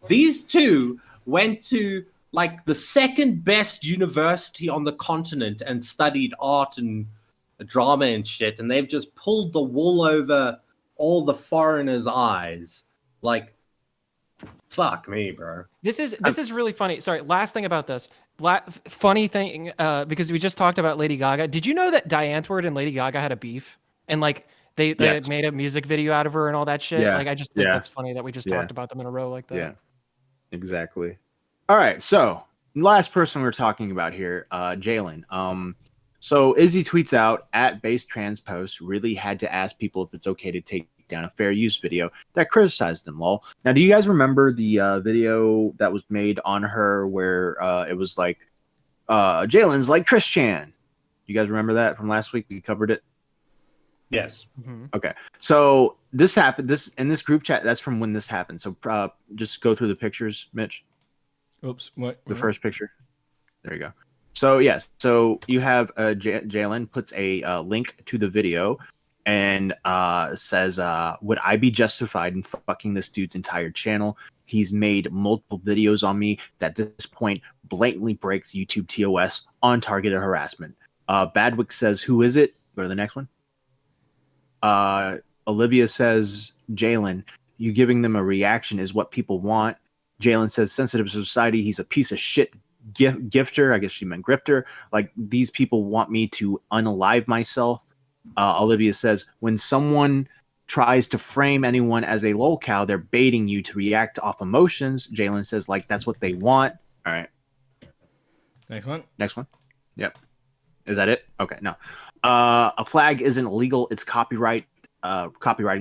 These two went to like the second best university on the continent and studied art and drama and shit, and they've just pulled the wool over all the foreigners' eyes. Like, fuck me, bro. This is really funny. Sorry, last thing about this. Funny thing, because we just talked about Lady Gaga. Did you know that Antwoord and Lady Gaga had a beef? And like they Yes. made a music video out of her and all that shit. Yeah. Like I just think Yeah. that's funny that we just Yeah. talked about them in a row like that. Yeah, exactly. All right, so last person we're talking about here, Jalen. So Izzy tweets out at base trans post really had to ask people if it's okay to take down a fair use video that criticized them. Lol. Now, do you guys remember the video that was made on her where it was like Jalen's like Christian? You guys remember that from last week? We covered it. Yes. Okay. So this happened. This in this group chat. That's from when this happened. So just go through the pictures, Mitch. Oops. What? The first picture. There you go. So yes. So you have Jalen puts a link to the video and says, "Would I be justified in fucking this dude's entire channel? He's made multiple videos on me that at this point blatantly breaks YouTube TOS on targeted harassment." Badwick says, "Who is it?" Go to the next one. Olivia says, "Jalen, you giving them a reaction is what people want." Jalen says, "Sensitive society, he's a piece of shit gifter." I guess she meant grifter. Like, these people want me to unalive myself. Olivia says, "When someone tries to frame anyone as a lolcow, they're baiting you to react off emotions." Jalen says, like, that's what they want. All right. Next one. Next one. Yep. Is that it? Okay, no. A flag isn't illegal. It's copyrighting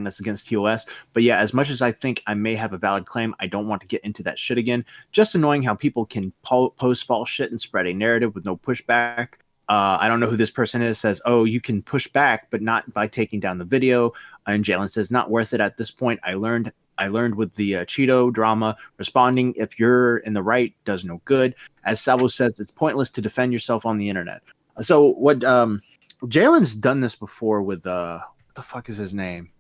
that's against TOS. But yeah, as much as I think I may have a valid claim, I don't want to get into that shit again. Just annoying how people can post false shit and spread a narrative with no pushback. I don't know who this person is. Says, "Oh, you can push back, but not by taking down the video." And Jalen says, "Not worth it at this point. I learned with the Cheeto drama. Responding if you're in the right does no good." As Salvo says, "It's pointless to defend yourself on the internet." So what? Jalen's done this before with what the fuck is his name?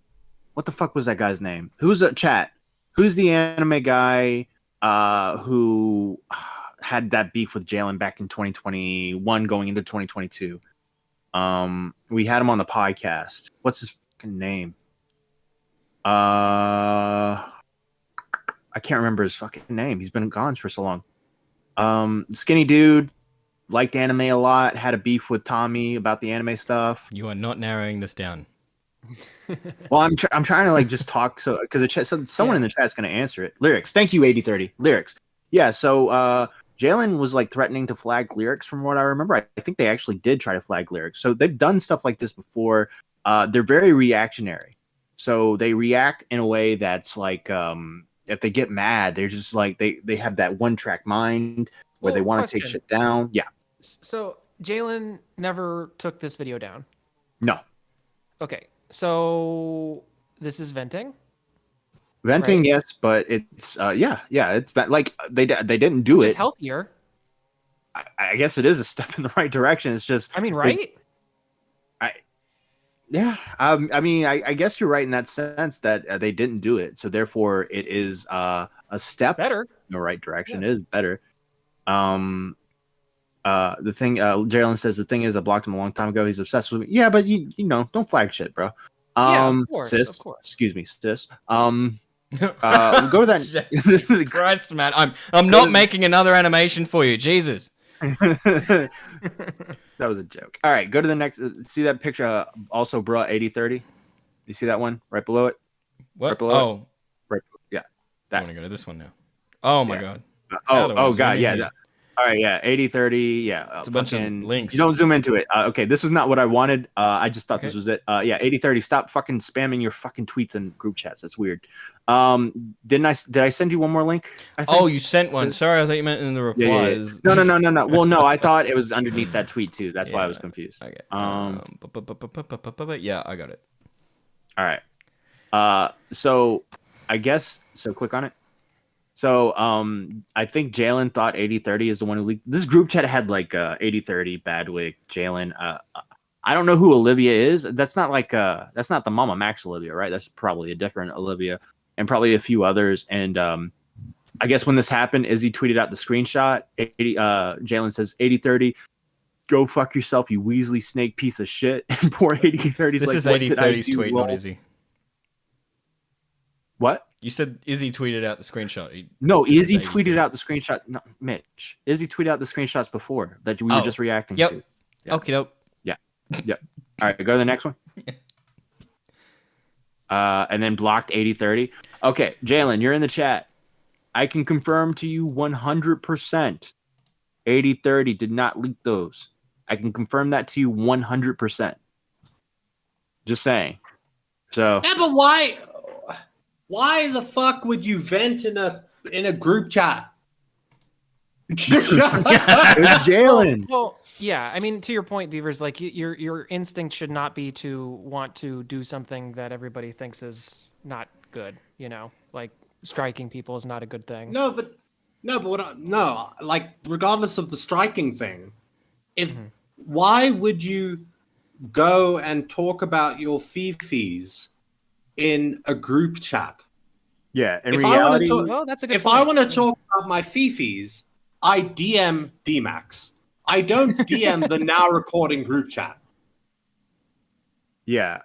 What the fuck was that guy's name? Who's the chat? Who's the anime guy who had that beef with Jalen back in 2021 going into 2022? We had him on the podcast. What's his fucking name? I can't remember his fucking name. He's been gone for so long. Skinny dude, liked anime a lot, had a beef with Tommy about the anime stuff. You are not narrowing this down. Well, I'm trying to like just talk because someone in the chat is going to answer it. Lyrics. Thank you, 8030. Lyrics. Yeah. So Jalen was like threatening to flag lyrics from what I remember. I think they actually did try to flag lyrics. So they've done stuff like this before. They're very reactionary. So they react in a way that's like if they get mad, they're just like they have that one track mind where they want to take shit down. Yeah. So Jalen never took this video down. No. Okay. So this is venting. Venting, Right. yes, but it's it's like they didn't do Which it. is healthier. I guess it is a step in the right direction. It's just I mean, right? I mean, I guess you're right in that sense that they didn't do it, so therefore it is a step Better. in the right direction. It is better. The thing Jalen says the thing is I blocked him a long time ago. He's obsessed with me. Yeah, but you know, don't flag shit, bro. Yeah, of course, sis, of course. excuse me, sis. Go to that. Jesus Christ, man! I'm not making another animation for you, Jesus. That was a joke. All right, go to the next. See that picture? Also, brought 8030. You see that one right below it? What? Right below Oh, it? Right. Yeah. I That. want to go to this one now. Oh my Yeah. god. How do I Oh zoom god. in Yeah. here? All right. Yeah. 8030. Yeah. It's a bunch of links. You don't zoom into it. Okay. This was not what I wanted. I just thought this Okay. was it. Yeah. 8030. Stop fucking spamming your fucking tweets and group chats. That's weird. Did I send you one more link? I think? Oh, you sent one. Sorry, I thought you meant in the Yeah. replies. No. Well, no, I thought it was underneath that tweet too. That's why I was confused. Okay. Yeah, I got it. All right. So I guess so. Click on it. So I think Jalen thought 8030 is the one who leaked. This group chat had like 8030, Badwick, Jalen. I don't know who Olivia is. That's not the Mama Max Olivia, right? That's probably a different Olivia, and probably a few others. And I guess when this happened, Izzy tweeted out the screenshot. Jalen says 8030. Go fuck yourself, you Weasley snake piece of shit. And poor 8030's This like, is what did I 8030's do tweet, wrong? not Izzy. What? You said Izzy tweeted out the screenshot. No, This is Izzy 80. tweeted out the screenshot. No, Mitch. Izzy tweeted out the screenshots before that we were just reacting Yep. to. Yeah. Okay, dope. Yeah. Yep. All right, go to the next one. And then blocked 8030. Okay, Jalen, you're in the chat. I can confirm to you 100% 8030 did not leak those. I can confirm that to you 100%. Just saying. So Yeah, but why the fuck would you vent in a group chat? it's Jalen. Well, yeah. I mean, to your point, Beavers, like your instinct should not be to want to do something that everybody thinks is not good. You know, like striking people is not a good thing. No, but like regardless of the striking thing, if why would you go and talk about your fifis in a group chat? Yeah, in If reality, that's a good if point. I want to talk about my fifis, I DM DMAX. I don't DM the now recording group chat. yeah.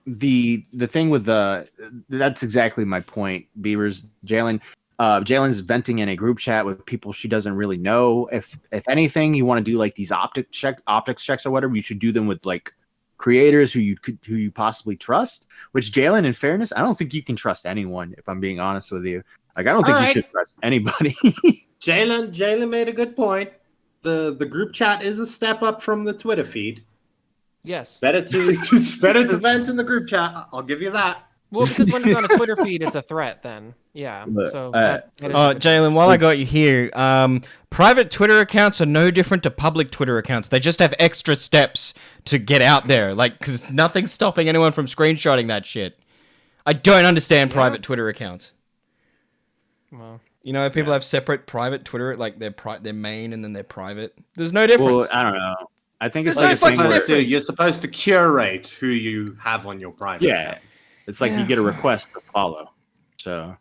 The thing with that's exactly my point, Beavers. Jalen's venting in a group chat with people she doesn't really know. If anything, you want to do like these optics checks or whatever, you should do them with like creators who you possibly trust. Which Jalen, in fairness, I don't think you can trust anyone. If I'm being honest with you, like I don't think you should trust anybody. Jalen made a good point. The group chat is a step up from the Twitter feed. Yes. Better to vent in the group chat. I'll give you that. Well, because when it's on a Twitter feed, it's a threat. Then, yeah. So, that is a good- Jalen, while I got you here, private Twitter accounts are no different to public Twitter accounts. They just have extra steps to get out there, like because nothing's stopping anyone from screenshotting that shit. I don't understand private Twitter accounts. Well, you know, people have separate private Twitter, like their main and then their private. There's no difference. Well, I don't know. I think it's There's like no a thing fucking where, You're supposed to curate who you have on your private. yeah, it's like you get a request to follow. So,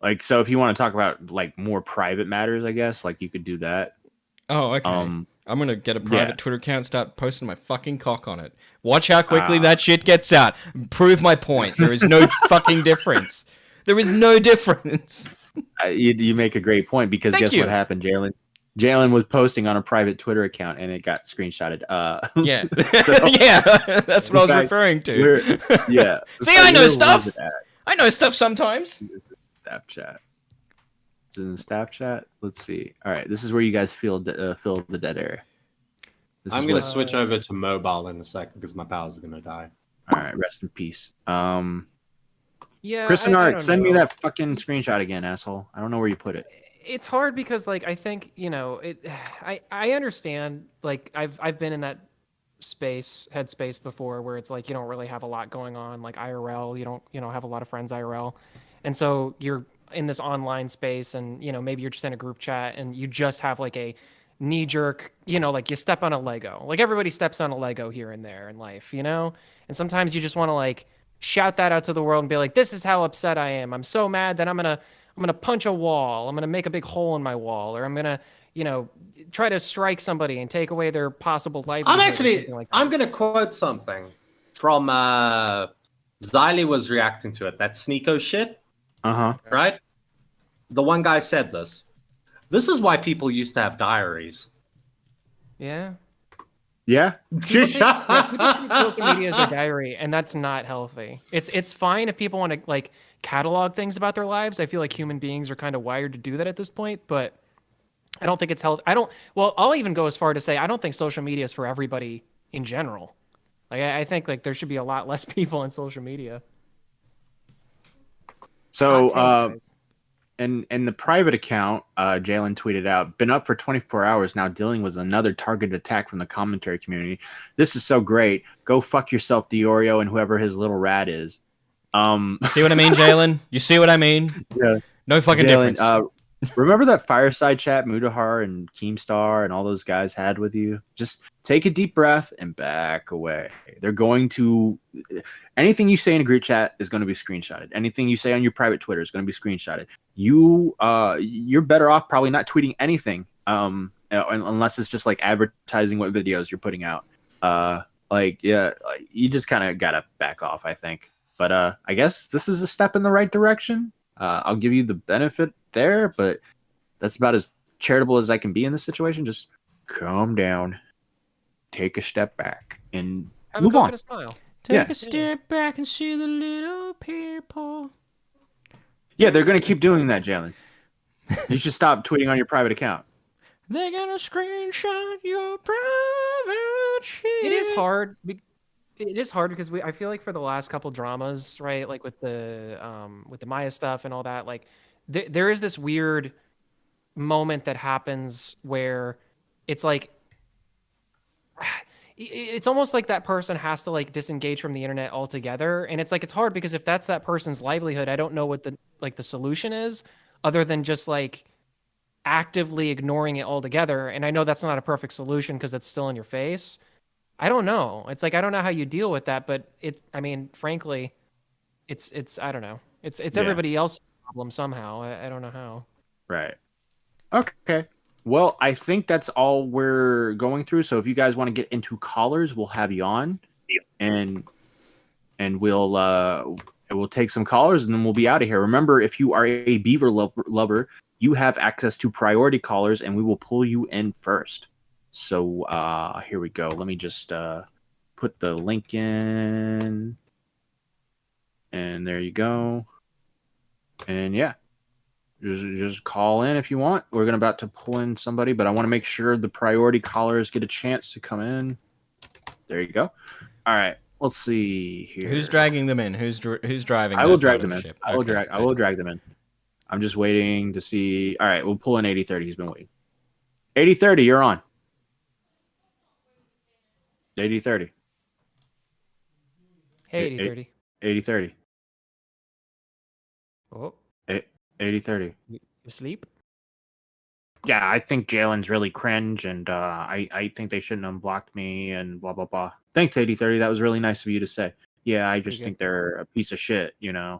like, so if you want to talk about like more private matters, I guess like you could do that. Oh, okay. I'm gonna get a private Twitter account, start posting my fucking cock on it. Watch how quickly that shit gets out. Prove my point. There is no fucking difference. There is no difference. You make a great point because Thank guess you. what happened, Jalen? Jalen was posting on a private Twitter account and it got screenshotted. Yeah, so, yeah, that's what I was in fact, referring to. Yeah. See, So I know where was stuff. it at? I know stuff sometimes. This is Snapchat. Is it in Snapchat? Let's see. All right, this is where you guys fill the dead air. This I'm is gonna what- switch over to mobile in a second because my power's gonna die. All right, rest in peace. yeah. Chris and I Art, don't send me know. that fucking screenshot again, asshole. I don't know where you put it. It's hard because like I think I understand like I've been in that headspace before, where it's like you don't really have a lot going on, like IRL. You don't have a lot of friends IRL, and so you're in this online space, and maybe you're just in a group chat, and you just have like a knee jerk, like you step on a Lego. Like everybody steps on a Lego here and there in life, and sometimes you just want to like shout that out to the world and be like, this is how upset I am. I'm so mad that I'm gonna punch a wall. I'm gonna make a big hole in my wall, or I'm gonna try to strike somebody and take away their possible livelihood. I'm gonna quote something from Zylie was reacting to it. That Sneeko shit. Right? The one guy said this. This is why people used to have diaries. Yeah. Yeah. People treat social media as their diary, and that's not healthy. It's fine if people want to like catalog things about their lives. I feel like human beings are kind of wired to do that at this point, but I don't think it's healthy. I'll even go as far to say I don't think social media is for everybody in general. Like I think like there should be a lot less people on social media. So in the private account, Jalen tweeted out, been up for 24 hours now dealing with another targeted attack from the commentary community. This is so great. Go fuck yourself, Diorio, and whoever his little rat is. See what I mean, Jalen? You see what I mean? Yeah. No fucking Jalen, difference. Remember that fireside chat Mudahar and Keemstar and all those guys had with you? Just take a deep breath and back away. They're going to... Anything you say in a group chat is going to be screenshotted. Anything you say on your private Twitter is going to be screenshotted. You're better off probably not tweeting anything unless it's just like advertising what videos you're putting out. You just kind of got to back off, I think. But I guess this is a step in the right direction. I'll give you the benefit there, but that's about as charitable as I can be in this situation. Just calm down, take a step back, and move on. Take a step back and see the little people. Yeah, they're going to keep doing that, Jalen. You should stop tweeting on your private account. They're going to screenshot your private shit. It is hard. It is hard because I feel like for the last couple dramas, right, like with the Maya stuff and all that, like there is this weird moment that happens where it's like it's almost like that person has to like disengage from the internet altogether, and it's like it's hard because if that's that person's livelihood, I don't know what the solution is other than just like actively ignoring it altogether. And I know that's not a perfect solution because it's still in your face. I don't know. It's like I don't know how you deal with that, but frankly, it's I don't know. It's everybody else's problem somehow. I don't know how. Right. Okay. Well, I think that's all we're going through. So if you guys want to get into callers, we'll have you on, and we'll take some callers, and then we'll be out of here. Remember, if you are a Beaver lover, you have access to priority callers, and we will pull you in first. So here we go. Let me just put the link in, and there you go. And yeah. Just call in if you want. We're about to pull in somebody, but I want to make sure the priority callers get a chance to come in. There you go. All right, let's see here. Who's dragging them in? Who's driving? I will drag them in. I will drag them in. I'm just waiting to see. All right, we'll pull in 8030. He's been waiting. 8030, you're on. 8030. Hey, 8030. 8030. Oh. 8030. You asleep? Yeah, I think Jalen's really cringe, and I think they shouldn't have blocked me, and blah, blah, blah. Thanks, 8030. That was really nice of you to say. Yeah, I just think they're a piece of shit, No,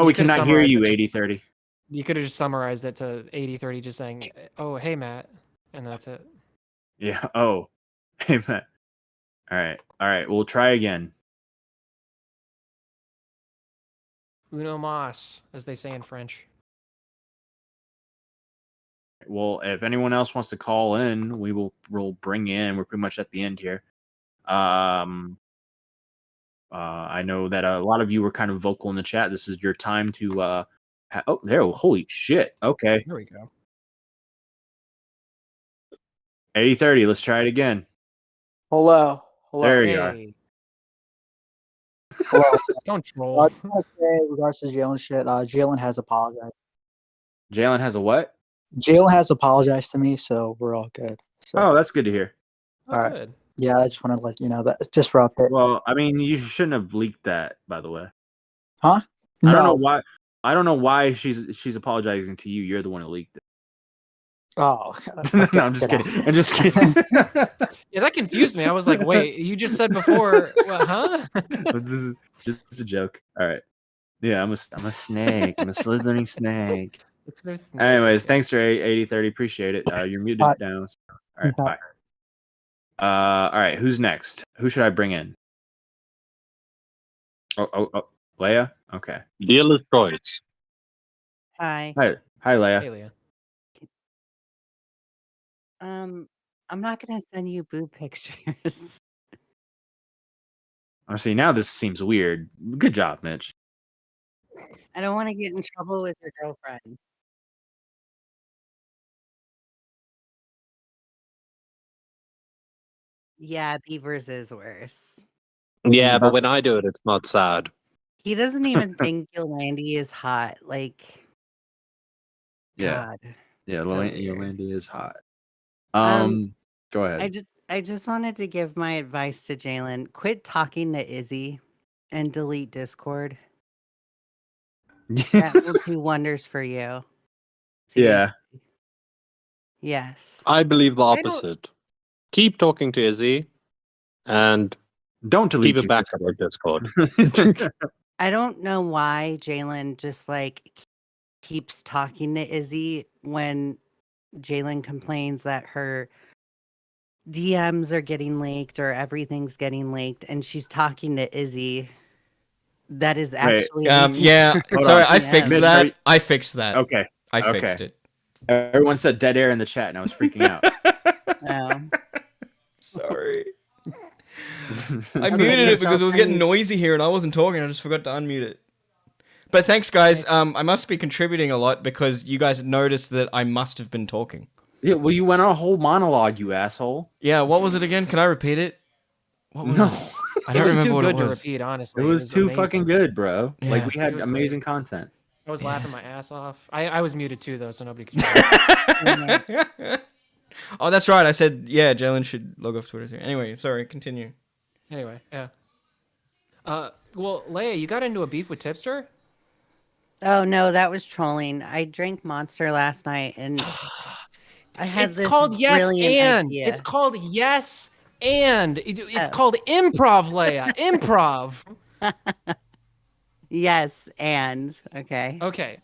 we cannot hear you, 8030. You could have just summarized it to 8030, just saying, oh, hey, Matt, and that's it. Yeah, oh, hey, Matt. All right, we'll try again. Uno mas, as they say in French. Well, if anyone else wants to call in, we'll bring you in. We're pretty much at the end here. I know that a lot of you were kind of vocal in the chat. This is your time to. Holy shit! Okay, here we go. 8030. Let's try it again. Hello. There you are. Hello. Don't troll. In regards to Jalen shit, Jalen has apologized. Jalen has a what? Jalen has apologized to me, so we're all good. So. Oh, that's good to hear. All right. Yeah, I just want to let you know that just for update. Well, I mean, you shouldn't have leaked that, by the way. Huh? I don't know No. why. I don't know why she's apologizing to you. You're the one who leaked it. Oh, No, I'm just kidding. I'm just kidding. Yeah, that confused me. I was like, wait, you just said before, what, huh? This is just a joke. All right. Yeah, I'm a snake. I'm a slithering snake. Anyways, thanks for 8030. Appreciate it. You're muted Bye. down. All right, bye. All right, who's next? Who should I bring in? Oh, Leia? Okay. Dealer's choice. Hi. Hi, Leia. Hey, Leah. I'm not gonna send you boob pictures. Oh, see, now this seems weird. Good job, Mitch. I don't want to get in trouble with your girlfriend. Yeah, Beavers is worse. Yeah, but when I do it, it's not sad. He doesn't even think Yolandi is hot. Like, Yeah. God. Yeah, So weird. Yolandi is hot. Go ahead. I just wanted to give my advice to Jalen. Quit talking to Izzy and delete Discord. That will do wonders for you. Yeah. Yes. I believe the I don't- opposite. Keep talking to Izzy and don't delete keep it back on our Discord. I don't know why Jalen just like keeps talking to Izzy when Jalen complains that her DMs are getting leaked or everything's getting leaked, and she's talking to Izzy. That is actually yeah. leaking Sorry, her I fixed DMs. that. I fixed that. Okay. I fixed it. Everyone said dead air in the chat, and I was freaking out. Oh. Sorry. I muted it because it was getting noisy here and I wasn't talking. I just forgot to unmute it. But thanks, guys. I must be contributing a lot because you guys noticed that I must have been talking. Yeah, well, you went on a whole monologue, you asshole. Yeah, what was it again? Can I repeat it? What was it? I don't It was remember too what good it to was. repeat, honestly. It was too amazing. fucking good, bro. Yeah. Like, we It had was amazing content. I was laughing my ass off. I was muted too, though, so nobody could tell. Oh, that's right. I said, yeah, Jalen should log off Twitter too. Anyway, sorry, continue. Anyway, yeah. Well, Leia, you got into a beef with Tipster? Oh no, that was trolling. I drank Monster last night, and I had It's this called Yes brilliant and. idea. It's called Yes and. It's called improv, Leia. Improv. Yes, and okay. Okay.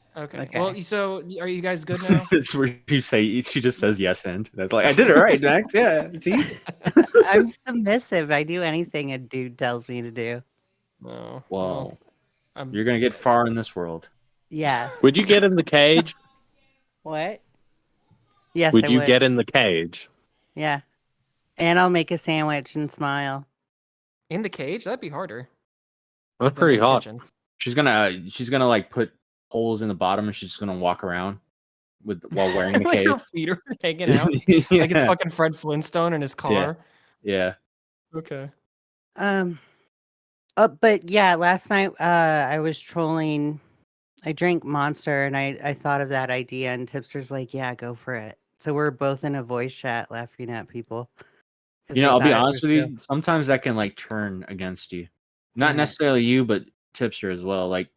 Well, so are you guys good now? It's where she just says yes and. That's like, I did it right, Max. Yeah. See? I'm submissive. I do anything a dude tells me to do. No. Whoa. You're gonna get far in this world. Yeah. Would you get in the cage? What? Yes, Would I you would. get in the cage? Yeah. And I'll make a sandwich and smile. In the cage? That'd be harder. That's pretty in the hot. kitchen. She's gonna like put holes in the bottom, and she's just gonna walk around while wearing the Like cave. her feet are hanging out. Like it's Yeah. fucking Fred Flintstone in his car. Yeah. Okay. But yeah, last night I was trolling. I drank Monster, and I thought of that idea, and Tipster's like, "Yeah, go for it." So we're both in a voice chat laughing at people. 'Cause You know, they I'll be thought it honest was with you. real. Sometimes that can like turn against you. Not Yeah. necessarily you, but Tipster as well. Like,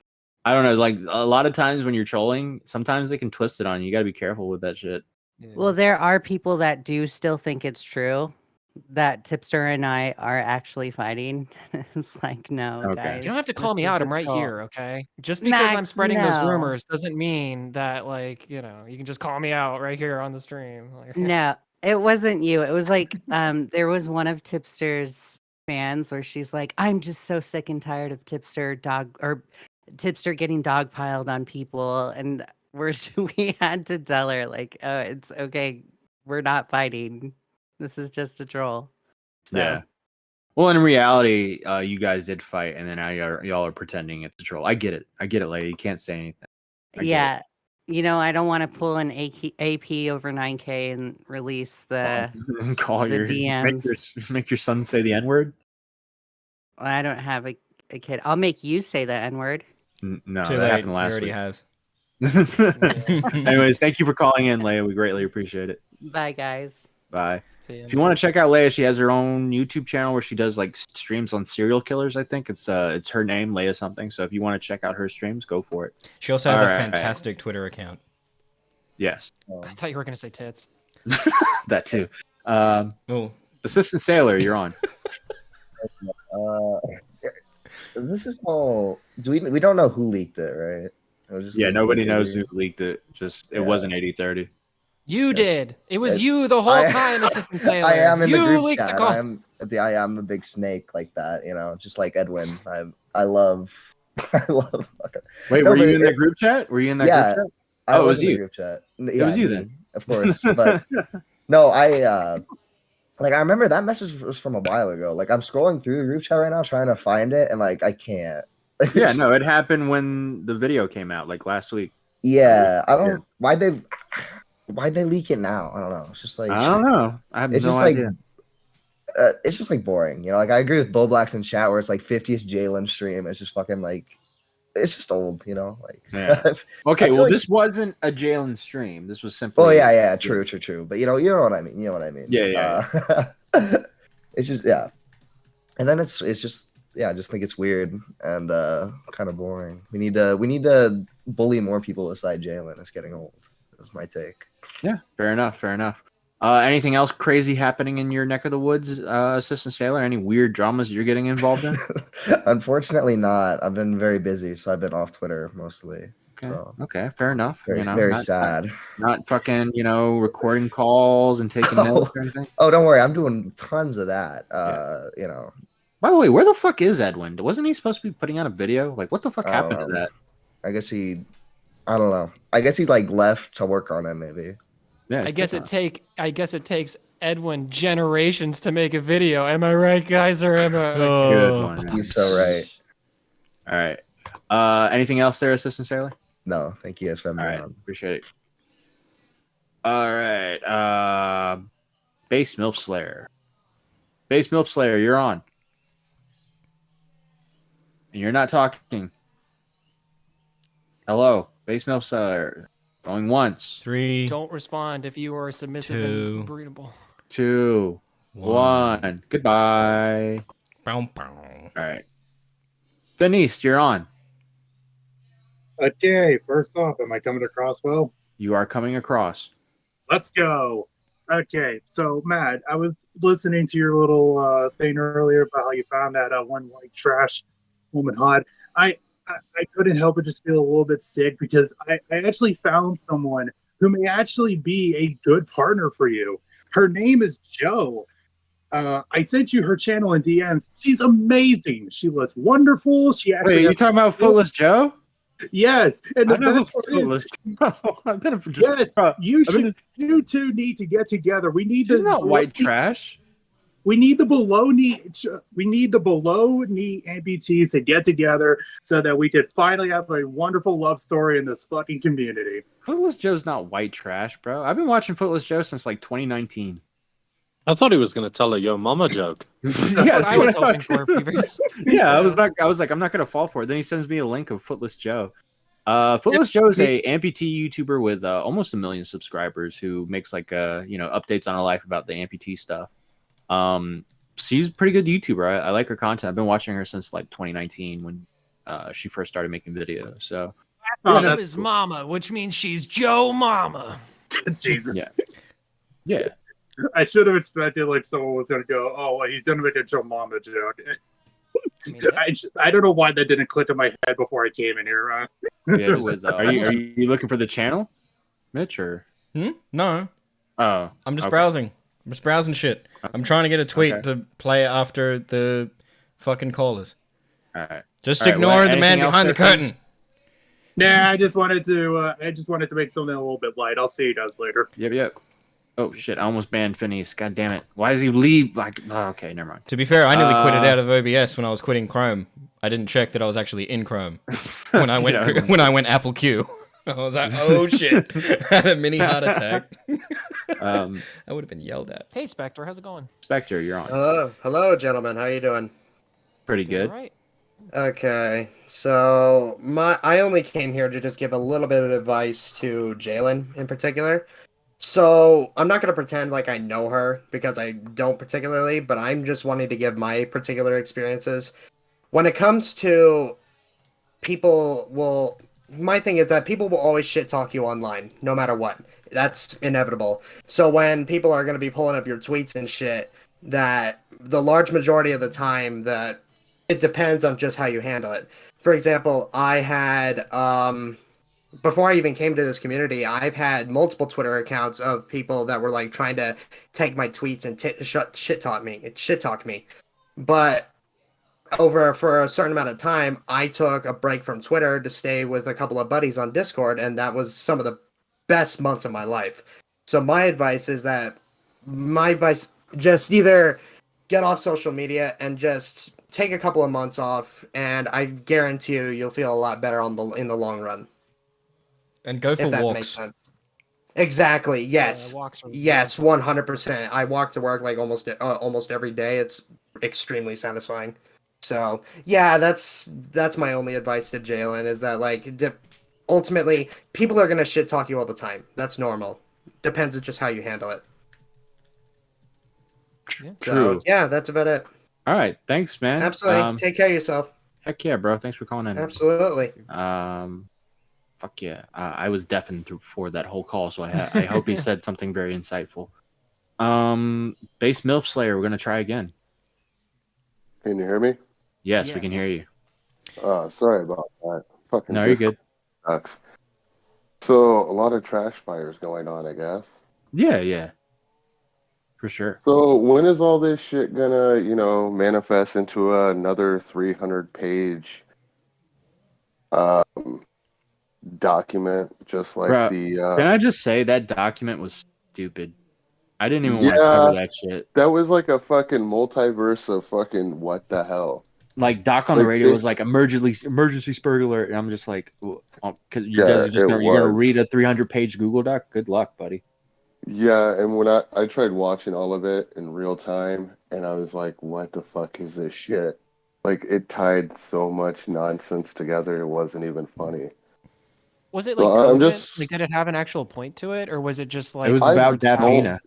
I don't know. Like a lot of times when you're trolling, sometimes they can twist it on you. You got to be careful with that shit. Well, there are people that do still think it's true that Tipster and I are actually fighting. It's like, no, Okay. guys. You don't have to call this me is out. a I'm right troll. here, okay? Just because I'm Max, spreading those no. rumors doesn't mean that, like, you know, you can just call me out right here on the stream. Like, No, it wasn't you. It was like there was one of Tipster's fans where she's like, I'm just so sick and tired of Tipster getting dogpiled on people, and we had to tell her like, oh, it's okay, we're not fighting. This is just a troll. So, Yeah. Well, in reality, you guys did fight, and then now y'all are pretending it's a troll. I get it, lady. You can't say anything. I get yeah. You know, I don't want to pull an AP over 9K and release the Call the your DMs. make your son say the N word. I don't have a kid. I'll make you say the N word. No, Too that late. happened He last already week. has. Anyways, thank you for calling in, Leia. We greatly appreciate it. Bye, guys. Bye. If you want to check out Leia, she has her own YouTube channel where she does like streams on serial killers. I think it's her name, Leia something. So if you want to check out her streams, go for it. She also has a fantastic Twitter account. Yes. I thought you were gonna say tits. That too. Oh. Assistant Sailor, you're on. This is all. We don't know who leaked it, right? It was just Nobody knows who leaked it. It wasn't 8030. You did. It was you the whole time, Assistant Sailor. I am in the You group leaked chat. the call. I am a big snake like that, just like Edwin. I love. Wait, were you in that group chat? Were you in that group chat? I was in in you. the group chat. It was you then, of course. But no, I remember that message was from a while ago. Like I'm scrolling through the group chat right now trying to find it, and like I can't. Yeah, no, it happened when the video came out, like last week. Yeah, I don't. Why'd they leak it now? I don't know. It's just like I don't know. I have it's no just idea. It's just like boring. Like I agree with Bull Blacks in chat where it's like 50th Jalen stream. It's just fucking like it's just old. Like Yeah. Okay, well, this wasn't a Jalen stream. This was simply. Oh yeah, true. But you know what I mean. You know what I mean. Yeah. It's just and then it's just I just think it's weird and kind of boring. We need to bully more people aside Jalen. It's getting old. That's my take. Yeah, fair enough. Anything else crazy happening in your neck of the woods, Assistant Sailor? Any weird dramas you're getting involved in? Unfortunately, not. I've been very busy, so I've been off Twitter mostly. Okay. So. Okay, fair enough. Very sad. Not fucking, recording calls and taking notes or anything. Oh, don't worry. I'm doing tons of that. By the way, where the fuck is Edwin? Wasn't he supposed to be putting out a video? Like, what the fuck happened to that? I guess I don't know. I guess he like left to work on it, maybe. Yeah. I guess it takes Edwin generations to make a video. Am I right, guys? Or am I? Good one. He's so right. All right. Anything else there, Assistant Sailor? No, thank you guys for having me on. Appreciate it. All right. Base Milk Slayer. Base Milk Slayer, you're on. And you're not talking. Hello, Base Milk Slayer. Going once. 3. Don't respond if you are submissive 2. and breedable. 2. 1. Goodbye. Bow. All right. Denise, you're on. Okay, first off, am I coming across well? You are coming across. Let's go. Okay, so Matt, I was listening to your little thing earlier about how you found that one white trash woman hot. I couldn't help but just feel a little bit sick because I actually found someone who may actually be a good partner for you. Her name is Jo. I sent you her channel in DMs. She's amazing. She looks wonderful. She actually. Wait, you talking about Footless Joe? Yes, and the best part Footless Joe. Yes, you two need to get together. We need. She's not white trash. We need the below knee. We need the below knee amputees to get together so that we could finally have a wonderful love story in this fucking community. Footless Joe's not white trash, bro. I've been watching Footless Joe since like 2019. I thought he was going to tell a Yo Mama joke. I was hoping for. Yeah, I was like, I'm not going to fall for it. Then he sends me a link of Footless Joe. Footless Joe is a amputee YouTuber with almost 1 million subscribers who makes like updates on her life about the amputee stuff. She's a pretty good YouTuber. I like her content. I've been watching her since like 2019 when she first started making videos. So Her name is Mama, which means she's Joe Mama. Jesus. Yeah. I should have expected like someone was gonna go, oh, well, he's gonna make a Joe Mama joke. I don't know why that didn't click in my head before I came in here. Are you looking for the channel, Mitch, or? No. Oh, I'm just browsing. I'm just browsing shit. I'm trying to get a tweet to play after the fucking callers. All right. Just ignore the man behind the curtain. Nah, I just wanted to make something a little bit light. I'll see you guys later. Yep. Oh shit! I almost banned Phineas. God damn it! Why does he leave? Like, okay, never mind. To be fair, I nearly quitted out of OBS when I was quitting Chrome. I didn't check that I was actually in Chrome when I went Apple Q. I was like, oh shit! Had a mini heart attack. I would have been yelled at. Hey Spectre, how's it going? Spectre, you're on. Hello, gentlemen. How you doing? Pretty good. All right. Okay, so I only came here to just give a little bit of advice to Jalen in particular. So I'm not gonna pretend like I know her because I don't particularly, but I'm just wanting to give my particular experiences. When it comes to people will my thing is that people will always shit talk you online, no matter what. That's inevitable. So when people are gonna be pulling up your tweets and shit, that the large majority of the time that it depends on just how you handle it. For example, I had before I even came to this community, I've had multiple Twitter accounts of people that were like trying to take my tweets and shit talk me. But over for a certain amount of time, I took a break from Twitter to stay with a couple of buddies on Discord, and that was some of the best months of my life. So my advice is that just either get off social media and just take a couple of months off, and I guarantee you'll feel a lot better in the long run. And go for If that walks. makes sense. Exactly. Yes. walks are Yes. 100%. I walk to work like almost every day. It's extremely satisfying. So yeah, that's my only advice to Jalen is that like ultimately people are gonna shit talk you all the time. That's normal. Depends on just how you handle it. True. So yeah, that's about it. All right. Thanks, man. Absolutely. Take care of yourself. Heck yeah, bro. Thanks for calling in. Absolutely. Fuck yeah. I was deafened for that whole call, so I hope he said something very insightful. Base MILF Slayer, we're gonna try again. Can you hear me? Yes, we can hear you. Sorry about that. Fucking No, you're good. sucks. So a lot of trash fires going on, I guess. Yeah. For sure. So when is all this shit gonna, manifest into another 300-page document, just like Bruh, can I just say that document was stupid? I didn't even want to cover that shit. That was like a fucking multiverse of fucking what the hell. Like Doc on the radio was like emergency spur alert, and I'm just like, because you guys are just you're gonna read a 300-page Google Doc. Good luck, buddy. Yeah, and when I tried watching all of it in real time, and I was like, what the fuck is this shit? Like, it tied so much nonsense together, it wasn't even funny. Was it So like I'm cogent? just- Like, did it have an actual point to it, or was it just like It was about Dapina.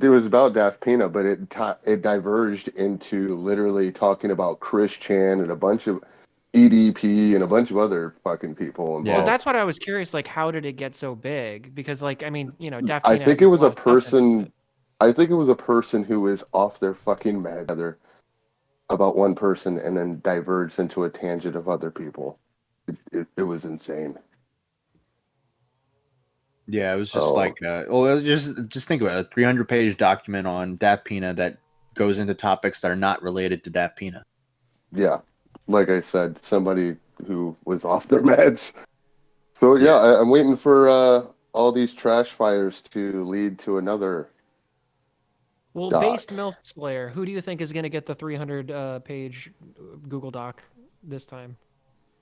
It was about Dapina, but it diverged into literally talking about Chris Chan and a bunch of EDP and a bunch of other fucking people involved. Well, that's what I was curious. Like, how did it get so big? Because, like, I mean, Daft I Pina think has it was lot a of stuff in it. person. I think it was a person who was off their fucking mad about one person and then diverged into a tangent of other people. It was insane. Yeah, it was just just think about it. A 300-page document on Dapina that goes into topics that are not related to Dapina. Yeah, like I said, somebody who was off their meds. So yeah, I'm waiting for all these trash fires to lead to another. Well, doc. based MILF Slayer, who do you think is going to get the 300-page Google Doc this time?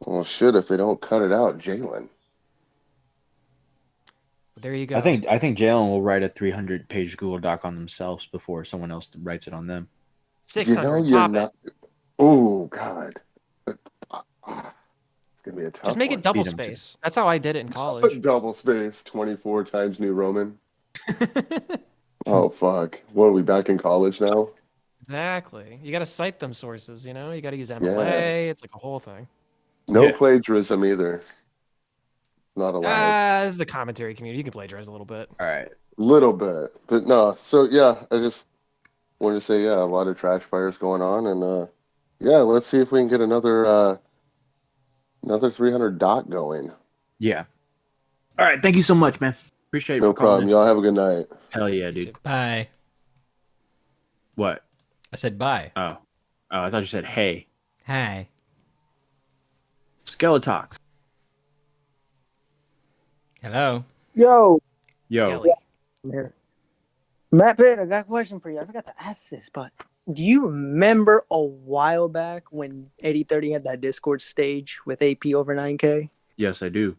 Well, shit, if they don't cut it out, Jalen. There you go. I think Jalen will write a 300-page Google Doc on themselves before someone else writes it on them. 600. You're top not. it. Oh God. It's gonna be a tough. Just make it one. double space. That's how I did it in college. Double space, 24 times New Roman. Oh fuck! What are we back in college now? Exactly. You got to cite them sources. You got to use MLA. It's like a whole thing. No plagiarism either. Not allowed. This is the commentary community. You can plagiarize a little bit. All right. Little bit, but no. So yeah, I just wanted to say a lot of trash fires going on, and let's see if we can get another 300 doc going. Yeah. All right. Thank you so much, man. Appreciate it. No problem. Y'all have a good night. Hell yeah, dude. Bye. What? I said bye. Oh, I thought you said hey. Hi. Skeletox. Hello. Yo. Yo. I'm here. Matt Pitt, I got a question for you. I forgot to ask this, but do you remember a while back when 8030 had that Discord stage with AP over 9K? Yes, I do.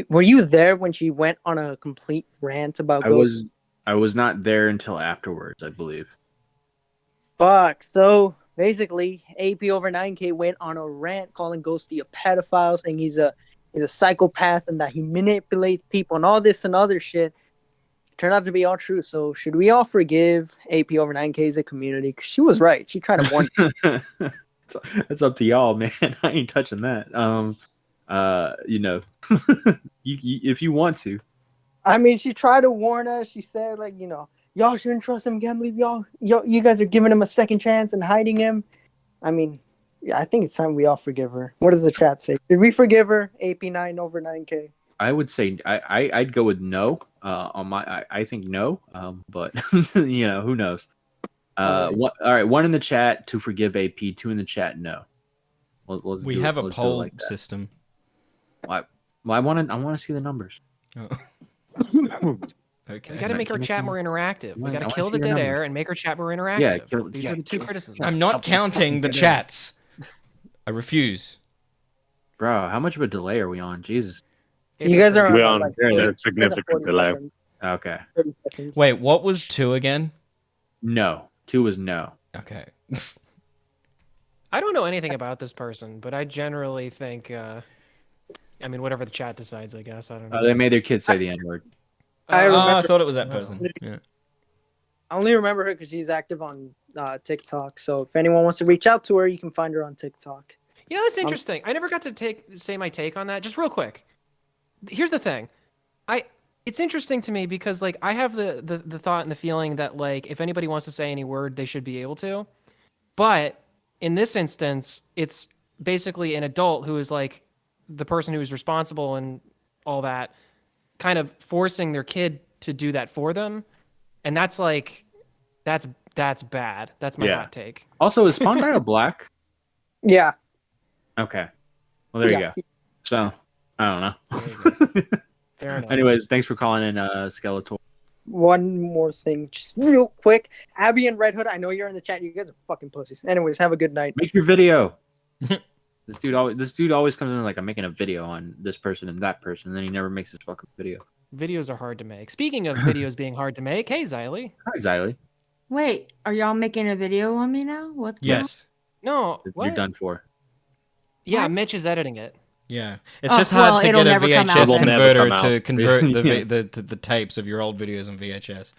Were you there when she went on a complete rant about Ghost? I was not there until afterwards, I believe. Fuck. So basically, AP over 9K went on a rant calling Ghosty a pedophile, saying he's a psychopath and that he manipulates people and all this and other shit. turned out to be all true. So should we all forgive AP over 9K as a community? Because she was right. She tried to warn. It's up to y'all, man. I ain't touching that. You know, if you want to. I mean, she tried to warn us. She said, like, y'all shouldn't trust him. Can't believe you guys are giving him a second chance and hiding him. I mean, yeah, I think it's time we all forgive her. What does the chat say? Did we forgive her? AP9 over 9K. I would say I'd go with no. I think no. But who knows? All right. One in the chat to forgive AP. Two in the chat no. We have a poll system. Well, I want to see the numbers. Oh. Okay. We got to make our chat more interactive. We got to kill the dead air and make our chat more interactive. Yeah, These are the two criticisms. I'm not counting the chats. I refuse. Bro, how much of a delay are we on? Jesus. You guys are on a significant delay. Okay. Wait, what was 2 again? No. 2 was no. Okay. I don't know anything about this person, but I generally think, whatever the chat decides, I guess. I don't know. They made their kids say the N-word. I thought it was that person. Yeah. I only remember her because she's active on TikTok. So if anyone wants to reach out to her, you can find her on TikTok. Yeah, that's interesting. I never got to say my take on that. Just real quick. Here's the thing. It's interesting to me because like I have the thought and the feeling that like if anybody wants to say any word, they should be able to. But in this instance, it's basically an adult who is like the person who is responsible and all that, kind of forcing their kid to do that for them. And that's like that's bad. That's my hot take. Also, is Spondyle black? Yeah. Okay. Well, there you go. So, I don't know. Fair enough. Anyways, thanks for calling in, Skeletor. One more thing, just real quick. Abby and Red Hood, I know you're in the chat. You guys are fucking pussies. Anyways, have a good night. Make your video. This dude always comes in like, I'm making a video on this person and that person, and then he never makes his fucking video. Videos are hard to make. Speaking of videos being hard to make, hey Zylie. Hi Zylie. Wait, are y'all making a video on me now? What's Yes. No. What? You're done for. Yeah, Mitch is editing it. Yeah, it's just hard to get a VHS converter to convert the tapes of your old videos on VHS.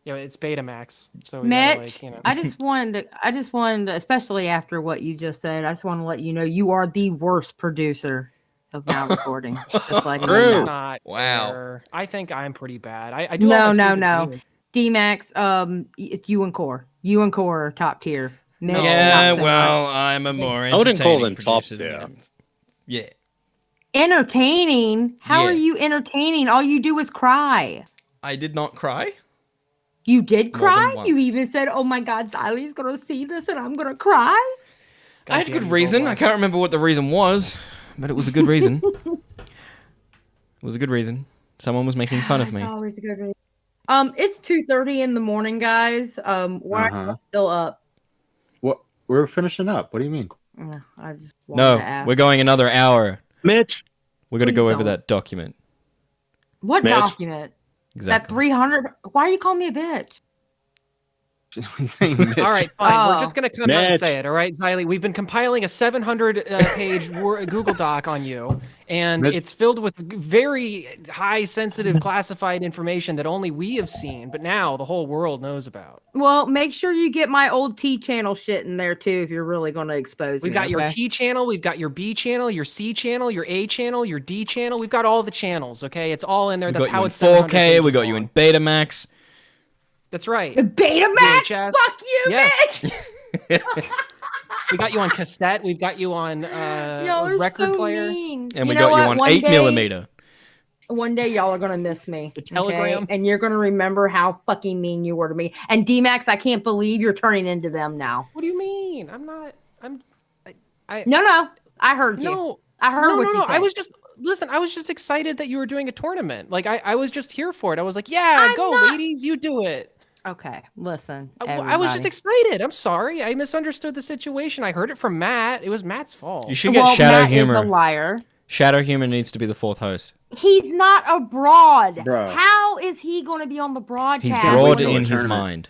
Yeah, it's Betamax. So we Mitch, gotta, I just wanted to, especially after what you just said, I just want to let you know you are the worst producer of now recording. Just letting you know. Not wow. fair. I think I'm pretty bad. I do. No. D-Max, it's you and Core. You and Core are top tier. Mitch, yeah, well, I'm a more entertaining I wouldn't call them top producer tier. than- Yeah. Entertaining? How Yeah. are you entertaining? All you do is cry. I did not cry. You did More than cry? once. You even said, oh my God, Zylie's going to see this and I'm going to cry? I had good reason. I can't remember what the reason was, but it was a good reason. It was a good reason. Someone was making fun of me. It's always a good reason. It's 2:30 in the morning, guys. Why are you still up? What? We're finishing up. What do you mean? I just wanted to No, ask. we're going another hour. Mitch. We're going to Please go over don't. that document. What Mitch? document? Exactly. That 300. Why are you calling me a bitch? All right, fine. We're just going to come out and Mitch. say it, all right, Zylie? We've been compiling a 700-page Google Doc on you, and Mitch. it's filled with very high, sensitive, classified information that only we have seen, but now the whole world knows about. Well, make sure you get my old T channel shit in there too if you're really going to expose We've me. got your okay? T channel, we've got your B channel, your C channel, your A channel, your D channel. We've got all the channels, okay? It's all in there. We That's got how you in it's 700 4K. We pages got you long. in Betamax. That's right. Betamax? VHS. Fuck you, Yeah. bitch! We got you on cassette. We've got you on Y'all are record so player. mean. And we know got you what? on One 8mm. One day y'all are gonna miss me. The Telegram? And you're gonna remember how fucking mean you were to me. And D-Max, I can't believe you're turning into them now. What do you mean? I'm not. No. I heard you. No. I heard what you No. said. I was just excited that you were doing a tournament. Like I was just here for it. I was like, yeah, go ladies, you do it. Okay, listen. I was just everybody. excited. I'm sorry. I misunderstood the situation. I heard it from Matt. It was Matt's fault. You should get Shadow Matt Humor. is a liar. Shadow Humor needs to be the 4th host. He's not abroad. Bro. How is he going to be on the broadcast? He's broad in his mind.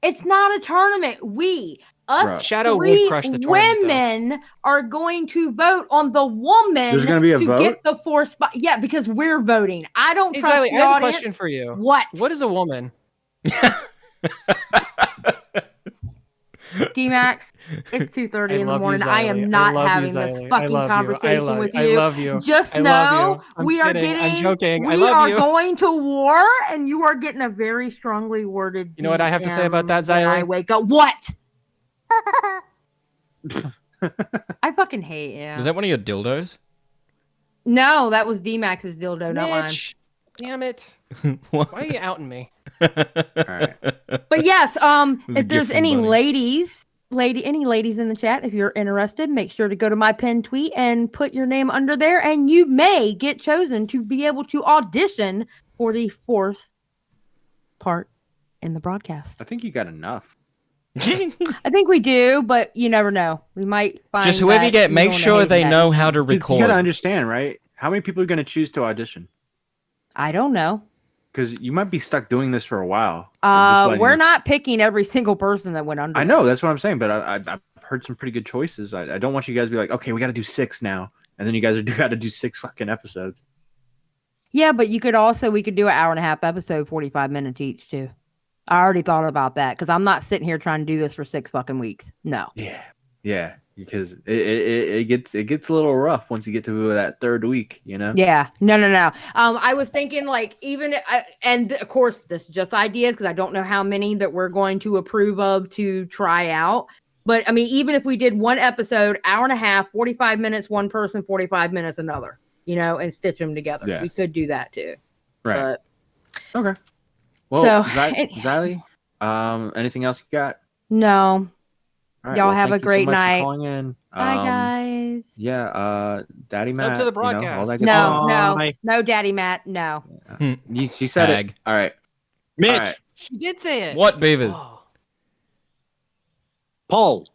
It's not a tournament. We Bruh. us Shadow would three crush the tournament, though. women are going to vote on the woman There's gonna be a to vote? get the 4th spot. Yeah, because we're voting. I don't Hey, trust Zylie, the I have a audience. question for you. What? What is a woman? D-Max, it's 2:30 I in the love you, morning. I Zylie. am I not love you, having this Zylie. I fucking love you. conversation with you. I love you. Just I love know you. I'm we are kidding. getting. I'm joking. I We love are you. going to war, and you are getting a very strongly worded. You know what I have to say about that, DM when I Zylie? wake up. What? I fucking hate you. Was that one of your dildos? No, that was D-Max's dildo, not mine. Mitch, damn it. What? Why are you outing me? But yes, was a if gift there's from any Bunny. any ladies in the chat, if you're interested, make sure to go to my pinned tweet and put your name under there, and you may get chosen to be able to audition for the 4th part in the broadcast. I think you got enough. I think we do, but you never know. We might find Just whoever you that get, make don't sure hate they that. know how to You record. gotta understand, right? How many people are gonna choose to audition? I don't know. Because you might be stuck doing this for a while. Just letting We're you- not picking every single person that went under. I know, that's what I'm saying, but I've heard some pretty good choices. I don't want you guys to be like, okay, we got to do 6 now, and then you guys got to do 6 fucking episodes. Yeah, but we could do an hour and a half episode, 45 minutes each too. I already thought about that because I'm not sitting here trying to do this for 6 fucking weeks. No. Yeah, because it gets a little rough once you get to that 3rd week, you know. Yeah, no. I was thinking like and of course this is just ideas because I don't know how many that we're going to approve of to try out. But I mean, even if we did one episode, hour and a half, 45 minutes, one person, 45 minutes, another, and stitch them together. Yeah. We could do that too. Right. But, Okay. Well, So, Zylie, anything else you got? no. All right, Y'all well, have a thank you so great much for night. calling in. Bye, guys. Yeah, Daddy Sub Matt. to the all broadcast. that good stuff. No, Daddy Matt, no. She said Hag. it. All right. Mitch. All right. She did say it. What, Beavers? Poll.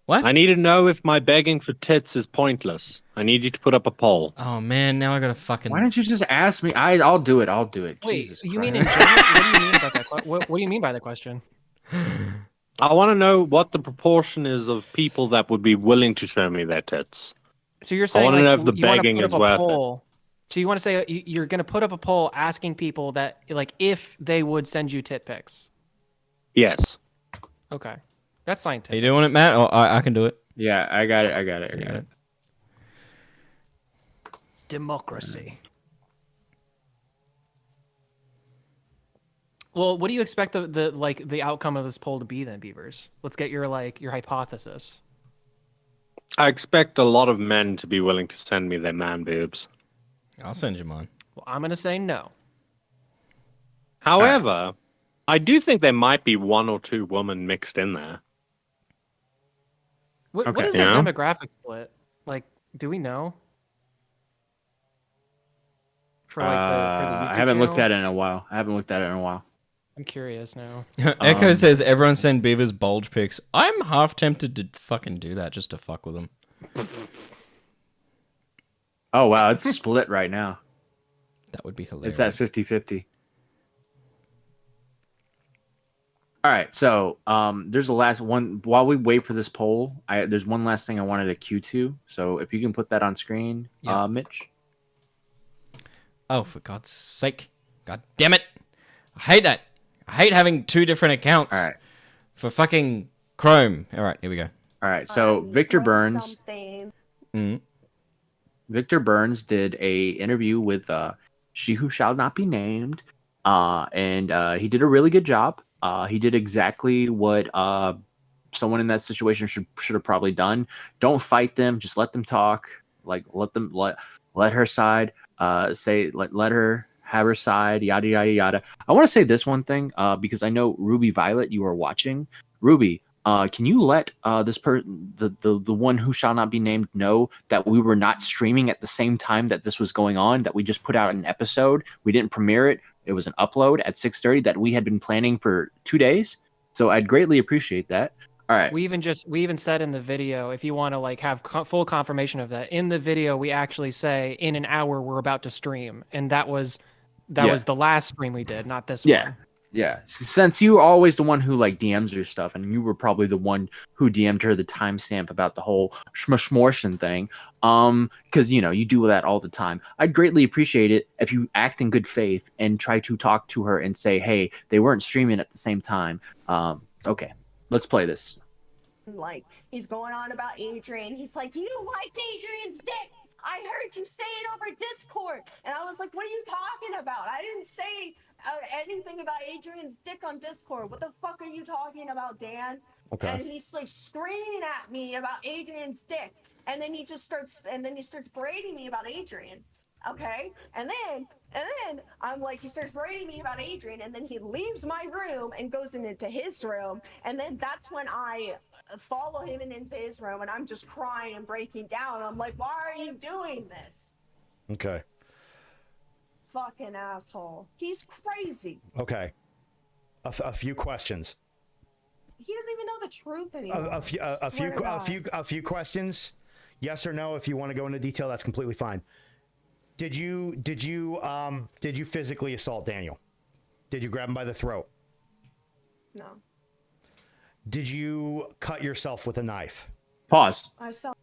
What? I need to know if my begging for tits is pointless. I need you to put up a poll. Oh man, now I gotta fucking. Why don't you just ask me? I'll do it. Wait, Jesus you mean Christ. in general? What do you mean about that? What do you mean by the question? I want to know what the proportion is of people that would be willing to show me their tits. So you're I saying want to like, know if the you wanna begging put is up a worth it. poll. So you want to say you're going to put up a poll asking people that like if they would send you tit pics. Yes. Okay, that's Are scientific. you doing it, Matt? Or I can do it. Yeah, I got it. Democracy. Well, what do you expect the outcome of this poll to be then, Beavers? Let's get your hypothesis. I expect a lot of men to be willing to send me their man boobs. I'll send you mine. Well, I'm going to say no. However, I do think there might be 1 or 2 women mixed in there. What Okay. is Yeah. our demographic split? Like, do we know? For like for the I YouTube haven't looked channel? at it in a while. I'm curious now. Echo says everyone send Beavers bulge pics. I'm half tempted to fucking do that just to fuck with them. Oh wow, it's split right now. That would be hilarious. It's at 50-50. All right, so there's the last one. While we wait for this poll, there's one last thing I wanted to cue to. So if you can put that on screen, Mitch. Oh, for God's sake. God damn it. I hate that. I hate having 2 different accounts. All right. For fucking Chrome. All right, here we go. All right, so Victor Burns. Mm. Victor Burns did a interview with She Who Shall Not Be Named, and he did a really good job. He did exactly what someone in that situation should have probably done. Don't fight them. Just let them talk. Like let her side. Let her have her side. Yada yada yada. I want to say this one thing because I know Ruby Violet, you are watching. Ruby, can you let the one who shall not be named know that we were not streaming at the same time that this was going on? That we just put out an episode. We didn't premiere it. It was an upload at 6:30 that we had been planning for 2 days. So I'd greatly appreciate that. All right. We even said in the video, if you want to like have full confirmation of that, in the video we actually say in an hour we're about to stream, and that was the last stream we did, not this one. Yeah, since you were always the one who like DMs her stuff, and you were probably the one who DM'd her the timestamp about the whole schmortion thing, because you do that all the time. I'd greatly appreciate it if you act in good faith and try to talk to her and say, hey, they weren't streaming at the same time. Okay, let's play this. Like, he's going on about Adrian. He's like, you liked Adrian's dick. I heard you say it over Discord. And I was like, what are you talking about? I didn't say anything about Adrian's dick on Discord. What the fuck are you talking about, Dan? Okay. And he's like screaming at me about Adrian's dick. And then he starts berating me about Adrian. Okay, and then I'm like, he starts berating me about Adrian, and then he leaves my room and goes into his room, and then that's when I follow him into his room, and I'm just crying and breaking down. I'm like, why are you doing this? Okay. Fucking asshole. He's crazy. Okay. A few questions. He doesn't even know the truth anymore. A few questions. Yes or no. If you want to go into detail, that's completely fine. Did you physically assault Daniel? Did you grab him by the throat? No. Did you cut yourself with a knife? Pause. I saw.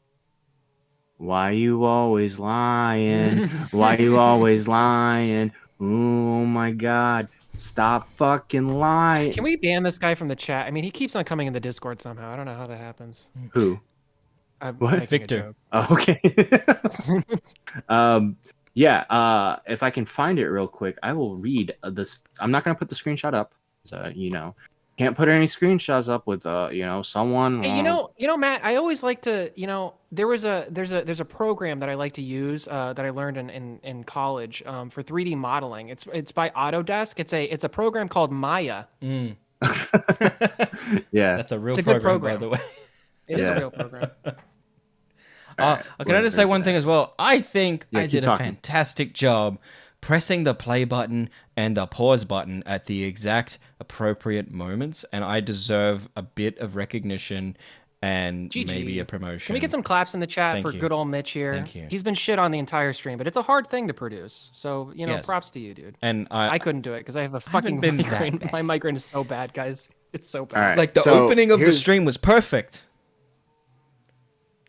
Why you always lying? Why you always lying? Oh my God. Stop fucking lying. Can we ban this guy from the chat? I mean, he keeps on coming in the Discord somehow. I don't know how that happens. Who? What? Victor. Oh, okay. Yeah, if I can find it real quick, I will read this. I'm not going to put the screenshot up. So, can't put any screenshots up with, someone. Hey, you know, Matt, I always like to, there's a program that I like to use that I learned in college for 3D modeling. It's by Autodesk. It's a program called Maya. Yeah. That's a real It's a program, good program. by the way. It is a real program. Can I just say one thing as well? I think I keep did a talking. fantastic job pressing the play button and the pause button at the exact appropriate moments, and I deserve a bit of recognition and GG. maybe a promotion. Can we get some claps in the chat Thank for you. good old Mitch here? Thank you. He's been shit on the entire stream, but it's a hard thing to produce. So, Yes. props to you, dude. And I couldn't do it because I have a haven't fucking been that migraine. bad. My migraine is so bad, guys. It's so bad. All right, Like the so opening of the here's- stream was perfect.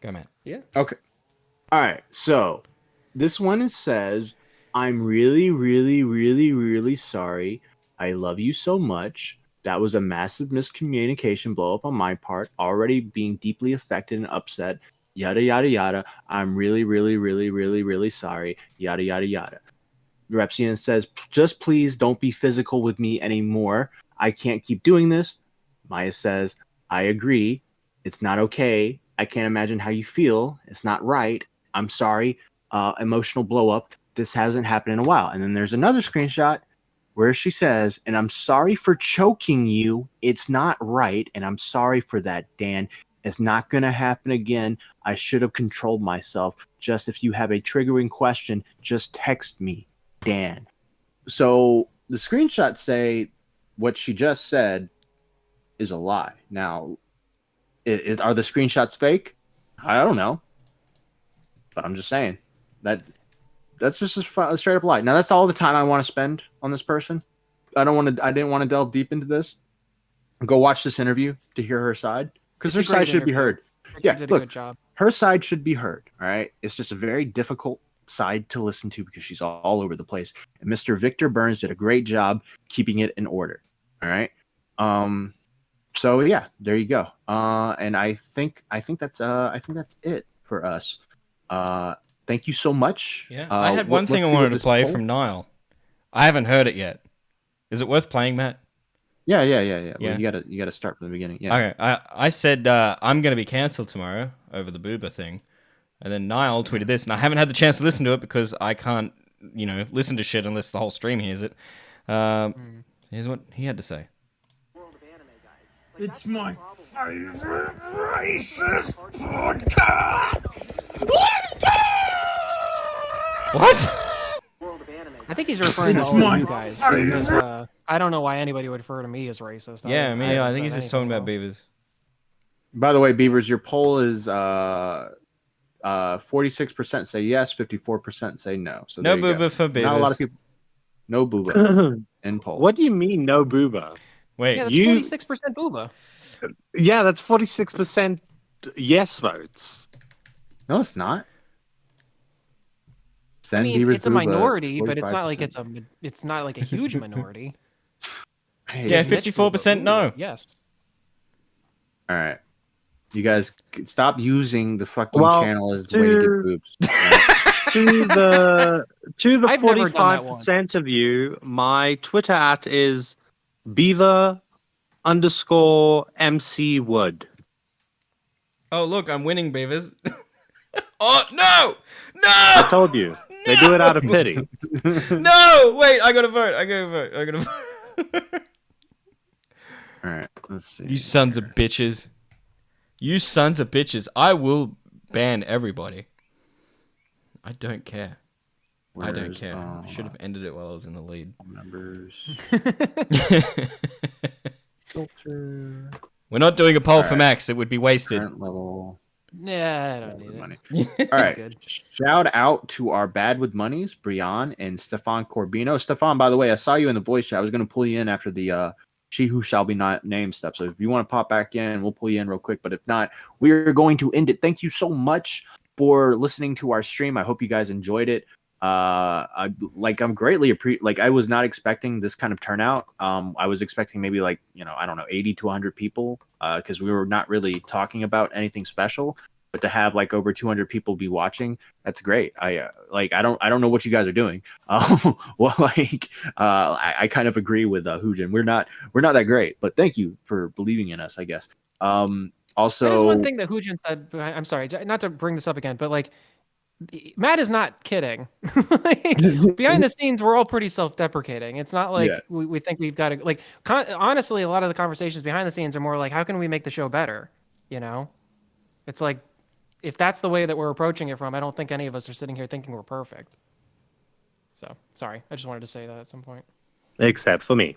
Go, Matt. Yeah. Okay. All right. So this one says, I'm really, really, really, really sorry. I love you so much. That was a massive miscommunication blow up on my part, already being deeply affected and upset. Yada, yada, yada. I'm really, really, really, really, really sorry. Yada, yada, yada. Repsian says, just please don't be physical with me anymore. I can't keep doing this. Maya says, I agree. It's not okay. I can't imagine how you feel. It's not right. I'm sorry. Emotional blow up. This hasn't happened in a while. And then there's another screenshot where she says, and I'm sorry for choking you. It's not right. And I'm sorry for that, Dan. It's not going to happen again. I should have controlled myself. Just if you have a triggering question, just text me, Dan. So the screenshots say what she just said is a lie. Now, are the screenshots fake? I don't know. But I'm just saying that's just a straight up lie. Now that's all the time I want to spend on this person. I didn't want to delve deep into this. Go watch this interview to hear her side, because her It's a great side should be interview. heard. You Yeah, did a look, good job. her side should be heard. All right, it's just a very difficult side to listen to because she's all over the place. And Mr. Victor Burns did a great job keeping it in order. All right. So yeah, there you go. And I think that's it for us. Thank you so much. Yeah, I had one thing I wanted to play from Niall. I haven't heard it yet. Is it worth playing, Matt? Yeah. Well, you gotta start from the beginning. Yeah. Okay. I said I'm going to be cancelled tomorrow over the boober thing, and then Niall tweeted this, and I haven't had the chance to listen to it because I can't, listen to shit unless the whole stream hears it. Here's what he had to say. It's my favorite racist podcast! Let's go! What? I think he's referring to It's all my of you guys. Because, I don't know why anybody would refer to me as racist. Yeah, haven't I think said he's just talking about beavers. By the way, Beavers, your poll is 46% say yes, 54% say no. So No there you go. boober for Not a lot beavers. of people. No booba in poll. What do you mean no booba? Wait, Yeah, that's 46% booba. Yeah, that's 46% yes votes. No, it's not. I Send mean, Bieber's it's a booba, minority, but it's not like 45%. it's not like a huge minority. Yeah, 54% no. Yes. All right. You guys stop using the fucking Well, channel as the way to get boobs. to the I've never done that 45% of you, my Twitter @ is beaver_MC Wood. Oh, look, I'm winning, Beavers. Oh, no! No! I told you. They do it out of pity. No! Wait, I gotta vote. I gotta vote. All right, let's see. You sons of bitches. You sons of bitches. I will ban everybody. I don't care. I don't Where's, care. I should have ended it while I was in the lead. Members. Filter. We're not doing a poll for Alright. Max. It would be wasted. Current level. Yeah, I don't need Money. it. All right. Good. Shout out to our Bad with Monies, Brian and Stefan Corbino. Stefan, by the way, I saw you in the voice chat. I was going to pull you in after the She Who Shall Be Not Named stuff. So if you want to pop back in, we'll pull you in real quick. But if not, we're going to end it. Thank you so much for listening to our stream. I hope you guys enjoyed it. I'm greatly I was not expecting this kind of turnout. I was expecting maybe 80 to 100 people because we were not really talking about anything special, but to have over 200 people be watching, that's great. I don't know what you guys are doing. I kind of agree with Hujin. We're not that great, but thank you for believing in us, I guess. Also, There's one thing that Hujin said. I'm sorry, not to bring this up again, but Matt is not kidding. Behind the scenes, we're all pretty self-deprecating. It's not like we think we've got to honestly, a lot of the conversations behind the scenes are more like, how can we make the show better? You know, it's like, if that's the way that we're approaching it from, I don't think any of us are sitting here thinking we're perfect. So sorry, I just wanted to say that at some point. Except for me.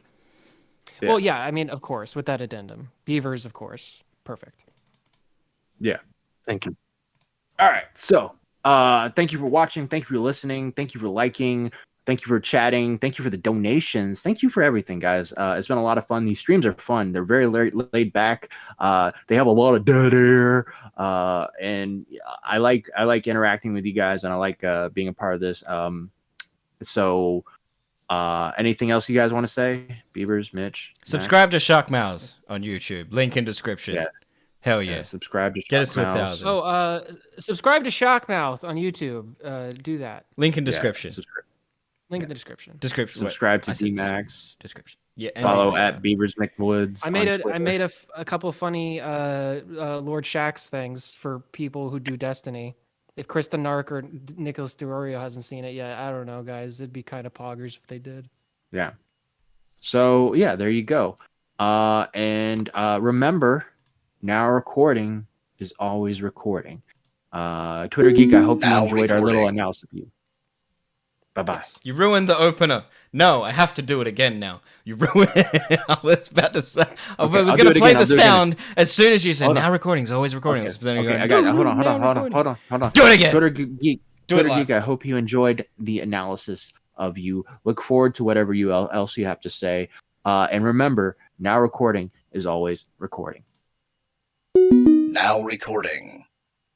Yeah. Well, yeah, I mean, of course, with that addendum, Beavers, of course, perfect. Yeah. Thank you. All right. So, thank you for watching. Thank you for listening. Thank you for liking. Thank you for chatting. Thank you for the donations. Thank you for everything, guys. It's been a lot of fun. These streams are fun. They're very laid back. They have a lot of dead air. And I like interacting with you guys, and I like being a part of this. So, anything else you guys want to say? Beavers, Mitch, Subscribe to Shark Mouse on YouTube. Link in description. Yeah. Hell yeah. Subscribe to Get us to Shark Mouse. 1,000. Subscribe to Shockmouth on YouTube. Do that. Link in description. Link in the description. Subscribe to D-Max. Description. Yeah. Follow at Beavers McWoods. I made a couple funny Lord Shax things for people who do Destiny. If Krista Nark or Nicholas Durorio hasn't seen it yet, I don't know, guys. It'd be kind of poggers if they did. Yeah. So yeah, there you go. And remember, now recording is always recording. Twitter Geek, I hope you enjoyed our little analysis of you. Bye-bye. You ruined the opener. No, I have to do it again now. You ruined it. I was about to say. I was going to play the sound as soon as you said, now recording's always recording. Okay, So then you're okay, going, I got it. Hold on. Do it again. Twitter Geek, I hope you enjoyed the analysis of you. Look forward to whatever else you have to say. And remember, now recording is always recording. Now recording.